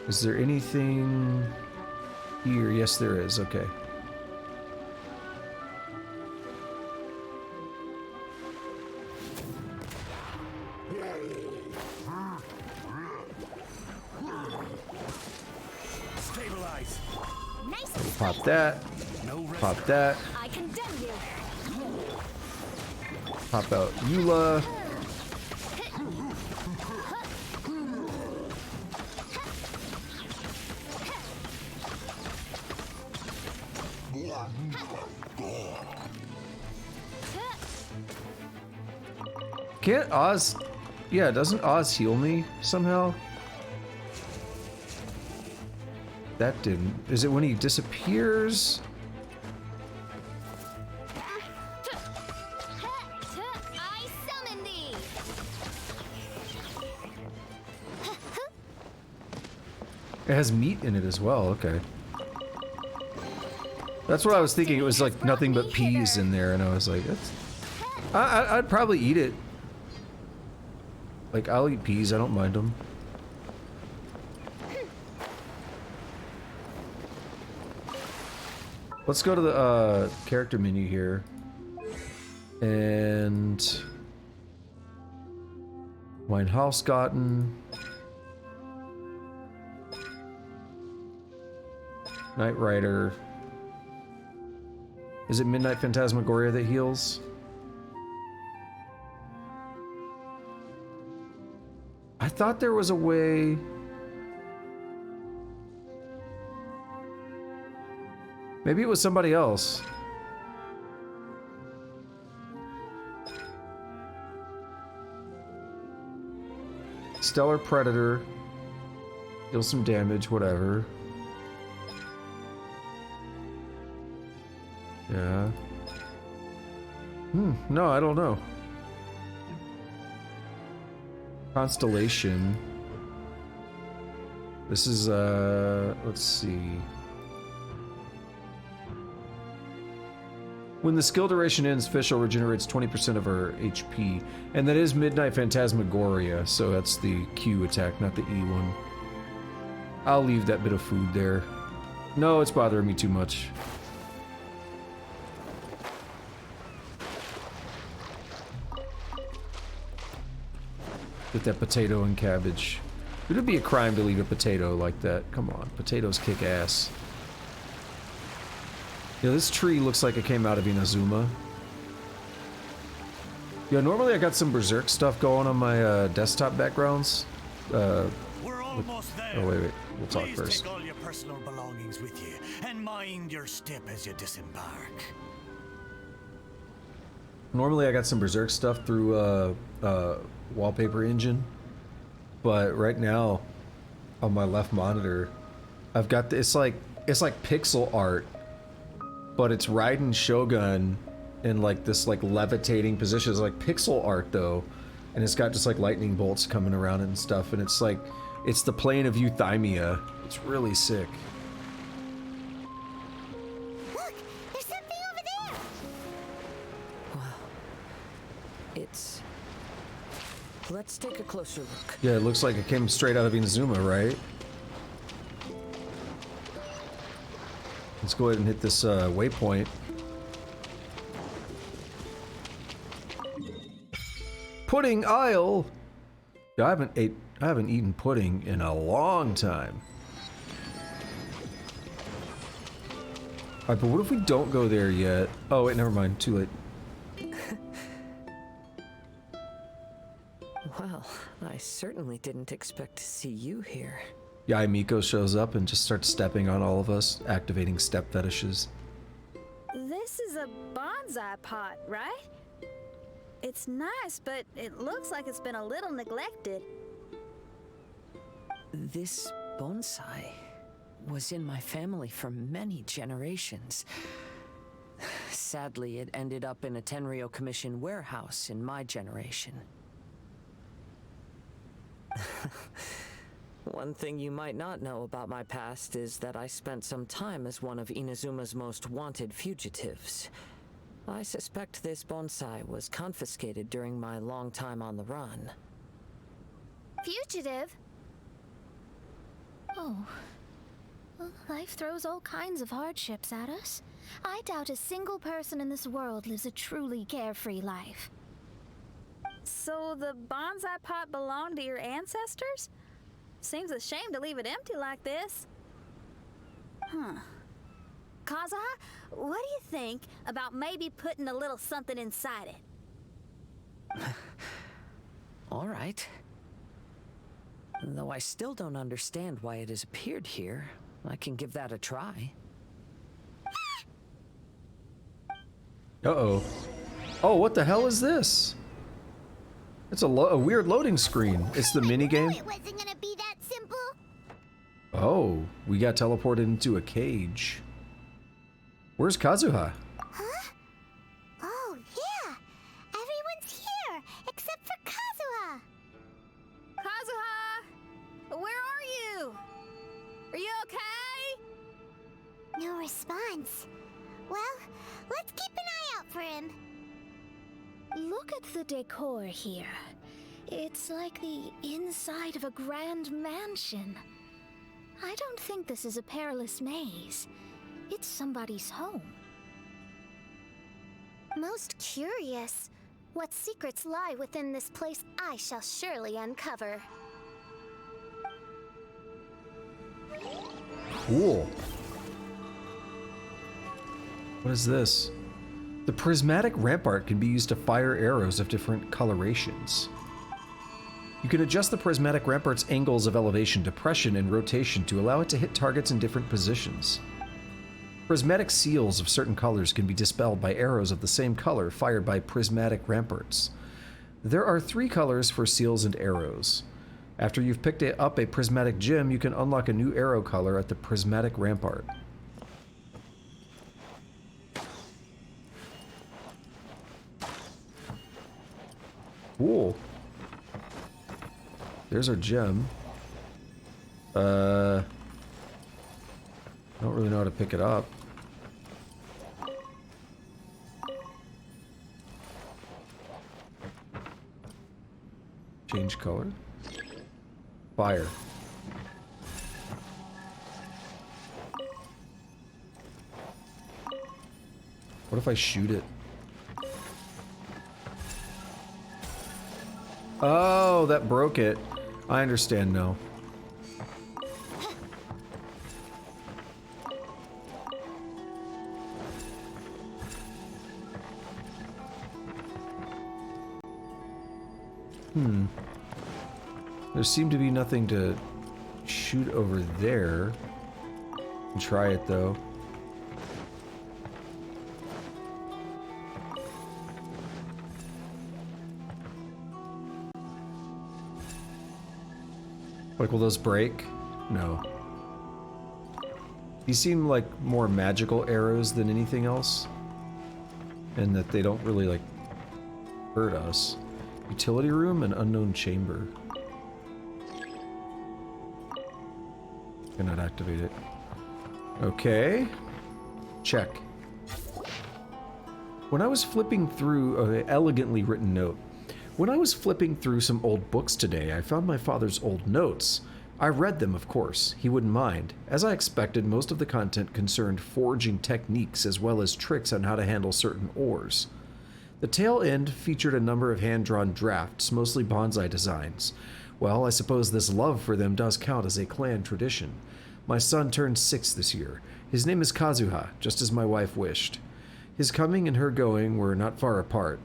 Is there anything here? Yes, there is. Okay. Stabilize. Nice. Pop that. Pop that. I condemn you. Pop out Eula. Can't Oz... Yeah, doesn't Oz heal me somehow? That didn't... Is it when he disappears? I summon thee. It has meat in it as well, okay. That's what I was thinking, it was like nothing but peas in there, and I was like, that's... I'd probably eat it. Like, I'll eat peas, I don't mind them. Let's go to the character menu here. And... Weinhausgarten. Knight Rider. Is it Midnight Phantasmagoria that heals? I thought there was a way... Maybe it was somebody else. Stellar Predator. Deal some damage, whatever. Yeah. No, I don't know. Constellation. This is, let's see. When the skill duration ends, Fischl regenerates 20% of her HP. And that is Midnight Phantasmagoria, so that's the Q attack, not the E one. I'll leave that bit of food there. No, it's bothering me too much. Get that potato and cabbage. It would be a crime to leave a potato like that. Come on, potatoes kick ass. Yeah, this tree looks like it came out of Inazuma. Yeah, normally I got some Berserk stuff going on my desktop backgrounds. We're almost there. Oh, wait. We'll talk Please first. take all your personal belongings with you and mind your step as you disembark. Normally I got some Berserk stuff through Wallpaper Engine. But right now, on my left monitor, I've got it's like pixel art, but it's Raiden Shogun in like this like levitating position. It's like pixel art though, and it's got just like lightning bolts coming around it and stuff, and it's like it's the plane of Euthymia. It's really sick. Look, there's something over there. Wow. It's... Let's take a closer look. Yeah, it looks like it came straight out of Inazuma, right? Let's go ahead and hit this waypoint. Pudding Isle. Yeah, I haven't eaten pudding in a long time. Alright, but what if we don't go there yet? Oh wait, never mind. Too late. Well, I certainly didn't expect to see you here. Yai Miko shows up and just starts stepping on all of us, activating step fetishes. This is a bonsai pot, right? It's nice, but it looks like it's been a little neglected. This bonsai was in my family for many generations. Sadly, it ended up in a Tenryo Commission warehouse in my generation. One thing you might not know about my past is that I spent some time as one of Inazuma's most wanted fugitives. I suspect this bonsai was confiscated during my long time on the run. Fugitive? Oh. Well, life throws all kinds of hardships at us. I doubt a single person in this world lives a truly carefree life. So the bonsai pot belonged to your ancestors? Seems a shame to leave it empty like this. Huh. Kazuha, what do you think about maybe putting a little something inside it? All right. Though I still don't understand why it has appeared here, I can give that a try. Uh-oh. Oh, what the hell is this? It's a weird loading screen. It's the minigame. It wasn't gonna be that simple. Oh, we got teleported into a cage. Where's Kazuha? Huh? Oh, yeah. Everyone's here, except for Kazuha. Kazuha! Where are you? Are you okay? No response. Well, let's keep an eye out for him. Look at the decor here. It's like the inside of a grand mansion. I don't think this is a perilous maze. It's somebody's home. Most curious. What secrets lie within this place I shall surely uncover. Cool. What is this? The prismatic rampart can be used to fire arrows of different colorations. You can adjust the prismatic rampart's angles of elevation, depression, and rotation to allow it to hit targets in different positions. Prismatic seals of certain colors can be dispelled by arrows of the same color fired by prismatic ramparts. There are 3 colors for seals and arrows. After you've picked up a prismatic gem, you can unlock a new arrow color at the prismatic rampart. Cool. There's our gem. I don't really know how to pick it up. Change color. Fire. What if I shoot it? Oh, that broke it. I understand now. There seemed to be nothing to shoot over there. I'll try it though. Like, will those break? No. These seem like more magical arrows than anything else. And that they don't really, like, hurt us. Utility room and unknown chamber. Cannot activate it. Okay. Check. When I was flipping through an elegantly written note. When I was flipping through some old books today, I found my father's old notes. I read them, of course. He wouldn't mind. As I expected, most of the content concerned forging techniques as well as tricks on how to handle certain ores. The tail end featured a number of hand-drawn drafts, mostly bonsai designs. Well, I suppose this love for them does count as a clan tradition. My son turned 6 this year. His name is Kazuha, just as my wife wished. His coming and her going were not far apart.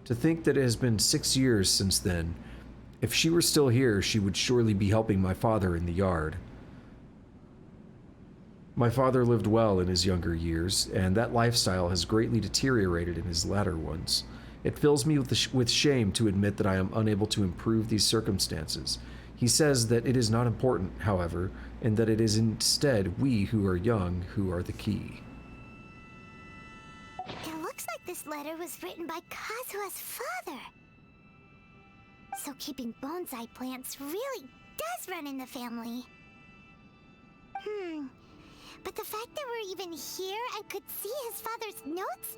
To think that it has been 6 years since then. If she were still here, she would surely be helping my father in the yard. My father lived well in his younger years, and that lifestyle has greatly deteriorated in his latter ones. It fills me with shame to admit that I am unable to improve these circumstances. He says that it is not important, however, and that it is instead we who are young who are the key. It looks like this letter was written by Kazuha's father. So keeping bonsai plants really does run in the family. But the fact that we're even here and could see his father's notes,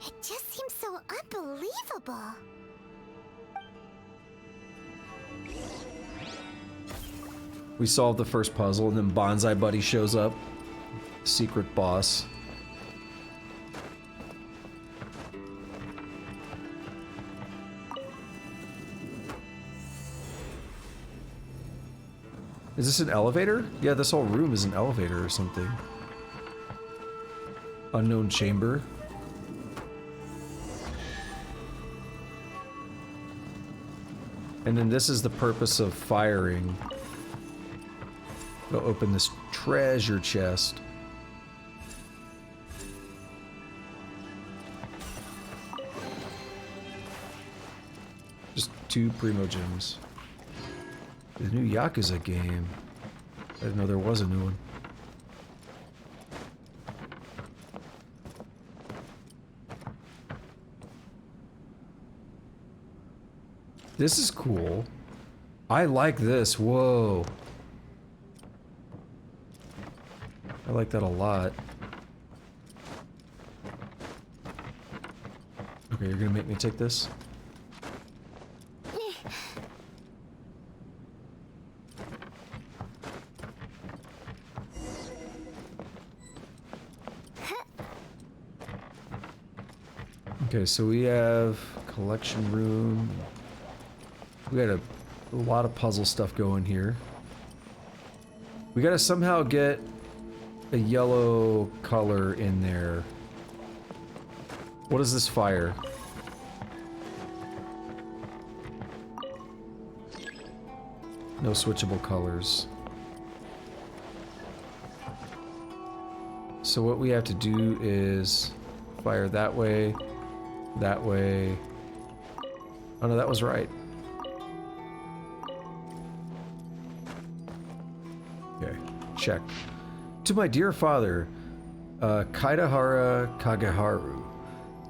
it just seems so unbelievable. We solve the first puzzle, and then Bonsai Buddy shows up. Secret boss. Is this an elevator? Yeah, this whole room is an elevator or something. Unknown chamber. And then this is the purpose of firing. Go open this treasure chest. Just 2 primo gems. The new Yakuza game. I didn't know there was a new one. This is cool. I like this. Whoa. I like that a lot. Okay, you're gonna make me take this? Okay, so we have collection room. We got a lot of puzzle stuff going here. We gotta somehow get a yellow color in there. What is this fire? No switchable colors. So what we have to do is fire that way, that way. Oh no, that was right. Okay, check. To my dear father, Kaidahara Kageharu.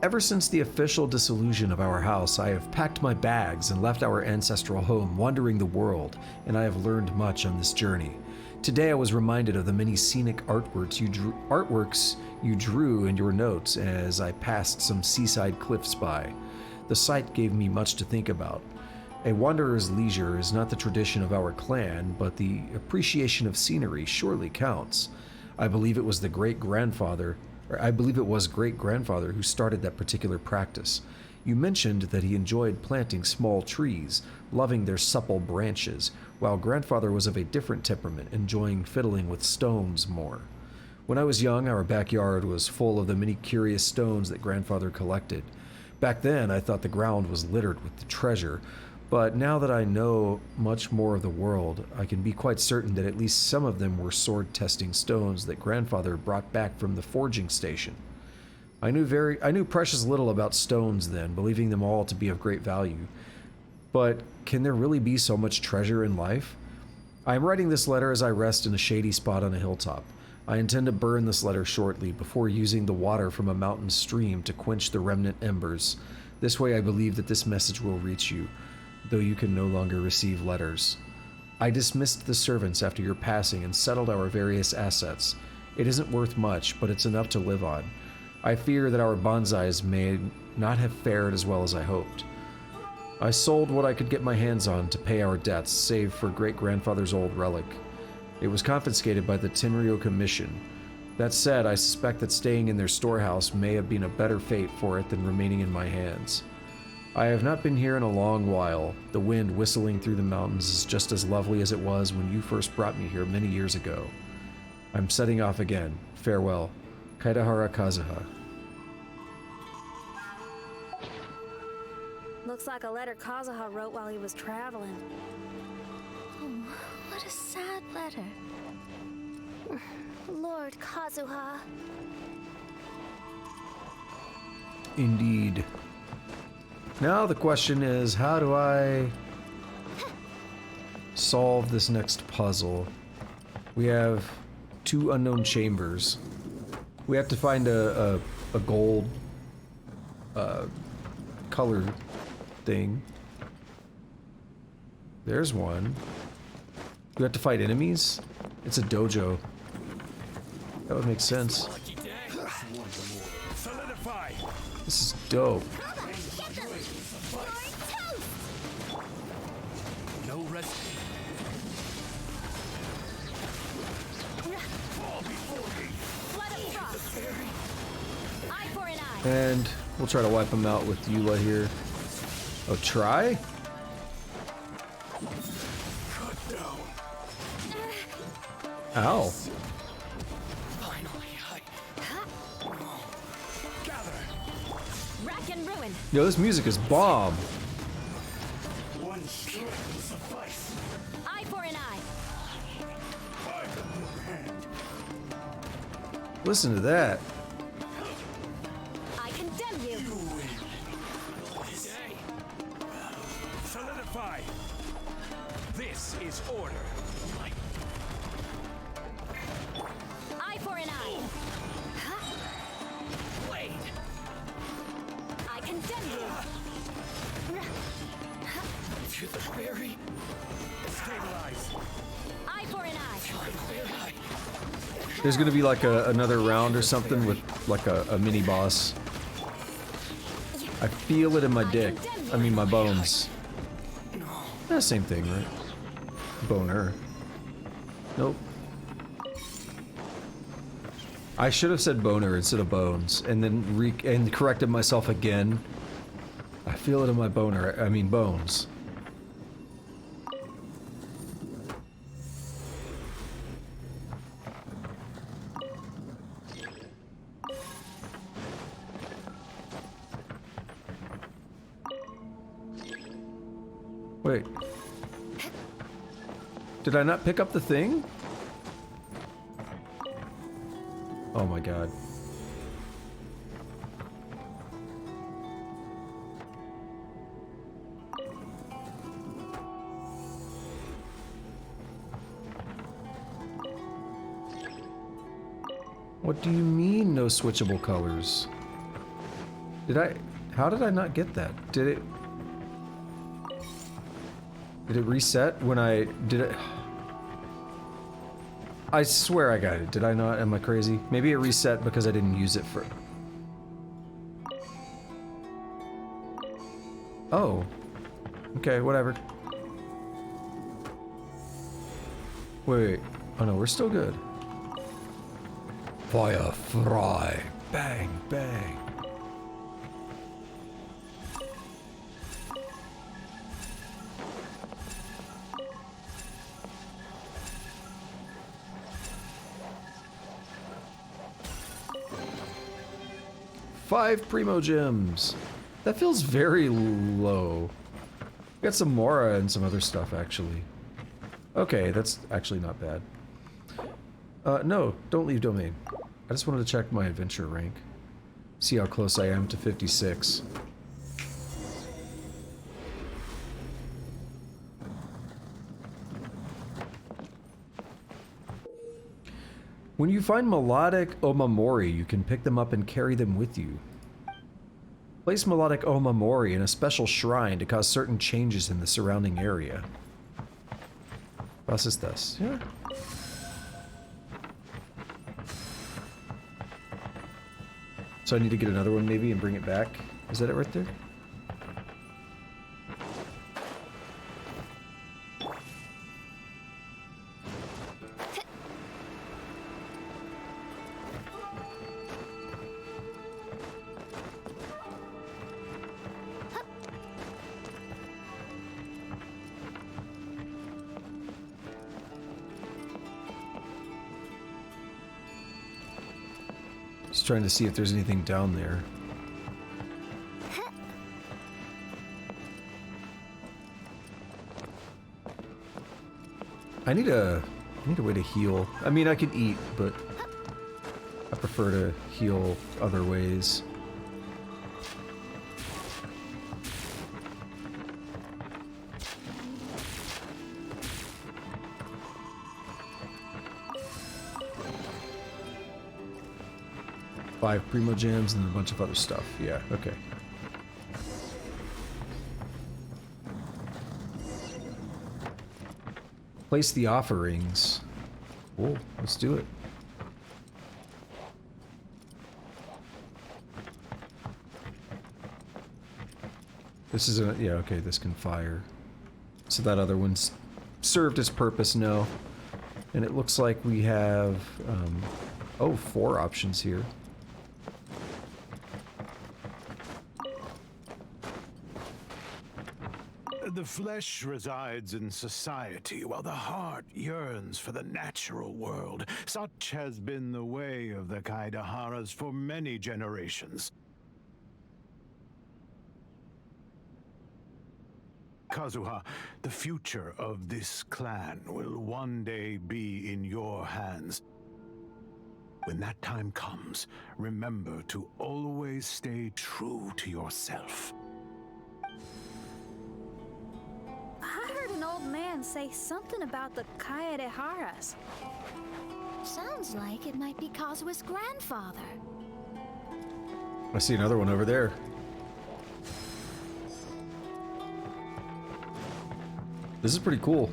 Ever since the official dissolution of our house, I have packed my bags and left our ancestral home, wandering the world, and I have learned much on this journey. Today I was reminded of the many scenic artworks you drew in your notes as I passed some seaside cliffs by. The sight gave me much to think about. A wanderer's leisure is not the tradition of our clan, but the appreciation of scenery surely counts. I believe it was great-grandfather who started that particular practice. You mentioned that he enjoyed planting small trees, loving their supple branches, while grandfather was of a different temperament, enjoying fiddling with stones more. When I was young, our backyard was full of the many curious stones that grandfather collected. Back then, I thought the ground was littered with the treasure, but now that I know much more of the world, I can be quite certain that at least some of them were sword-testing stones that grandfather brought back from the forging station. I knew precious little about stones then, believing them all to be of great value. But can there really be so much treasure in life? I am writing this letter as I rest in a shady spot on a hilltop. I intend to burn this letter shortly, before using the water from a mountain stream to quench the remnant embers. This way I believe that this message will reach you, though you can no longer receive letters. I dismissed the servants after your passing and settled our various assets. It isn't worth much, but it's enough to live on. I fear that our bonsais may not have fared as well as I hoped. I sold what I could get my hands on to pay our debts, save for great-grandfather's old relic. It was confiscated by the Tenryo Commission. That said, I suspect that staying in their storehouse may have been a better fate for it than remaining in my hands. I have not been here in a long while. The wind whistling through the mountains is just as lovely as it was when you first brought me here many years ago. I'm setting off again. Farewell. Kaidahara Kazuha. Looks like a letter Kazuha wrote while he was traveling. Oh, what a sad letter. Lord Kazuha. Indeed. Now the question is, how do I solve this next puzzle? We have 2 unknown chambers. We have to find a gold color thing. There's one. We have to fight enemies? It's a dojo. That would make sense. This is dope. No rest. And we'll try to wipe him out with Eula here. Oh, try? Ow. Rack and ruin. Yo, this music is bomb. One stroke will suffice. Eye for an eye. Listen to that. I condemn you. Solidify. This is order. Eye for an eye. Blade. I condemn you. Through the berry. Stabilize. Eye for an eye. There's gonna be like another round or something with like a mini boss. I feel it in my dick. I mean my bones. Same thing, right? Boner. Nope. I should have said boner instead of bones, and then corrected myself again. I feel it in my boner. I mean bones. Wait. Did I not pick up the thing? Oh my god. What do you mean, no switchable colors? How did I not get that? Did it reset when did it? I swear I got it. Did I not? Am I crazy? Maybe it reset because I didn't use it for... Oh. Okay, whatever. Wait. Oh no, we're still good. Fire fry. Bang, bang. Five Primo Gems. That feels very low. Got some Mora and some other stuff, actually. Okay, that's actually not bad. No, don't leave domain. I just wanted to check my adventure rank. See how close I am to 56. When you find melodic Omamori, you can pick them up and carry them with you. Place melodic Omamori in a special shrine to cause certain changes in the surrounding area. Was ist das? Yeah. So I need to get another one maybe and bring it back. Is that it right there? Just trying to see if there's anything down there. I need a way to heal. I mean, I can eat, but I prefer to heal other ways. Five Primo Gems and a bunch of other stuff. Yeah, okay. Place the offerings. Cool, let's do it. This is a... yeah, okay, this can fire. So that other one's served its purpose now. And it looks like we have... oh, 4 options here. The flesh resides in society, while the heart yearns for the natural world. Such has been the way of the Kaidaharas for many generations. Kazuha, the future of this clan will one day be in your hands. When that time comes, remember to always stay true to yourself. An old man say something about the Kaidaharas. Sounds like it might be Kazuha's grandfather. I see another one over there. This is pretty cool.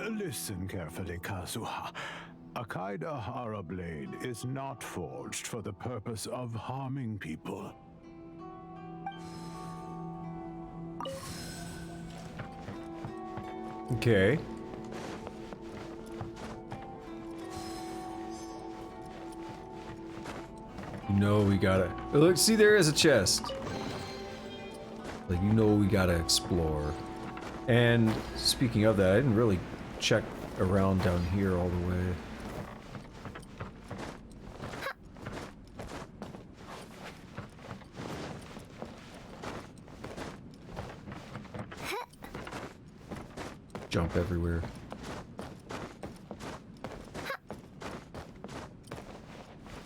Listen carefully, Kazuha. A Kaidahara blade is not forged for the purpose of harming people. Okay. You know we gotta... look, see, there is a chest. Like, you know we gotta explore. And speaking of that, I didn't really check around down here all the way. Jump everywhere.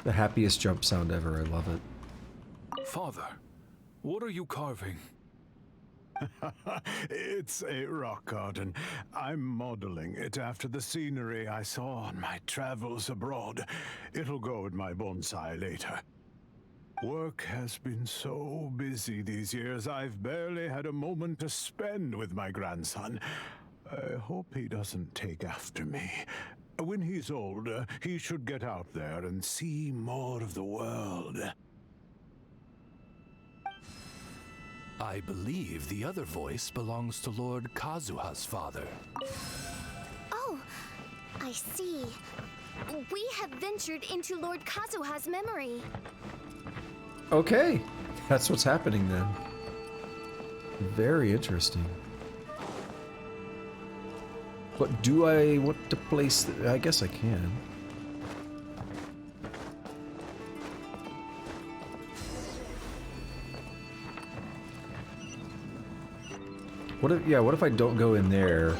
The happiest jump sound ever. I love it. Father, what are you carving? It's a rock garden. I'm modeling it after the scenery I saw on my travels abroad. It'll go in my bonsai later. Work has been so busy these years, I've barely had a moment to spend with my grandson. I hope he doesn't take after me. When he's older, he should get out there and see more of the world. I believe the other voice belongs to Lord Kazuha's father. Oh, I see. We have ventured into Lord Kazuha's memory. Okay, that's what's happening then. Very interesting. But do I want to place... I guess I can. What if, yeah, what if I don't go in there?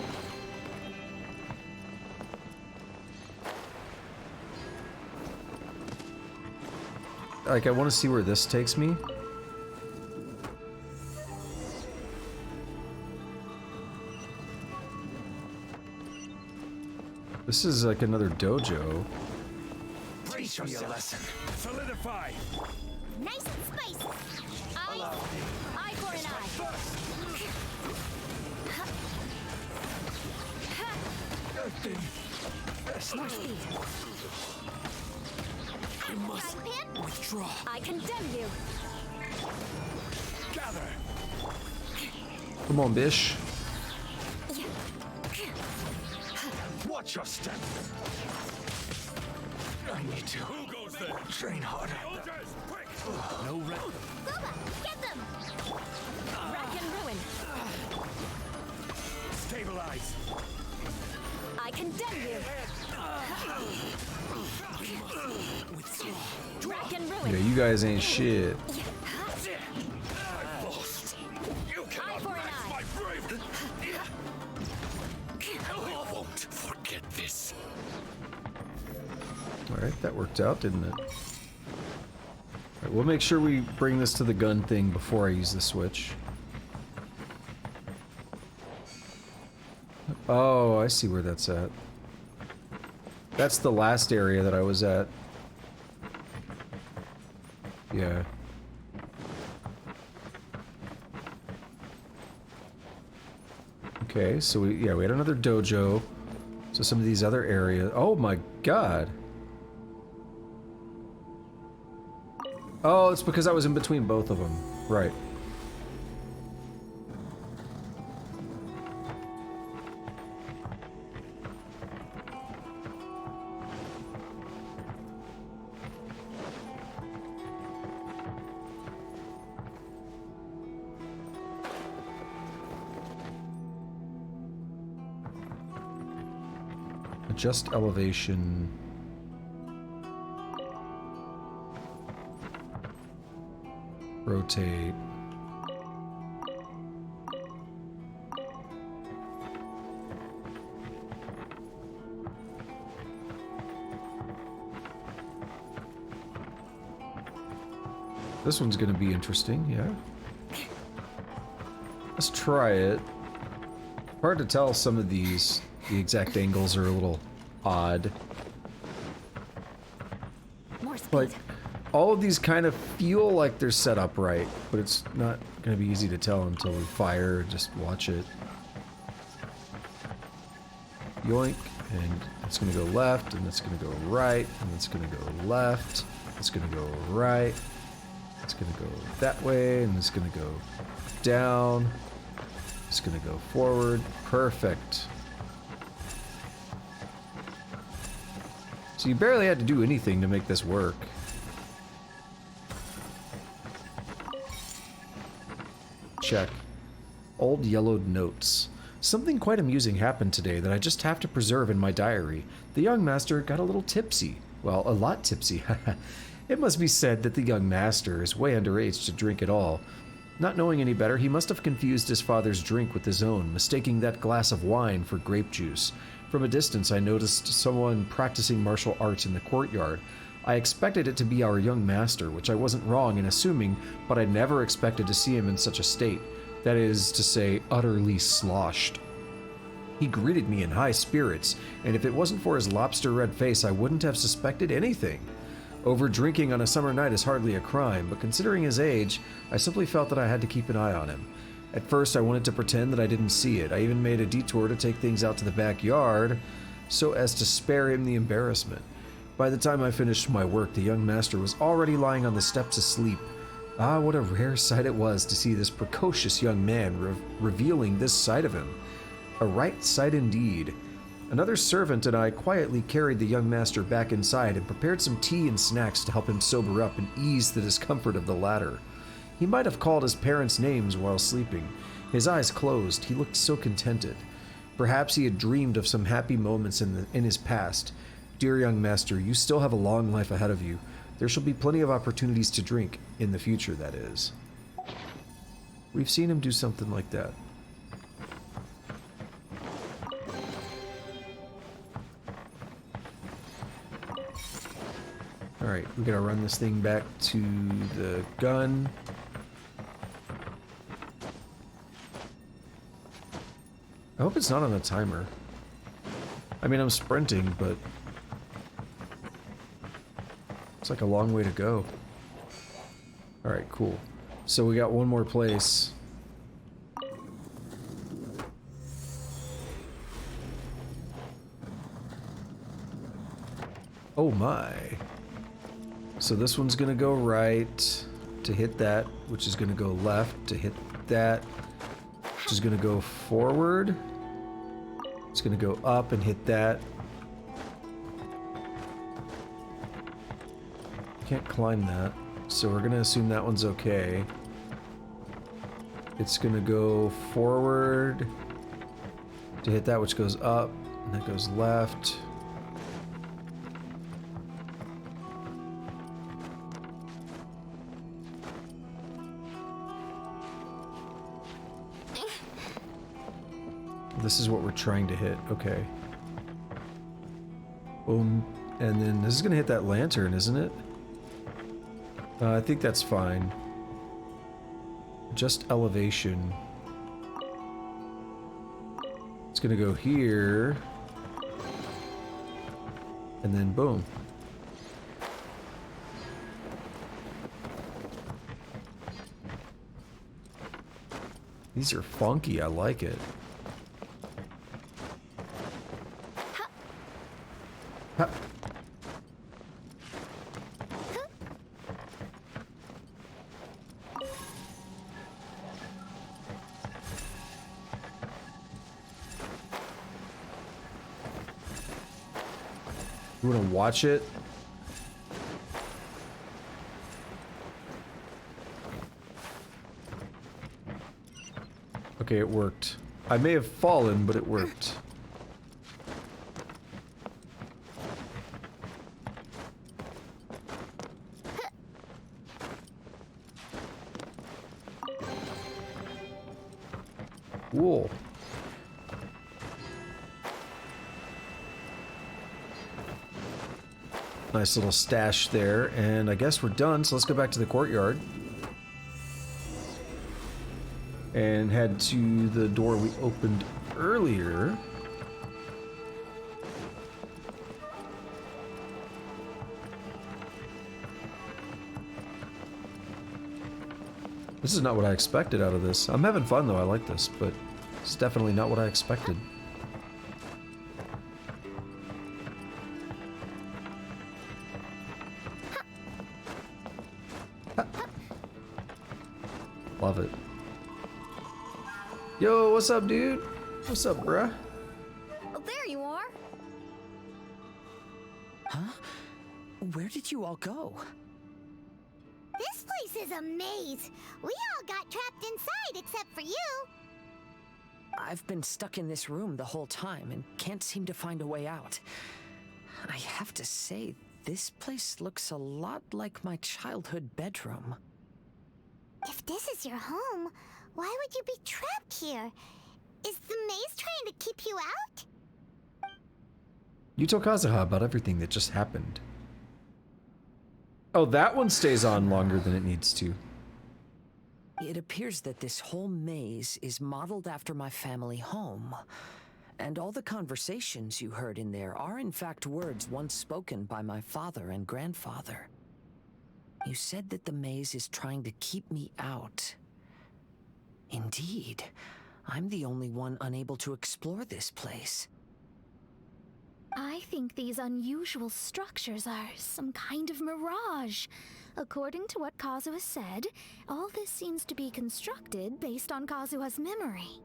Like, I want to see where this takes me. This is like another dojo. Brace yourself. Lesson. Solidify. Nice and spicy. Eye for an eye. More speed. I must withdraw. I condemn you. Gather. Come on, bish. Watch your step. I need to. Who goes there? Train harder. No red. Booba, get them! Rack and ruin. Stabilize. I condemn you. Rack and ruin. Yeah, you guys ain't shit. I've lost. You cannot match my bravery. I won't forget this. Alright, that worked out, didn't it? Alright, we'll make sure we bring this to the gun thing before I use the switch. Oh, I see where that's at. That's the last area that I was at. Yeah. Okay, so we had another dojo. So some of these other areas. Oh my god. Oh, it's because I was in between both of them. Right. Adjust elevation. Rotate. This one's gonna be interesting, yeah. Let's try it. Hard to tell some of these. The exact angles are a little odd. Like, all of these kind of feel like they're set up right, but it's not going to be easy to tell until we fire and just watch it. Yoink, and it's going to go left, and it's going to go right, and it's going to go left, it's going to go right, it's going to go that way, and it's going to go down, it's going to go forward. Perfect. So you barely had to do anything to make this work. Check. Old yellowed notes. Something quite amusing happened today that I just have to preserve in my diary. The young master got a little tipsy. Well, a lot tipsy. It must be said that the young master is way underage to drink at all. Not knowing any better, he must have confused his father's drink with his own, mistaking that glass of wine for grape juice. From a distance, I noticed someone practicing martial arts in the courtyard. I expected it to be our young master, which I wasn't wrong in assuming, but I never expected to see him in such a state. That is to say, utterly sloshed. He greeted me in high spirits, and if it wasn't for his lobster-red face, I wouldn't have suspected anything. Over-drinking on a summer night is hardly a crime, but considering his age, I simply felt that I had to keep an eye on him. At first, I wanted to pretend that I didn't see it. I even made a detour to take things out to the backyard, so as to spare him the embarrassment. By the time I finished my work, the young master was already lying on the steps asleep. Ah, what a rare sight it was to see this precocious young man revealing this side of him. A right sight indeed. Another servant and I quietly carried the young master back inside and prepared some tea and snacks to help him sober up and ease the discomfort of the latter. He might have called his parents' names while sleeping. His eyes closed, he looked so contented. Perhaps he had dreamed of some happy moments in his past. Dear young master, you still have a long life ahead of you. There shall be plenty of opportunities to drink, in the future, that is. We've seen him do something like that. Alright, we gotta run this thing back to the gun. I hope it's not on a timer. I mean, I'm sprinting, but it's like a long way to go. Alright, cool. So we got one more place. Oh my. So this one's gonna go right to hit that, which is gonna go left to hit that, which is gonna go forward. It's gonna go up and hit that. Can't climb that, so we're gonna assume that one's okay. It's gonna go forward to hit that, which goes up, and that goes left. This is what we're trying to hit, okay. Boom, and then this is gonna hit that lantern, isn't it? I think that's fine. Just elevation. It's gonna go here. And then boom. These are funky, I like it. Ha. You wanna watch it? Okay, it worked. I may have fallen, but it worked. Cool. Nice little stash there, and I guess we're done, so let's go back to the courtyard. And head to the door we opened earlier. This is not what I expected out of this. I'm having fun though, I like this, but it's definitely not what I expected. Love it. Yo, what's up, dude? What's up, bruh? Oh, there you are. Huh? Where did you all go? This place is a maze. We all got trapped inside except for you. I've been stuck in this room the whole time and can't seem to find a way out. I have to say, this place looks a lot like my childhood bedroom. If this is your home, why would you be trapped here? Is the maze trying to keep you out? You told Kazuha about everything that just happened. Oh, that one stays on longer than it needs to. It appears that this whole maze is modeled after my family home. And all the conversations you heard in there are in fact words once spoken by my father and grandfather. You said that the maze is trying to keep me out. Indeed, I'm the only one unable to explore this place. I think these unusual structures are some kind of mirage. According to what Kazuha said, all this seems to be constructed based on Kazuha's memory.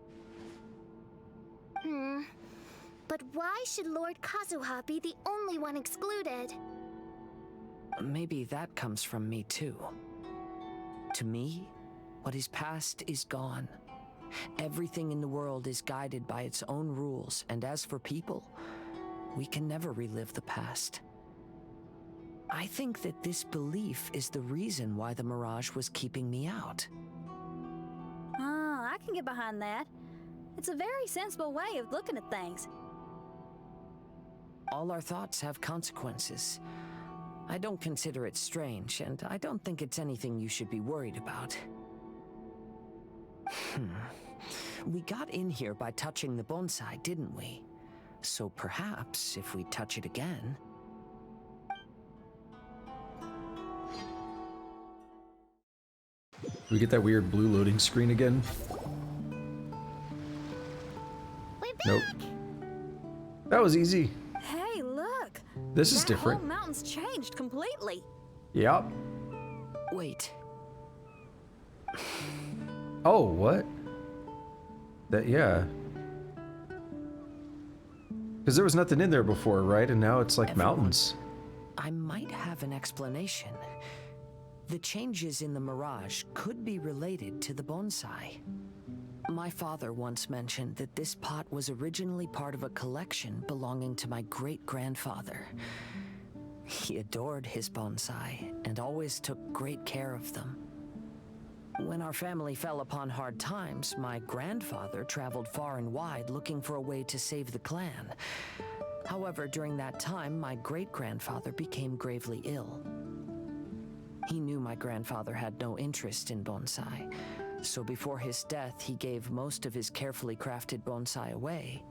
But why should Lord Kazuha be the only one excluded? Maybe that comes from me too. To me, what is past is gone. Everything in the world is guided by its own rules, and as for people, we can never relive the past. I think that this belief is the reason why the mirage was keeping me out. I can get behind that. It's a very sensible way of looking at things. All our thoughts have consequences. I don't consider it strange, and I don't think it's anything you should be worried about. We got in here by touching the bonsai, didn't we? So perhaps, if we touch it again... We get that weird blue loading screen again? Nope. That was easy. Hey, look! This is different. That whole mountain's changed completely. Yep. Wait. Oh, what? That, yeah. Because there was nothing in there before, right? And now it's like mountains. I might have an explanation. The changes in the mirage could be related to the bonsai. My father once mentioned that this pot was originally part of a collection belonging to my great-grandfather. He adored his bonsai and always took great care of them. When our family fell upon hard times, my grandfather traveled far and wide looking for a way to save the clan. However, during that time, my great-grandfather became gravely ill. He knew my grandfather had no interest in bonsai, so before his death, he gave most of his carefully crafted bonsai away.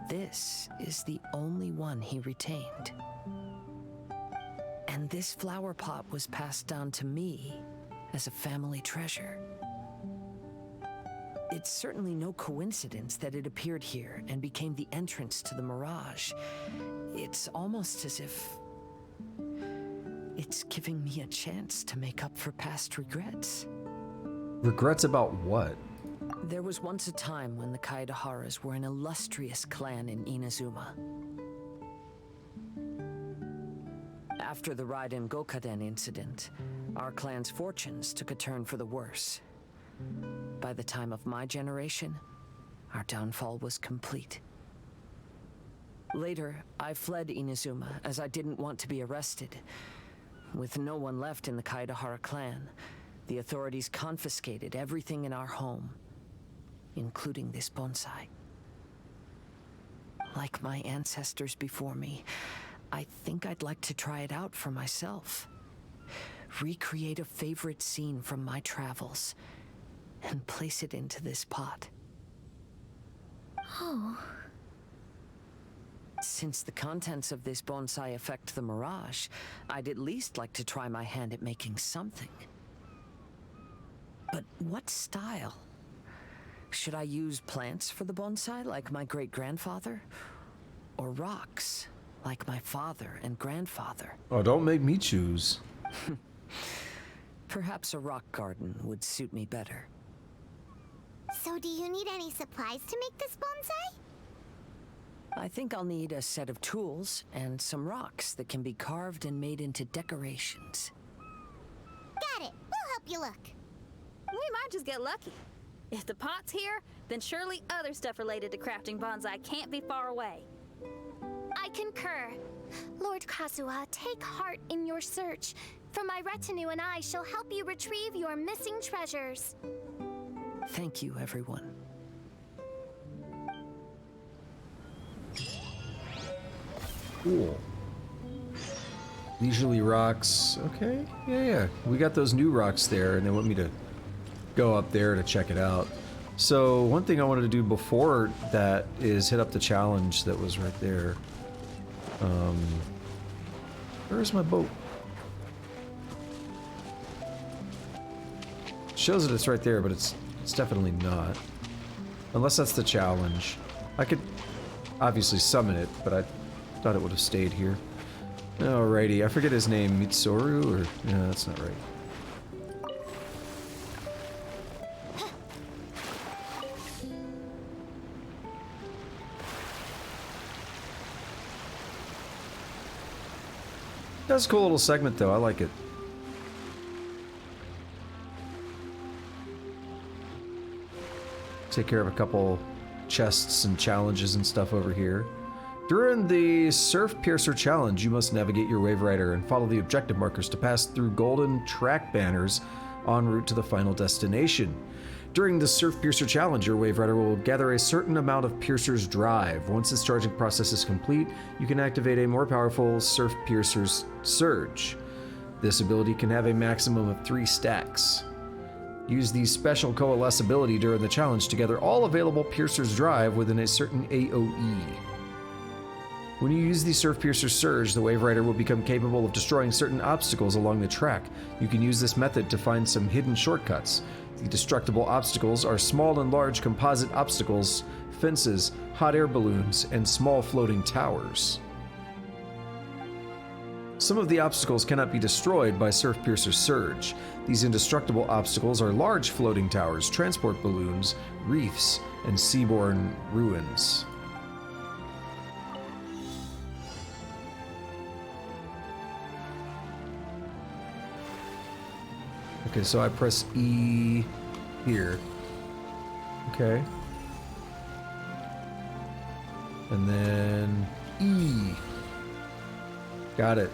This is the only one he retained. And this flower pot was passed down to me as a family treasure. It's certainly no coincidence that it appeared here and became the entrance to the mirage. It's almost as if it's giving me a chance to make up for past regrets. Regrets about what? There was once a time when the Kaidaharas were an illustrious clan in Inazuma. After the Raiden Gokaden incident, our clan's fortunes took a turn for the worse. By the time of my generation, our downfall was complete. Later, I fled Inazuma as I didn't want to be arrested. With no one left in the Kaidahara clan, the authorities confiscated everything in our home, including this bonsai. Like my ancestors before me, I think I'd like to try it out for myself. Recreate a favorite scene from my travels and place it into this pot. Oh. Since the contents of this bonsai affect the mirage, I'd at least like to try my hand at making something. But what style? Should I use plants for the bonsai like my great-grandfather? Or rocks like my father and grandfather? Oh, don't make me choose. Perhaps a rock garden would suit me better. So do you need any supplies to make this bonsai? I think I'll need a set of tools and some rocks that can be carved and made into decorations. Got it. We'll help you look. We might just get lucky. If the pot's here, then surely other stuff related to crafting bonsai can't be far away. I concur. Lord Kazuha, take heart in your search, for my retinue and I shall help you retrieve your missing treasures. Thank you, everyone. Cool. Leisurely rocks. Okay, yeah. We got those new rocks there, and they want me to go up there to check it out. So one thing I wanted to do before that is hit up the challenge that was right there. Where's my boat? Shows that it's right there, but it's definitely not. Unless that's the challenge. I could obviously summon it, but I thought it would have stayed here. Alrighty, I forget his name, Mitsoru, or... no, that's not right. That's a cool little segment, though. I like it. Take care of a couple chests and challenges and stuff over here. During the Surf Piercer Challenge, you must navigate your Wave Rider and follow the objective markers to pass through golden track banners en route to the final destination. During the Surf Piercer Challenge, your Wave Rider will gather a certain amount of Piercer's Drive. Once this charging process is complete, you can activate a more powerful Surf Piercer's Surge. This ability can have a maximum of 3 stacks. Use the special Coalesce ability during the challenge to gather all available Piercer's Drive within a certain AoE. When you use the Surf Piercer Surge, the Wave Rider will become capable of destroying certain obstacles along the track. You can use this method to find some hidden shortcuts. The destructible obstacles are small and large composite obstacles, fences, hot air balloons, and small floating towers. Some of the obstacles cannot be destroyed by Surf Piercer Surge. These indestructible obstacles are large floating towers, transport balloons, reefs, and seaborne ruins. Okay, so I press E here. Okay. And then E. Got it.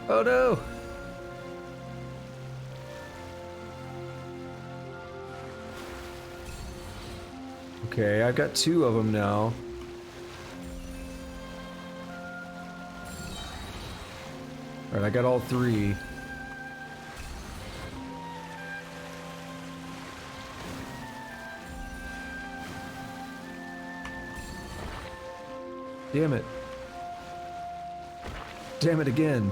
Oh no! Okay, I've got 2 of them now. Alright, I got all 3. Damn it. Damn it again.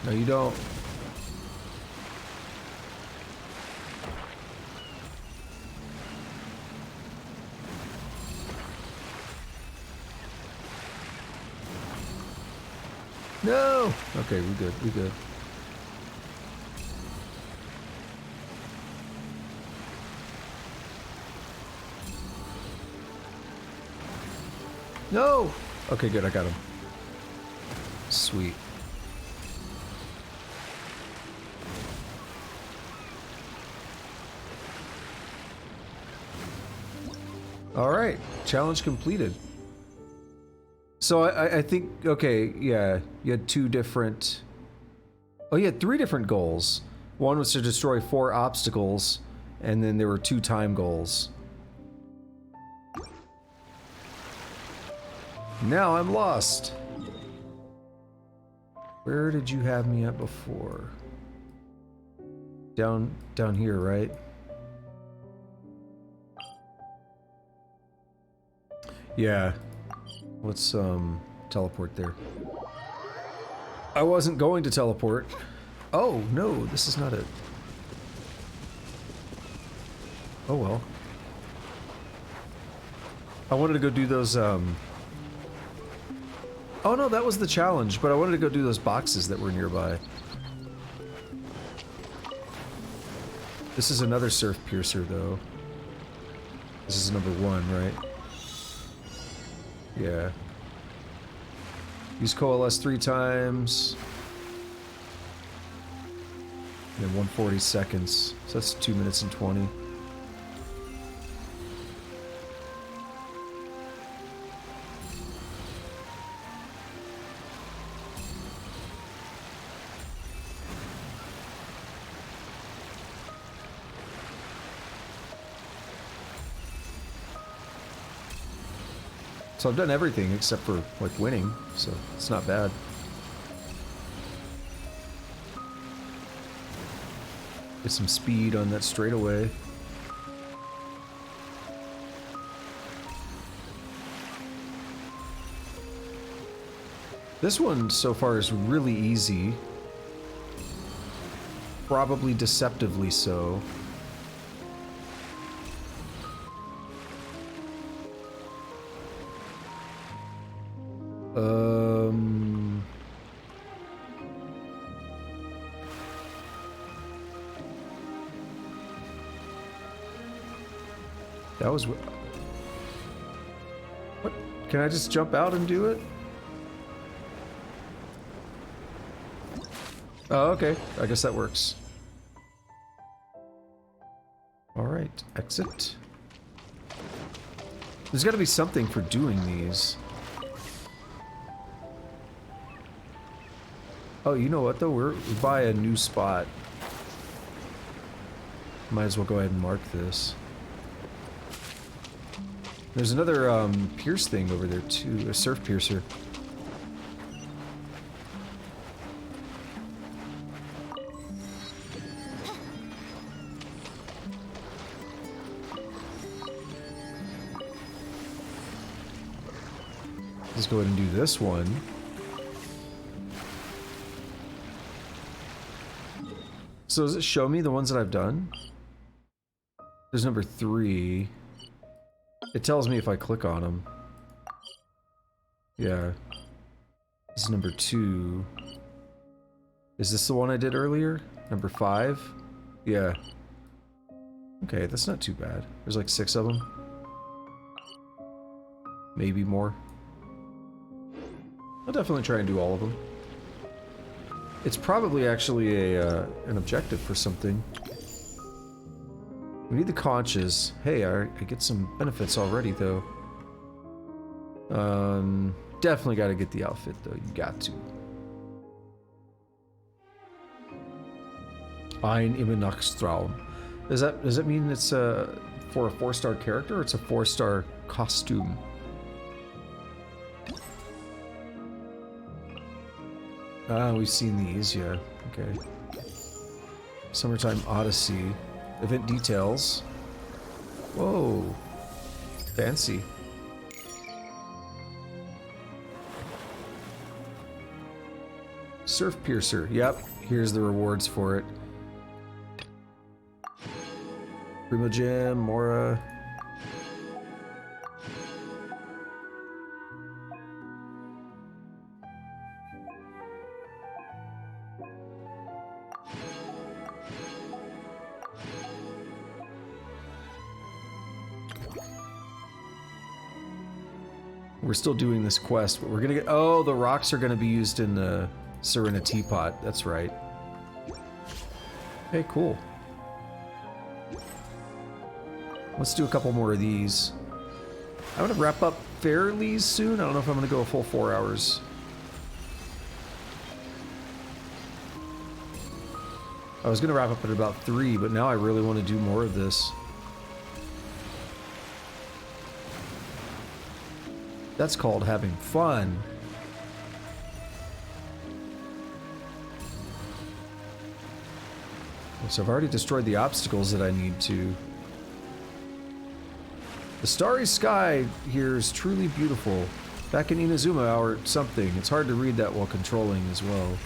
No, you don't. No! Okay, we good, we good. No! Okay, good, I got him. Sweet. Alright, challenge completed. So I think, okay, yeah, you had 2 different... Oh, you had 3 different goals. One was to destroy 4 obstacles, and then there were 2 time goals. Now I'm lost. Where did you have me at before? Down here, right? Yeah. Let's teleport there. I wasn't going to teleport. Oh no, this is not it. Oh well. I wanted to go do those Oh no, that was the challenge, but I wanted to go do those boxes that were nearby. This is another Surf Piercer though. This is number 1, right? Yeah. Use Coalesce 3 times. And then 140 seconds. So that's 2 minutes and 20. So I've done everything except for, like, winning, so it's not bad. Get some speed on that straightaway. This one so far is really easy. Probably deceptively so. That was... What? Can I just jump out and do it? Oh, okay. I guess that works. Alright, exit. There's gotta be something for doing these. Oh, you know what though? We're by a new spot. Might as well go ahead and mark this. There's another pierce thing over there too, a surf piercer. Let's go ahead and do this one. So does it show me the ones that I've done? There's number 3. It tells me if I click on them. Yeah. This is number 2. Is this the one I did earlier? Number 5? Yeah. Okay, that's not too bad. There's like 6 of them. Maybe more. I'll definitely try and do all of them. It's probably actually a an objective for something. We need the conches. Hey, I get some benefits already, though. Definitely got to get the outfit, though. You got to. Ein im Nachtstraum. Does that mean it's for a 4-star character, or it's a 4-star costume? Ah, we've seen these, yeah. Okay. Summertime Odyssey. Event details. Whoa. Fancy. Surf Piercer. Yep. Here's the rewards for it. Primo Gem, Mora. We're still doing this quest, but we're gonna get... Oh, the rocks are gonna be used in the Serena Teapot. That's right. Okay, cool. Let's do a couple more of these. I'm gonna wrap up fairly soon. I don't know if I'm gonna go a full 4 hours. I was gonna wrap up at about 3, but now I really want to do more of this. That's called having fun. So I've already destroyed the obstacles that I need to. The starry sky here is truly beautiful. Back in Inazuma or something. It's hard to read that while controlling as well.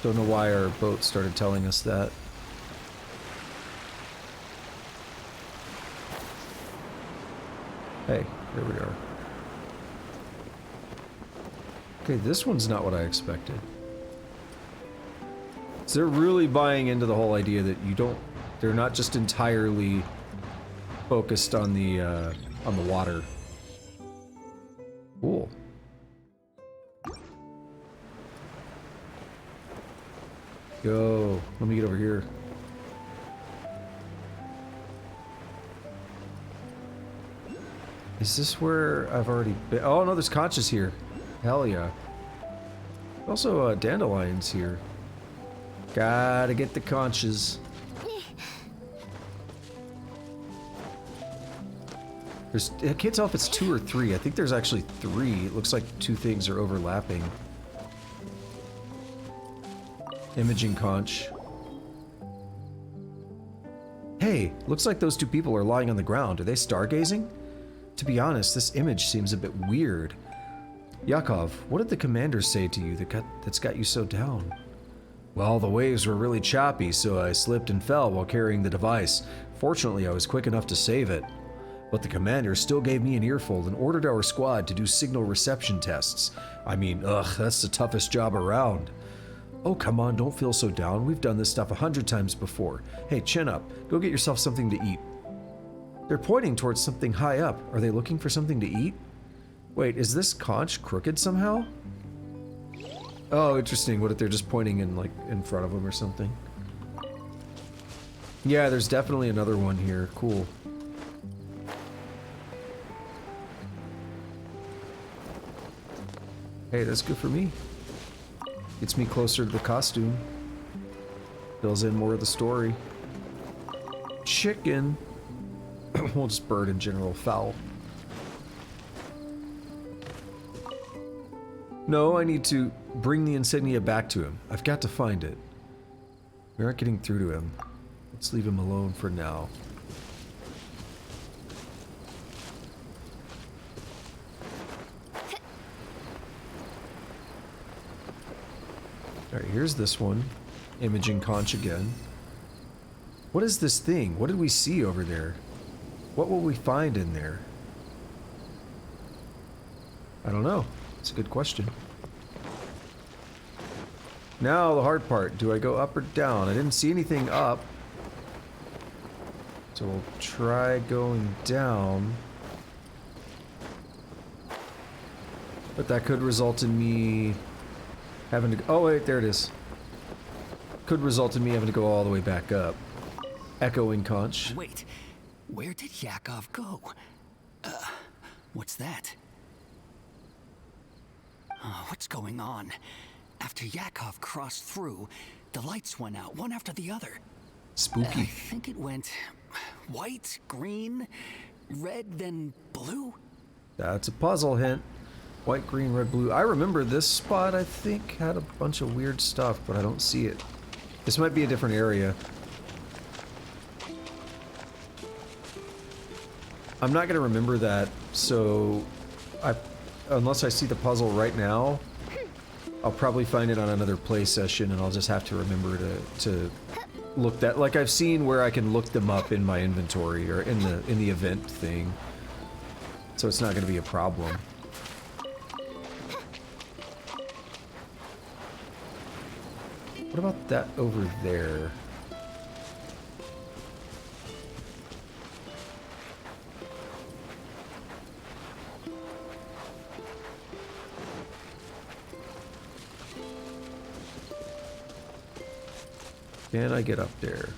Don't know why our boat started telling us that. Hey, here we are. Okay, this one's not what I expected. So they're really buying into the whole idea that you don't... They're not just entirely focused on the water. Cool. Go. Let me get over here. Is this where I've already been? Oh no, there's conches here. Hell yeah. Also, dandelions here. Gotta get the conches. I can't tell if it's 2 or 3. I think there's actually 3. It looks like 2 things are overlapping. Imaging conch. Hey, looks like those 2 people are lying on the ground. Are they stargazing? To be honest, this image seems a bit weird. Yakov, what did the commander say to you that's got you so down? Well, the waves were really choppy, so I slipped and fell while carrying the device. Fortunately, I was quick enough to save it. But the commander still gave me an earful and ordered our squad to do signal reception tests. I mean, that's the toughest job around. Oh, come on, don't feel so down. We've done this stuff 100 times before. Hey, chin up. Go get yourself something to eat. They're pointing towards something high up. Are they looking for something to eat? Wait, is this conch crooked somehow? Oh, interesting. What if they're just pointing in, like, in front of them or something? Yeah, there's definitely another one here. Cool. Hey, that's good for me. Gets me closer to the costume. Fills in more of the story. Chicken. Well, just bird in general. Fowl. No, I need to bring the insignia back to him. I've got to find it. We aren't getting through to him. Let's leave him alone for now. Alright, here's this one. Imaging conch again. What is this thing? What did we see over there? What will we find in there? I don't know. It's a good question. Now the hard part. Do I go up or down? I didn't see anything up. So we'll try going down. But that could result in me having to... Oh wait, there it is. Could result in me having to go all the way back up. Echoing conch. Wait, where did Yakov go? What's that? Oh, what's going on? After Yakov crossed through, the lights went out, one after the other. Spooky. I think it went white, green, red, then blue. That's a puzzle hint. White, green, red, blue. I remember this spot, I think, had a bunch of weird stuff, but I don't see it. This might be a different area. I'm not going to remember that, so unless I see the puzzle right now, I'll probably find it on another play session, and I'll just have to remember to look that. Like I've seen where I can look them up in my inventory or in the event thing, so it's not going to be a problem. What about that over there? Can I get up there?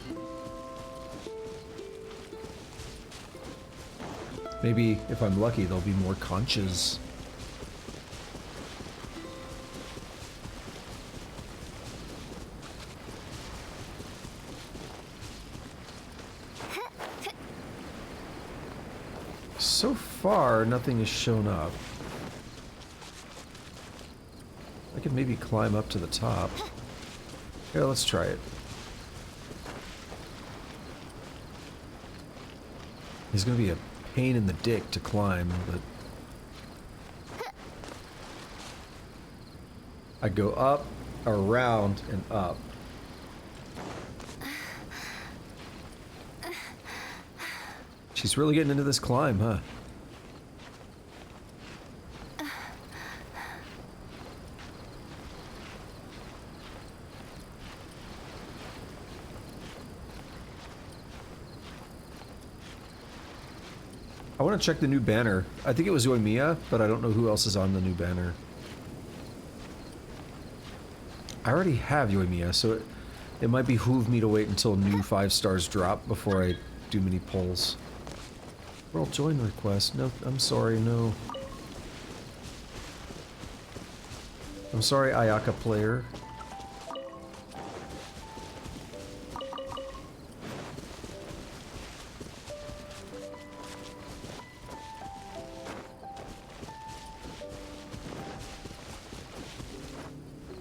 Maybe if I'm lucky, there'll be more conches. So far, nothing has shown up. I could maybe climb up to the top. Yeah, let's try it. It's gonna be a pain in the dick to climb, but I go up, around, and up. She's really getting into this climb, huh? I want to check the new banner. I think it was Yoimiya, but I don't know who else is on the new banner. I already have Yoimiya, so it might behoove me to wait until new 5 stars drop before I do many polls. World join request. No, I'm sorry, no. I'm sorry, Ayaka player.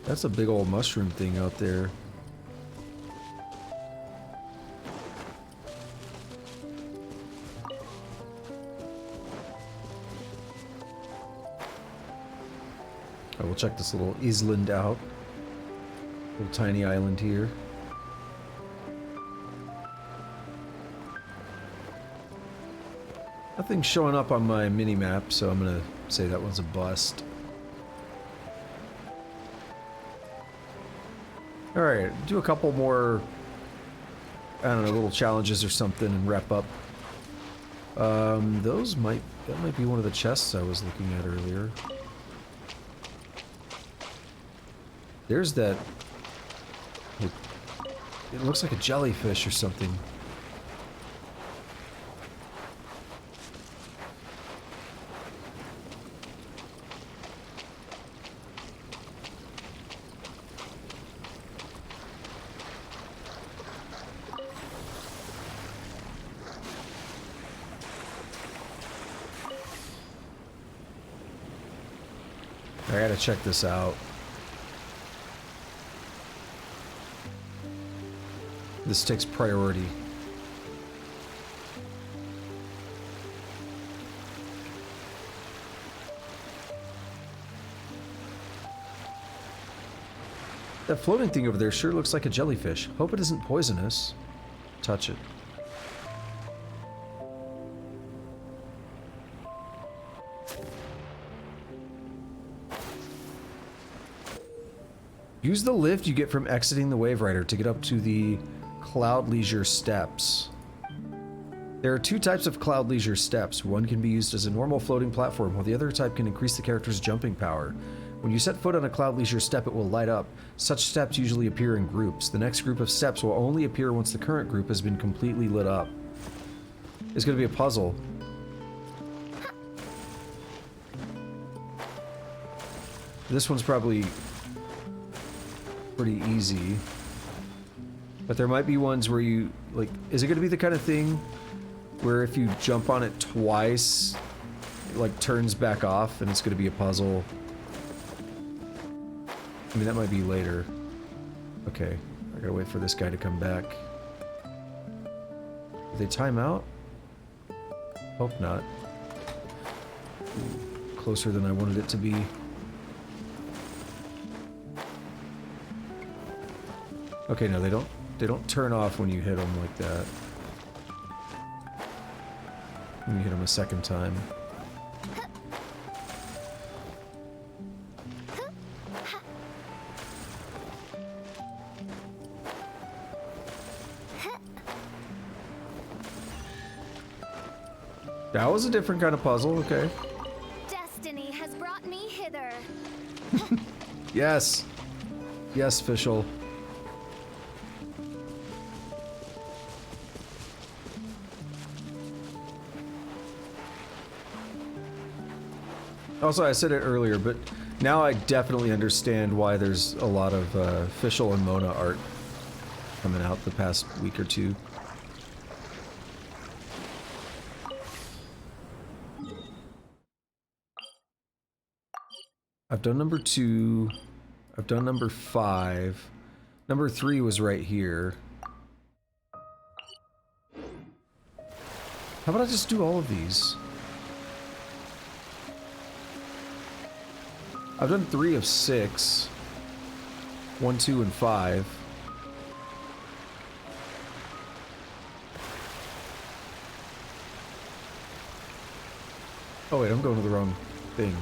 That's a big old mushroom thing out there. I will check this little island out. Little tiny island here. Nothing's showing up on my mini-map, so I'm gonna say that one's a bust. Alright, do a couple more, I don't know, little challenges or something and wrap up. That might be one of the chests I was looking at earlier. There's that, it looks like a jellyfish or something. I gotta check this out. This takes priority. That floating thing over there sure looks like a jellyfish. Hope it isn't poisonous. Touch it. Use the lift you get from exiting the Wave Rider to get up to the Cloud Leisure Steps. There are 2 types of Cloud Leisure Steps. One can be used as a normal floating platform, while the other type can increase the character's jumping power. When you set foot on a Cloud Leisure Step, it will light up. Such steps usually appear in groups. The next group of steps will only appear once the current group has been completely lit up. It's gonna be a puzzle. This one's probably pretty easy. But there might be ones where you, like, is it going to be the kind of thing where if you jump on it twice, it, like, turns back off and it's going to be a puzzle? I mean, that might be later. Okay, I gotta wait for this guy to come back. Did they time out? Hope not. Closer than I wanted it to be. Okay, no, they don't turn off when you hit them like that. When you hit them a second time. That was a different kind of puzzle, okay. Destiny has brought me hither. Yes. Yes, Fischl. Also, I said it earlier, but now I definitely understand why there's a lot of Fischl and Mona art coming out the past week or two. I've done number 2. I've done number 5. Number 3 was right here. How about I just do all of these? I've done 3 of 6. 1, 2, and 5. Oh wait, I'm going to the wrong thing.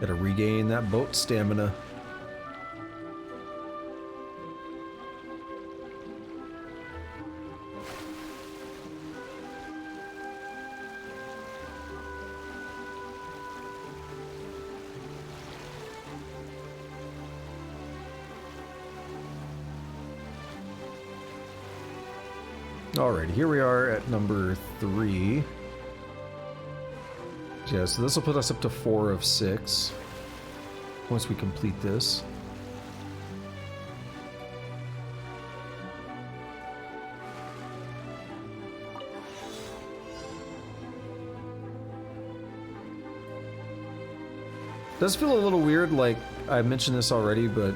Gotta regain that boat stamina. Alright, here we are at number 3. Yeah, so this will put us up to 4 of 6 once we complete this. Does feel a little weird, like I mentioned this already, but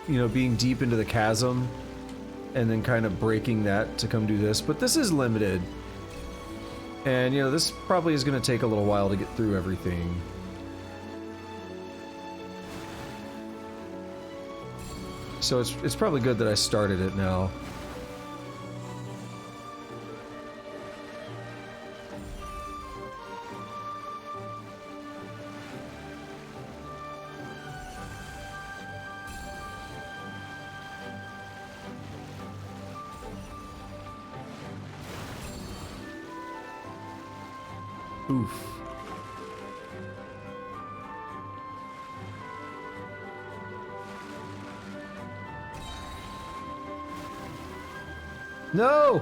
you know, being deep into the chasm and then kind of breaking that to come do this, but this is limited. And, you know, this probably is going to take a little while to get through everything. So it's probably good that I started it now. Oof. No!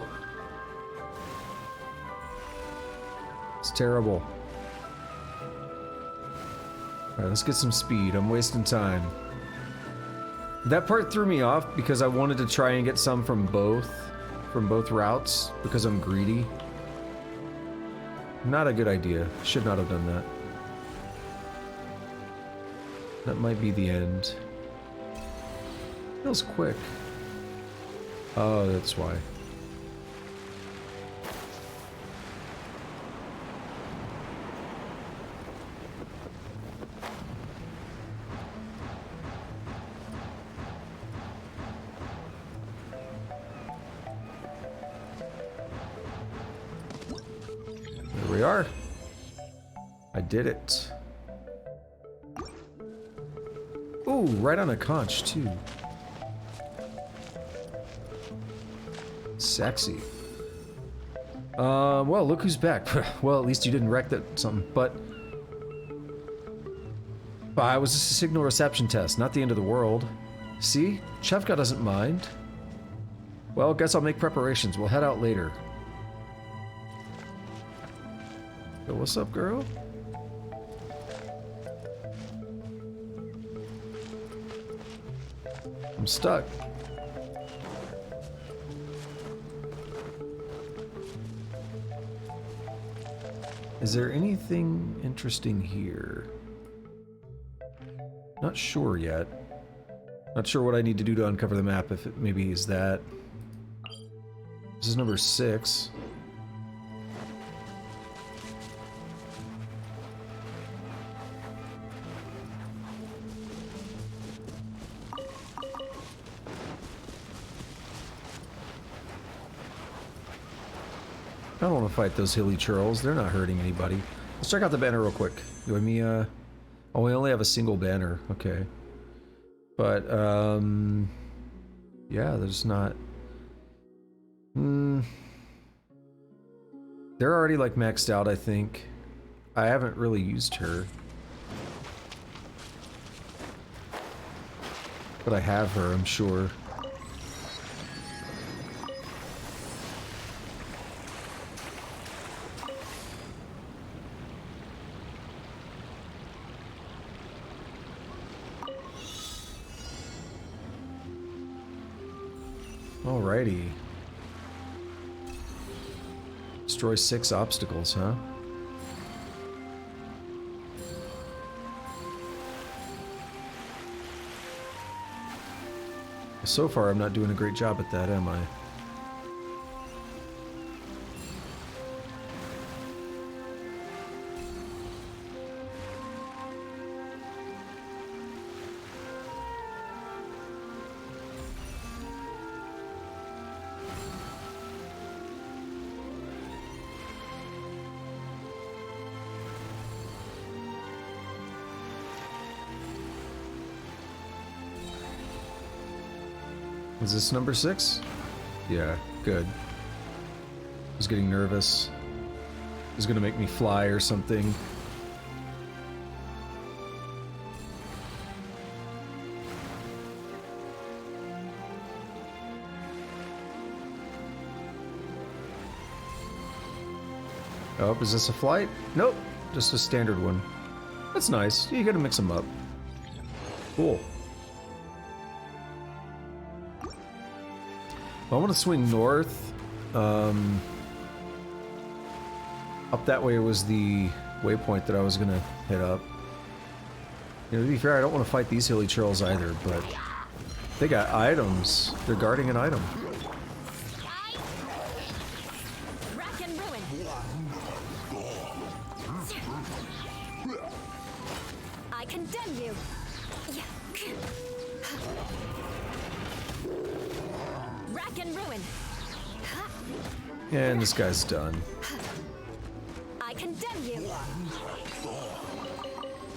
It's terrible. Alright, let's get some speed. I'm wasting time. That part threw me off because I wanted to try and get some from both routes because I'm greedy. Not a good idea. Should not have done that. That might be the end. Feels quick. Oh, that's why. There we are. I did it. Ooh, right on a conch too. Sexy. Well, look who's back. Well, at least you didn't wreck that something, but it was just a signal reception test, not the end of the world. See? Chevka doesn't mind. Well, guess I'll make preparations. We'll head out later. Yo, what's up, girl? I'm stuck. Is there anything interesting here? Not sure yet. Not sure what I need to do to uncover the map, if it maybe is that. This is number 6. I don't want to fight those hilly churls. They're not hurting anybody. Let's check out the banner real quick. Let me, oh, we only have a single banner. Okay. But, yeah, there's not... They're already, like, maxed out, I think. I haven't really used her. But I have her, I'm sure. Alrighty. Destroy 6 obstacles, huh? So far, I'm not doing a great job at that, am I? Is this number 6? Yeah, good. I was getting nervous. It was gonna make me fly or something. Oh, is this a flight? Nope, just a standard one. That's nice. You gotta mix them up. Cool. I want to swing north. Up that way was the waypoint that I was gonna hit up. You know, to be fair, I don't want to fight these hilly trails either, but they got items. They're guarding an item. Rack and ruin. I condemn you. Rack and ruin. And this guy's done. I condemn you.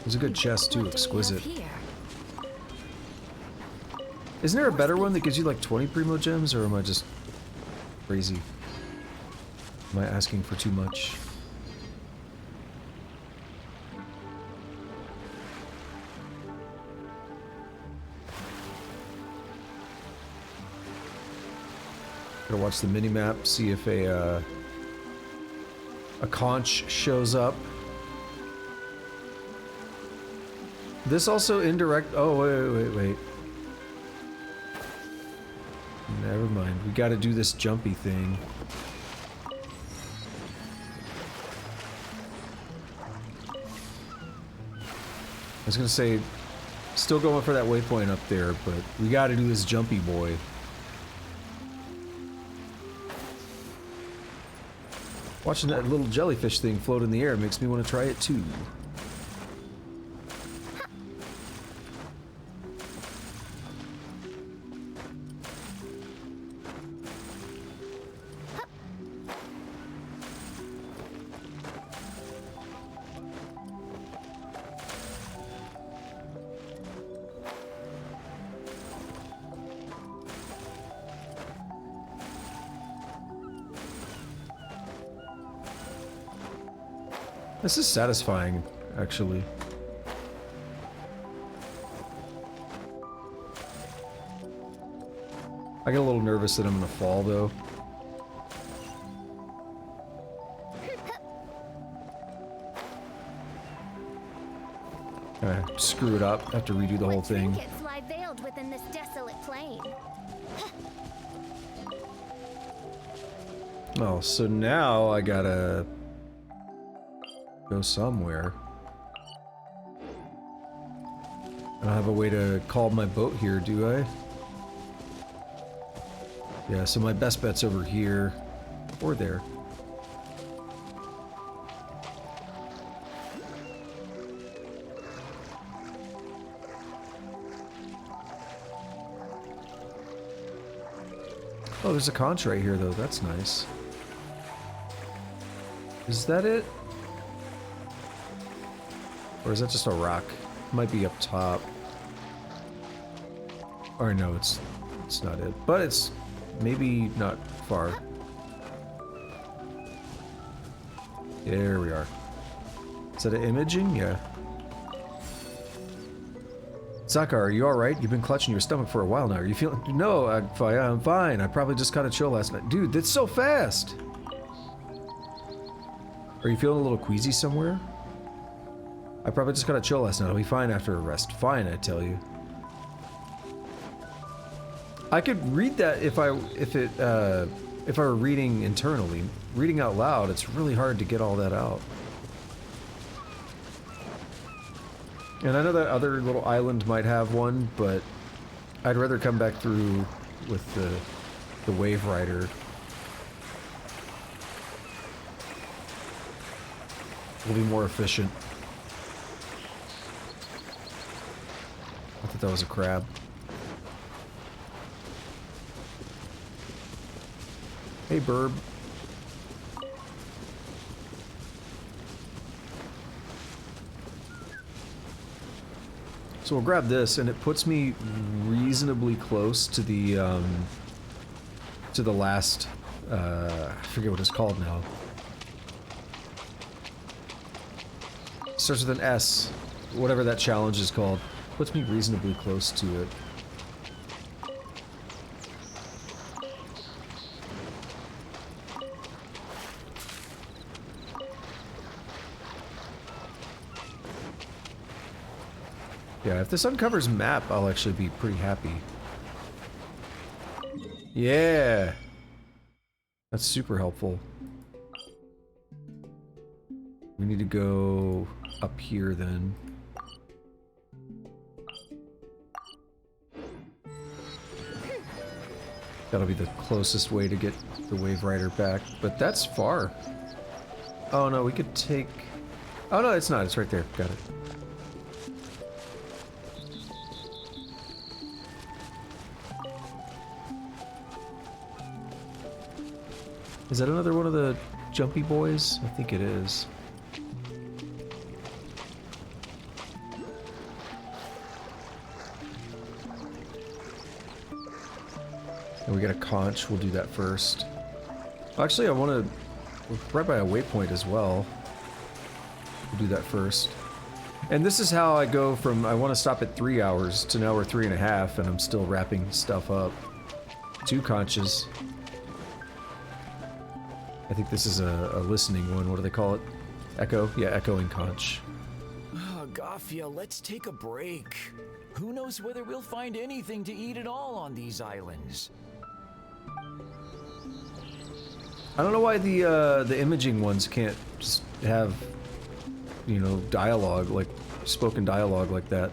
There's a good chest too, exquisite. Isn't there a better one that gives you like 20 primo gems, or am I just crazy? Am I asking for too much? Gotta watch the minimap, see if a conch shows up. This also indirect. Oh, wait. Never mind. We gotta do this jumpy thing. I was gonna say, still going for that waypoint up there, but we gotta do this jumpy boy. Watching that little jellyfish thing float in the air makes me want to try it too. This is satisfying, actually. I get a little nervous that I'm gonna fall, though. Screw it up. Have to redo the whole thing. Trinkets lie veiled within this desolate plain. Oh, so now I gotta go somewhere. I don't have a way to call my boat here, do I? Yeah, so my best bet's over here or there. Oh, there's a conch right here, though. That's nice. Is that it? Or is that just a rock? Might be up top. Or no, it's not it. But it's maybe not far. There we are. Is that an imaging? Yeah. Saka, are you alright? You've been clutching your stomach for a while now. Are you feeling... No, I'm fine. I probably just caught a chill last night. Dude, that's so fast! Are you feeling a little queasy somewhere? I probably just got a chill last night. I'll be fine after a rest. Fine, I tell you. I could read that if I were reading internally. Reading out loud, it's really hard to get all that out. And I know that other little island might have one, but I'd rather come back through with the Wave Rider. It'll be more efficient. I thought that was a crab. Hey, burb. So we'll grab this, and it puts me reasonably close to the last, I forget what it's called now. Starts with an S. Whatever that challenge is called. Puts me reasonably close to it. Yeah, if this uncovers map, I'll actually be pretty happy. Yeah! That's super helpful. We need to go up here then. That'll be the closest way to get the Wave Rider back, but that's far. Oh no, we could take... Oh no, it's not, it's right there. Got it. Is that another one of the jumpy boys? I think it is. And we got a conch, we'll do that first. Actually, I want to... We're right by a waypoint as well. We'll do that first. And this is how I go from, I want to stop at 3 hours to now we're 3.5, and I'm still wrapping stuff up. 2 conches. I think this is a listening one. What do they call it? Echo? Yeah, echoing conch. Oh, Gafia, let's take a break. Who knows whether we'll find anything to eat at all on these islands? I don't know why the imaging ones can't just have, you know, dialogue, like, spoken dialogue like that.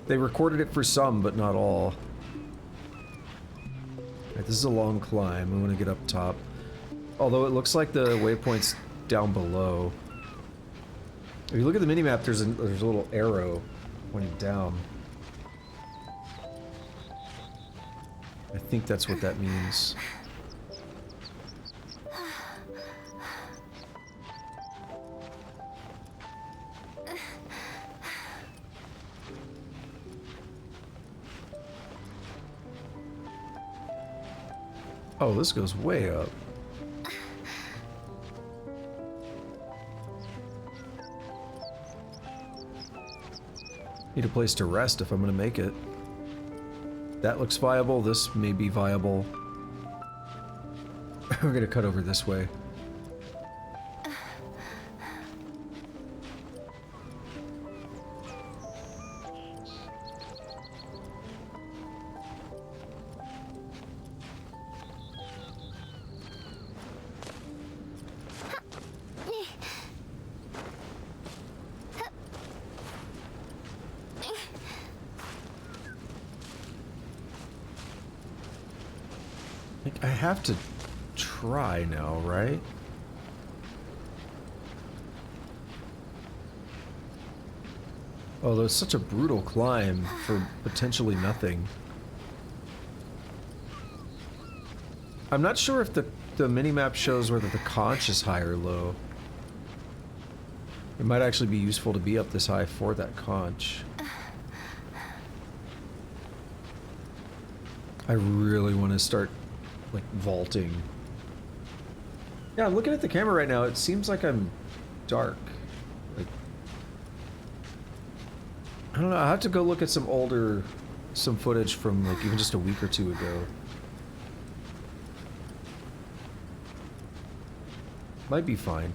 They recorded it for some, but not all. Alright, this is a long climb. I'm gonna get up top. Although it looks like the waypoint's down below. If you look at the minimap, there's a little arrow pointing down. I think that's what that means. Oh, this goes way up. Need a place to rest if I'm gonna make it. That looks viable, this may be viable. We're gonna cut over this way. I have to try now, right? Oh, there's such a brutal climb for potentially nothing. I'm not sure if the minimap shows whether the conch is high or low. It might actually be useful to be up this high for that conch. I really want to start like vaulting. Yeah, I'm looking at the camera right now. It seems like I'm dark. Like, I don't know. I have to go look at some footage from like even just a week or two ago. Might be fine.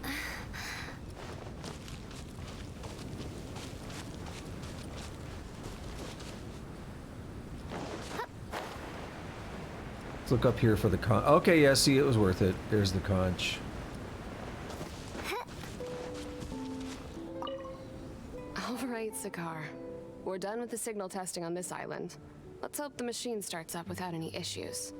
Let's look up here for the conch. Okay, yeah, see, it was worth it. There's the conch. Alright, Sakar. We're done with the signal testing on this island. Let's hope the machine starts up without any issues.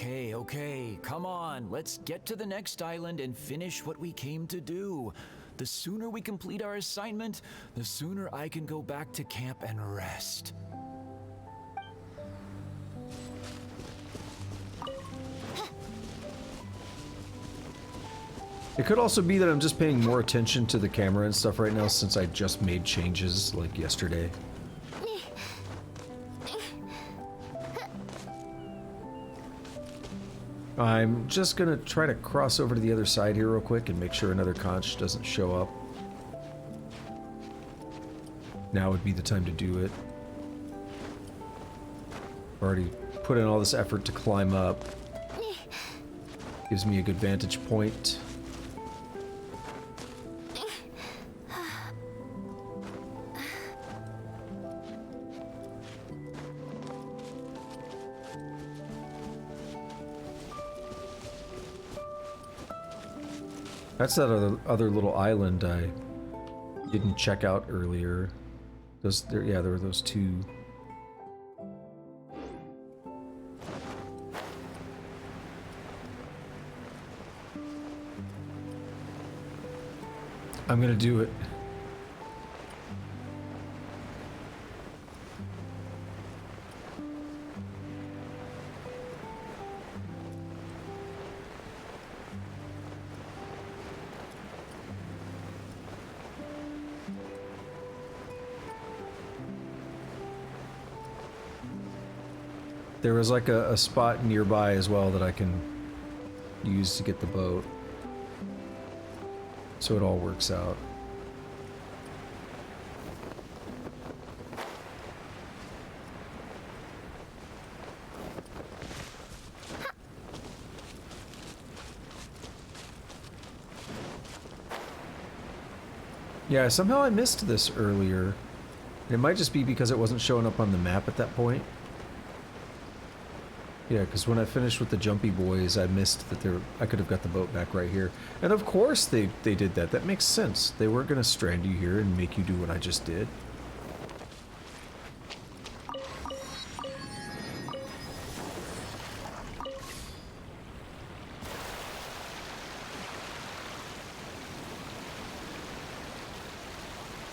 Okay, come on. Let's get to the next island and finish what we came to do. The sooner we complete our assignment, the sooner I can go back to camp and rest. It could also be that I'm just paying more attention to the camera and stuff right now since I just made changes like yesterday. I'm just gonna try to cross over to the other side here real quick and make sure another conch doesn't show up. Now would be the time to do it. Already put in all this effort to climb up. Gives me a good vantage point. That's that other little island I didn't check out earlier. Yeah, there were those two. I'm gonna do it. There was like a spot nearby as well that I can use to get the boat. So it all works out. Yeah, somehow I missed this earlier. It might just be because it wasn't showing up on the map at that point. Yeah, because when I finished with the Jumpy Boys, I missed that I could have got the boat back right here. And of course they did that. That makes sense. They weren't going to strand you here and make you do what I just did.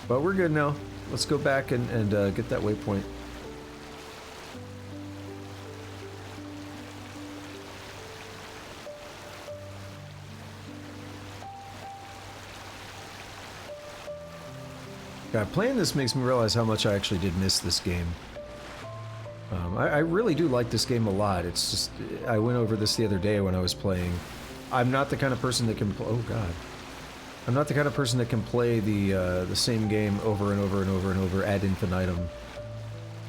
But we're good now. Let's go back and get that waypoint. God, playing this makes me realize how much I actually did miss this game. I really do like this game a lot. It's just, I went over this the other day when I was playing. I'm not the kind of person that can, oh god. I'm not the kind of person that can play the same game over and over and over and over ad infinitum.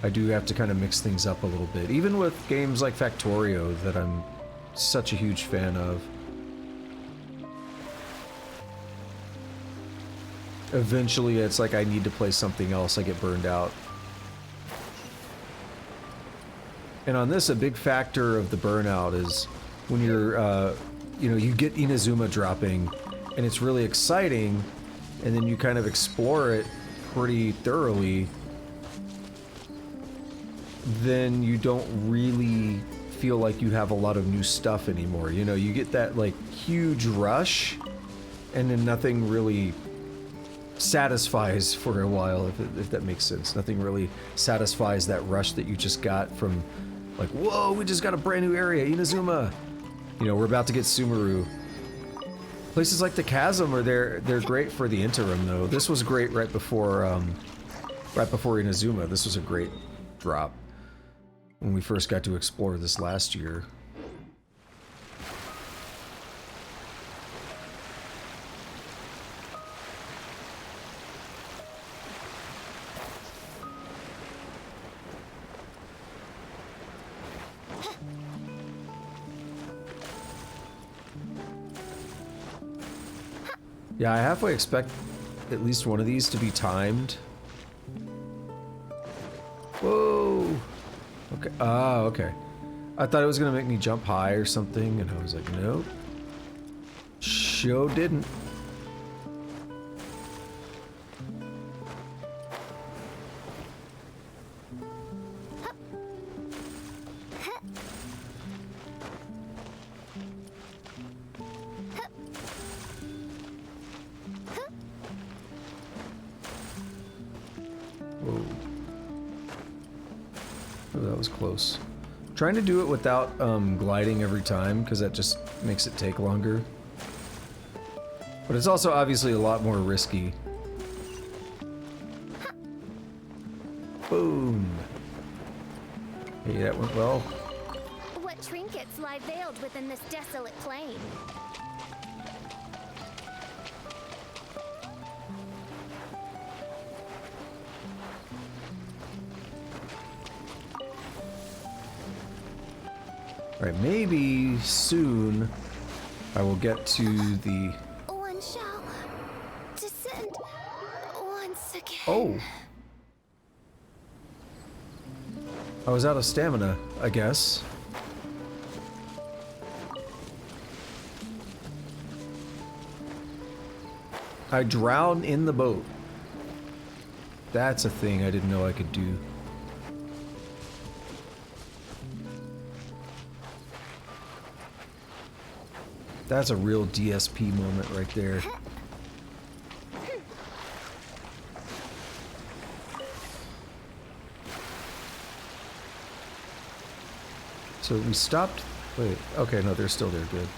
I do have to kind of mix things up a little bit. Even with games like Factorio that I'm such a huge fan of. Eventually, it's like I need to play something else. I get burned out. And on this, a big factor of the burnout is when you're, you know, you get Inazuma dropping, and it's really exciting, and then you kind of explore it pretty thoroughly, then you don't really feel like you have a lot of new stuff anymore. You know, you get that, like, huge rush, and then nothing really satisfies for a while, if that makes sense. Nothing really satisfies that rush that you just got from, like, whoa, we just got a brand new area, Inazuma. You know, we're about to get Sumeru. Places like the Chasm are they're great for the interim though. This was great right before Inazuma. This was a great drop when we first got to explore this last year. Yeah, I halfway expect at least one of these to be timed. Whoa! Okay, okay. I thought it was gonna make me jump high or something, and I was like, nope. Sure didn't. Close. Trying to do it without gliding every time because that just makes it take longer. But it's also obviously a lot more risky. Boom. Hey, that went well. What trinkets lie veiled within this desolate plain? Alright, maybe soon I will get to the... One shall descend once again. Oh! I was out of stamina, I guess. I drown in the boat. That's a thing I didn't know I could do. That's a real DSP moment right there. So we stopped. Wait, okay, no, they're still there. Good.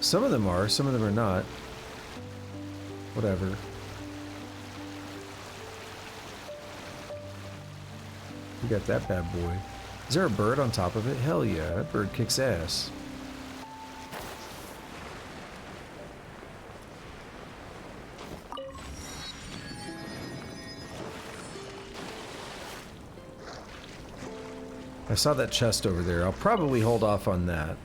Some of them are, some of them are not. Whatever. We got that bad boy. Is there a bird on top of it? Hell yeah, that bird kicks ass. I saw that chest over there. I'll probably hold off on that.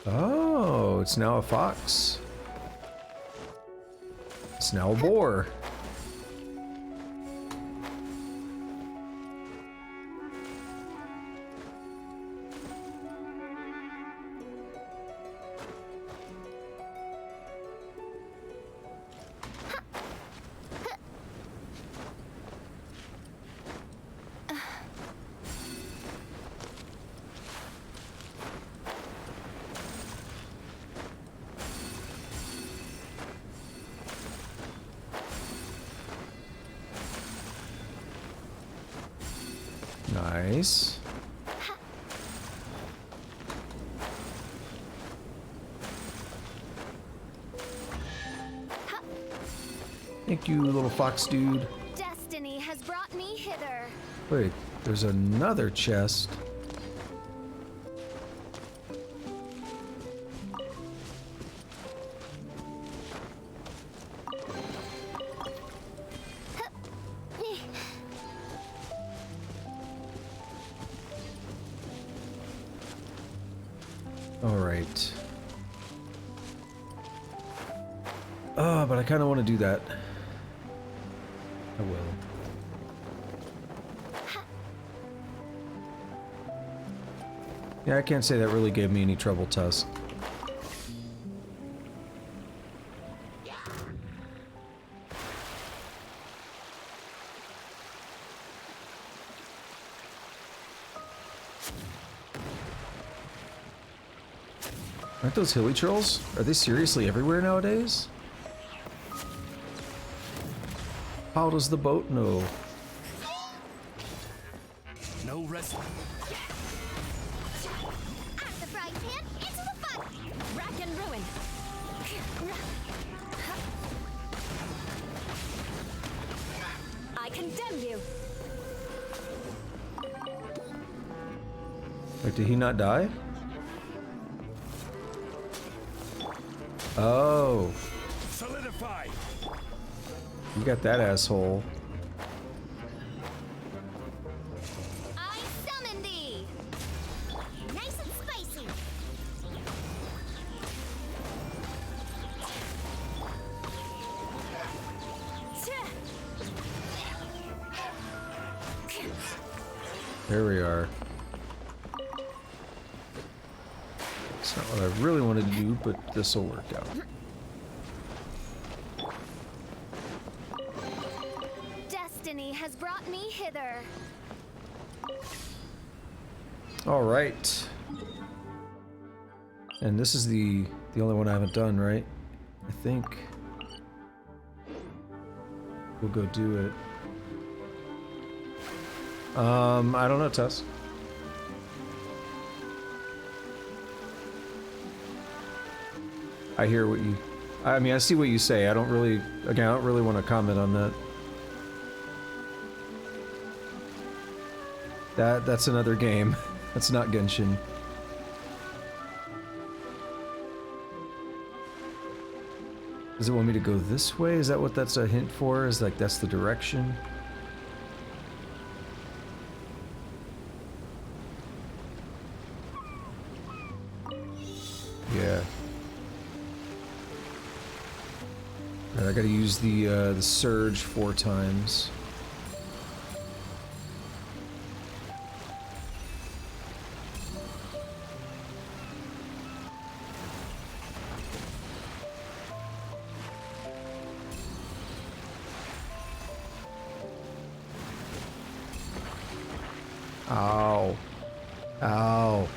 Oh, it's now a fox. It's now a boar. Nice. Thank you, little fox dude. Destiny has brought me hither. Wait, there's another chest. Alright. Oh, but I kind of want to do that. I will. Yeah, I can't say that really gave me any trouble, Tusk. Aren't those hilly trolls? Are they seriously everywhere nowadays? How does the boat know? No rest. At the frying pan, into the fun! Rack and ruin. I condemn you. Wait, did he not die? Oh. Solidify. You got that asshole. I summon thee. Nice and spicy! There we are. It's not what I really wanted to do, but this will work out. Destiny has brought me hither. All right. And this is the only one I haven't done, right? I think. We'll go do it. I don't know, Tess. I hear what you... I mean, I see what you say. I don't really... Again, I don't really want to comment on that. That's another game. That's not Genshin. Does it want me to go this way? Is that what that's a hint for? Is like that's the direction? Yeah. Alright, I gotta use the surge 4 times. Ow. Ow.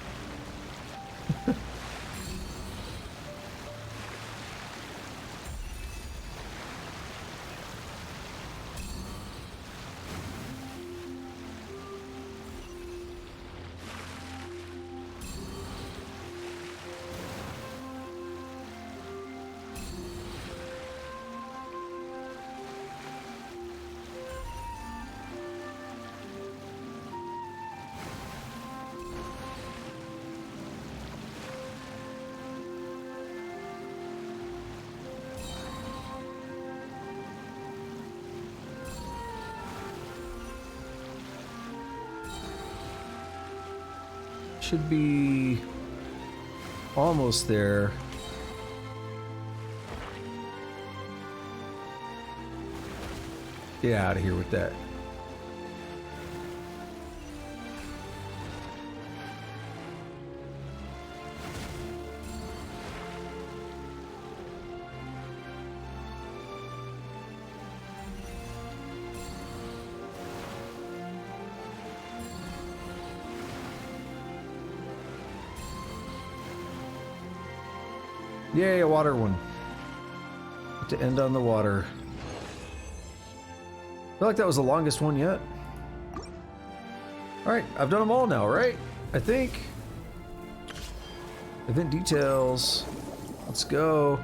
Should be almost there. Get out of here with that. Yay, a water one. To end on the water. I feel like that was the longest one yet. Alright, I've done them all now, right? I think. Event details. Let's go.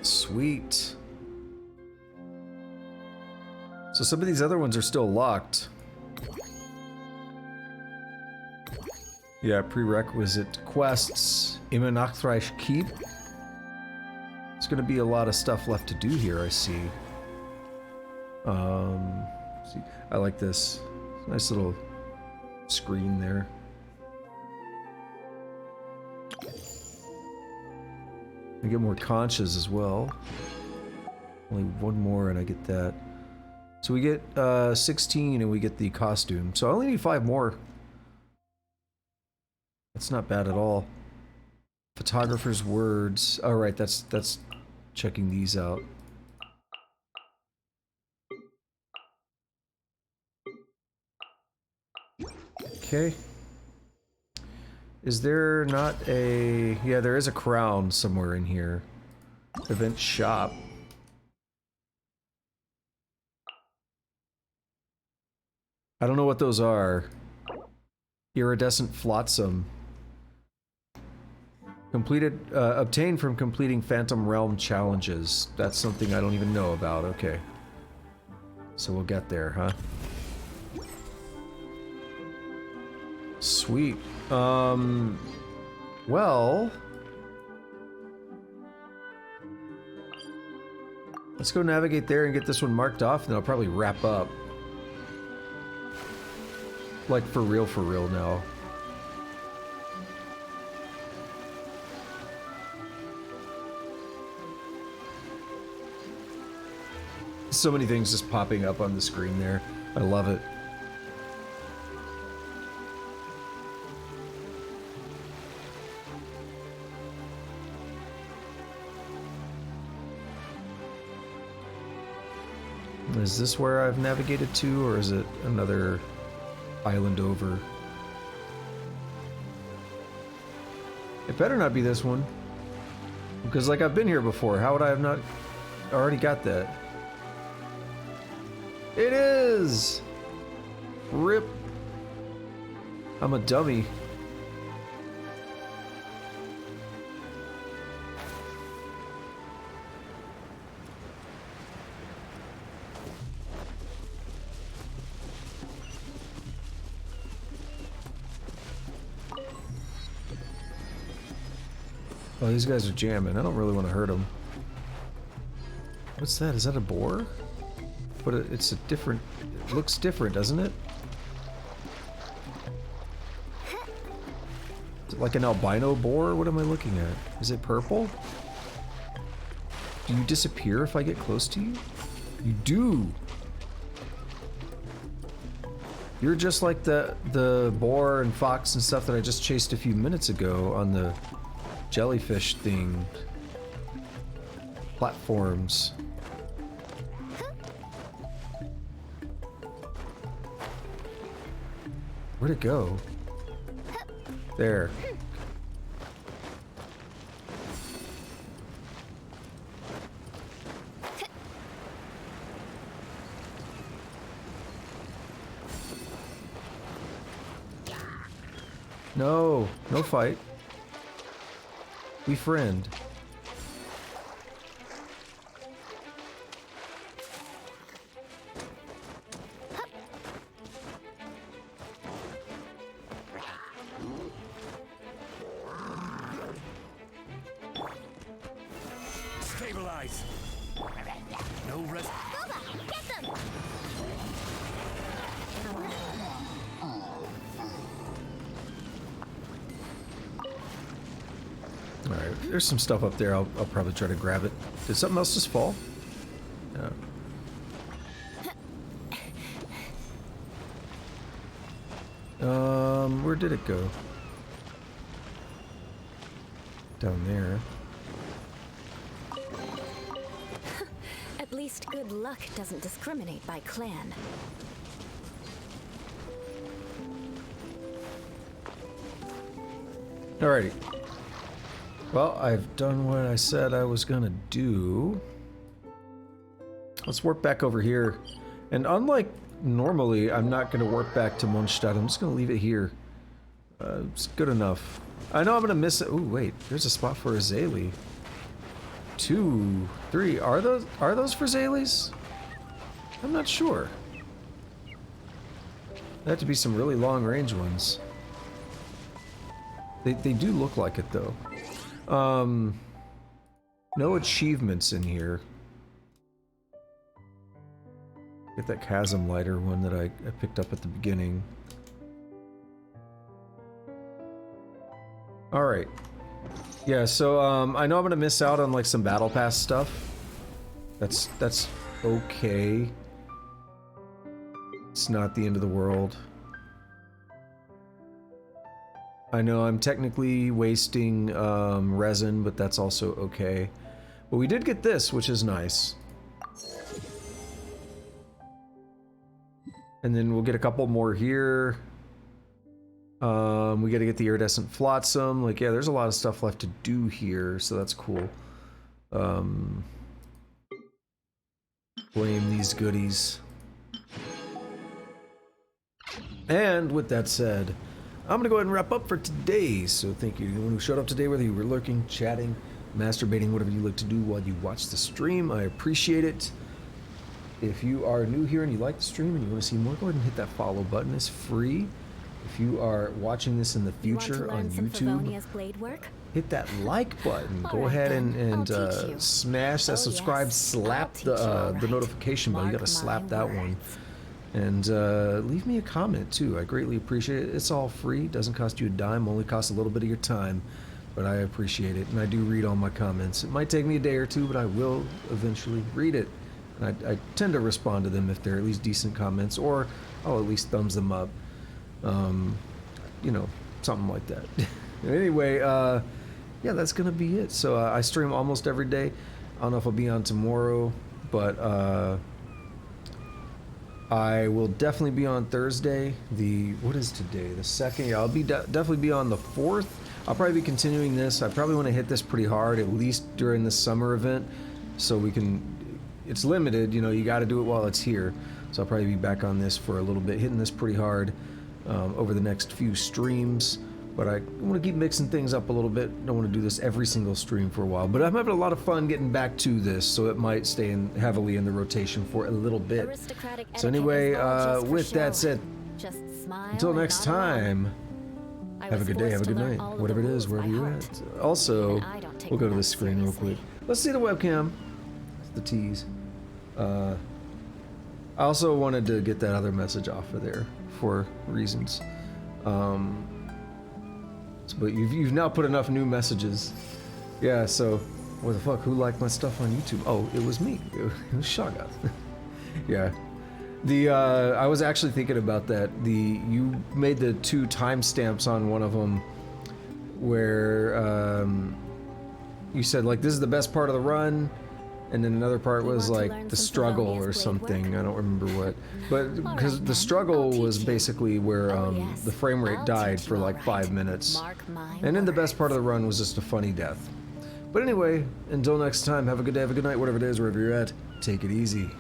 Sweet. So some of these other ones are still locked. Yeah, prerequisite quests. Immenachreich Keep. There's gonna be a lot of stuff left to do here, I see. See, I like this. Nice little screen there. I get more conchas as well. Only one more and I get that. So we get 16 and we get the costume. So I only need 5 more. That's not bad at all. Photographer's words. All right, that's checking these out. Okay. Is there not a... Yeah, there is a crown somewhere in here. Event shop. I don't know what those are. Iridescent flotsam. Completed, obtained from completing Phantom Realm challenges. That's something I don't even know about. Okay. So we'll get there, huh? Sweet. Well... Let's go navigate there and get this one marked off, and then I'll probably wrap up. Like, for real now. So many things just popping up on the screen there. I love it. Is this where I've navigated to, or is it another island over? It better not be this one. Because, like, I've been here before. How would I have not already got that? It is! Rip. I'm a dummy. Oh, these guys are jamming. I don't really want to hurt them. What's that? Is that a boar? But it's a different... It looks different, doesn't it? Is it like an albino boar? What am I looking at? Is it purple? Do you disappear if I get close to you? You do! You're just like the boar and fox and stuff that I just chased a few minutes ago on the jellyfish thing. Platforms. Where'd it go? There. No, no fight. We friend. Stabilize. No rest. Boba, get them! Alright, there's some stuff up there. I'll probably try to grab it. Did something else just fall? No. Where did it go? Down there. At least good luck doesn't discriminate by clan. Alrighty. Well, I've done what I said I was gonna do. Let's warp back over here. And unlike normally, I'm not gonna warp back to Mondstadt. I'm just gonna leave it here. It's good enough. I know I'm gonna miss it. Ooh, wait. There's a spot for Azalea. 2, 3. Are those for Azaleas? I'm not sure. They have to be some really long range ones. They do look like it though. No achievements in here. Get that Chasm lighter one that I picked up at the beginning. Alright. Yeah, so I know I'm gonna miss out on like some battle pass stuff. That's okay. It's not the end of the world. I know I'm technically wasting resin, but that's also okay. But we did get this, which is nice. And then we'll get a couple more here. We gotta get the iridescent flotsam. Like, yeah, there's a lot of stuff left to do here, so that's cool. Blame these goodies. And with that said, I'm gonna go ahead and wrap up for today. So thank you to anyone who showed up today, whether you were lurking, chatting, masturbating, whatever you like to do while you watch the stream. I appreciate it. If you are new here and you like the stream and you want to see more, go ahead and hit that follow button. It's free. If you are watching this in the future on YouTube, blade work? hit that like button. Go ahead and smash that subscribe, slap the notification bell. You gotta slap that one. And leave me a comment too. I greatly appreciate it. It's all free. Doesn't cost you a dime. Only costs a little bit of your time. But I appreciate it. And I do read all my comments. It might take me a day or two, but I will eventually read it. And I tend to respond to them if they're at least decent comments, or I'll at least thumbs them up. You know, something like that. Anyway, yeah, that's gonna be it. So I stream almost every day. I don't know if I'll be on tomorrow, but I will definitely be on Thursday. What is today? The 2nd? Yeah, I'll be definitely be on the 4th. I'll probably be continuing this. I probably want to hit this pretty hard, at least during the summer event, so we can... It's limited, you know, you got to do it while it's here. So I'll probably be back on this for a little bit, hitting this pretty hard over the next few streams. But I want to keep mixing things up a little bit. Don't want to do this every single stream for a while. But I'm having a lot of fun getting back to this, so it might stay heavily in the rotation for a little bit. So anyway, with that said, until next time, have a good day, have a good night, whatever it is, wherever you're at. Also, we'll go to the screen real quick. Let's see the webcam. The tease. I also wanted to get that other message off of there for reasons. But you've now put enough new messages. Yeah, so what the fuck? Who liked my stuff on YouTube? Oh, it was me. It was Shaga. Yeah. I was actually thinking about that. You made the 2 timestamps on one of them where you said like this is the best part of the run. And then another part was like the struggle or something. I don't remember what. But because the struggle was basically where the frame rate died for like 5 minutes. And then the best part of the run was just a funny death. But anyway, until next time, have a good day, have a good night, whatever it is, wherever you're at. Take it easy.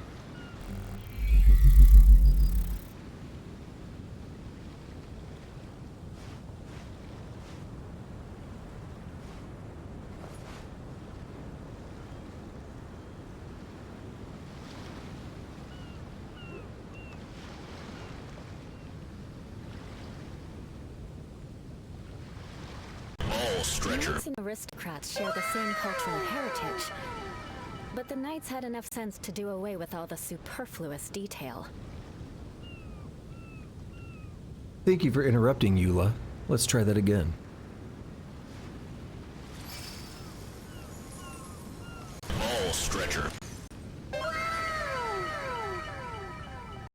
Knights and aristocrats share the same cultural heritage, but the knights had enough sense to do away with all the superfluous detail. Thank you for interrupting, Eula. Let's try that again.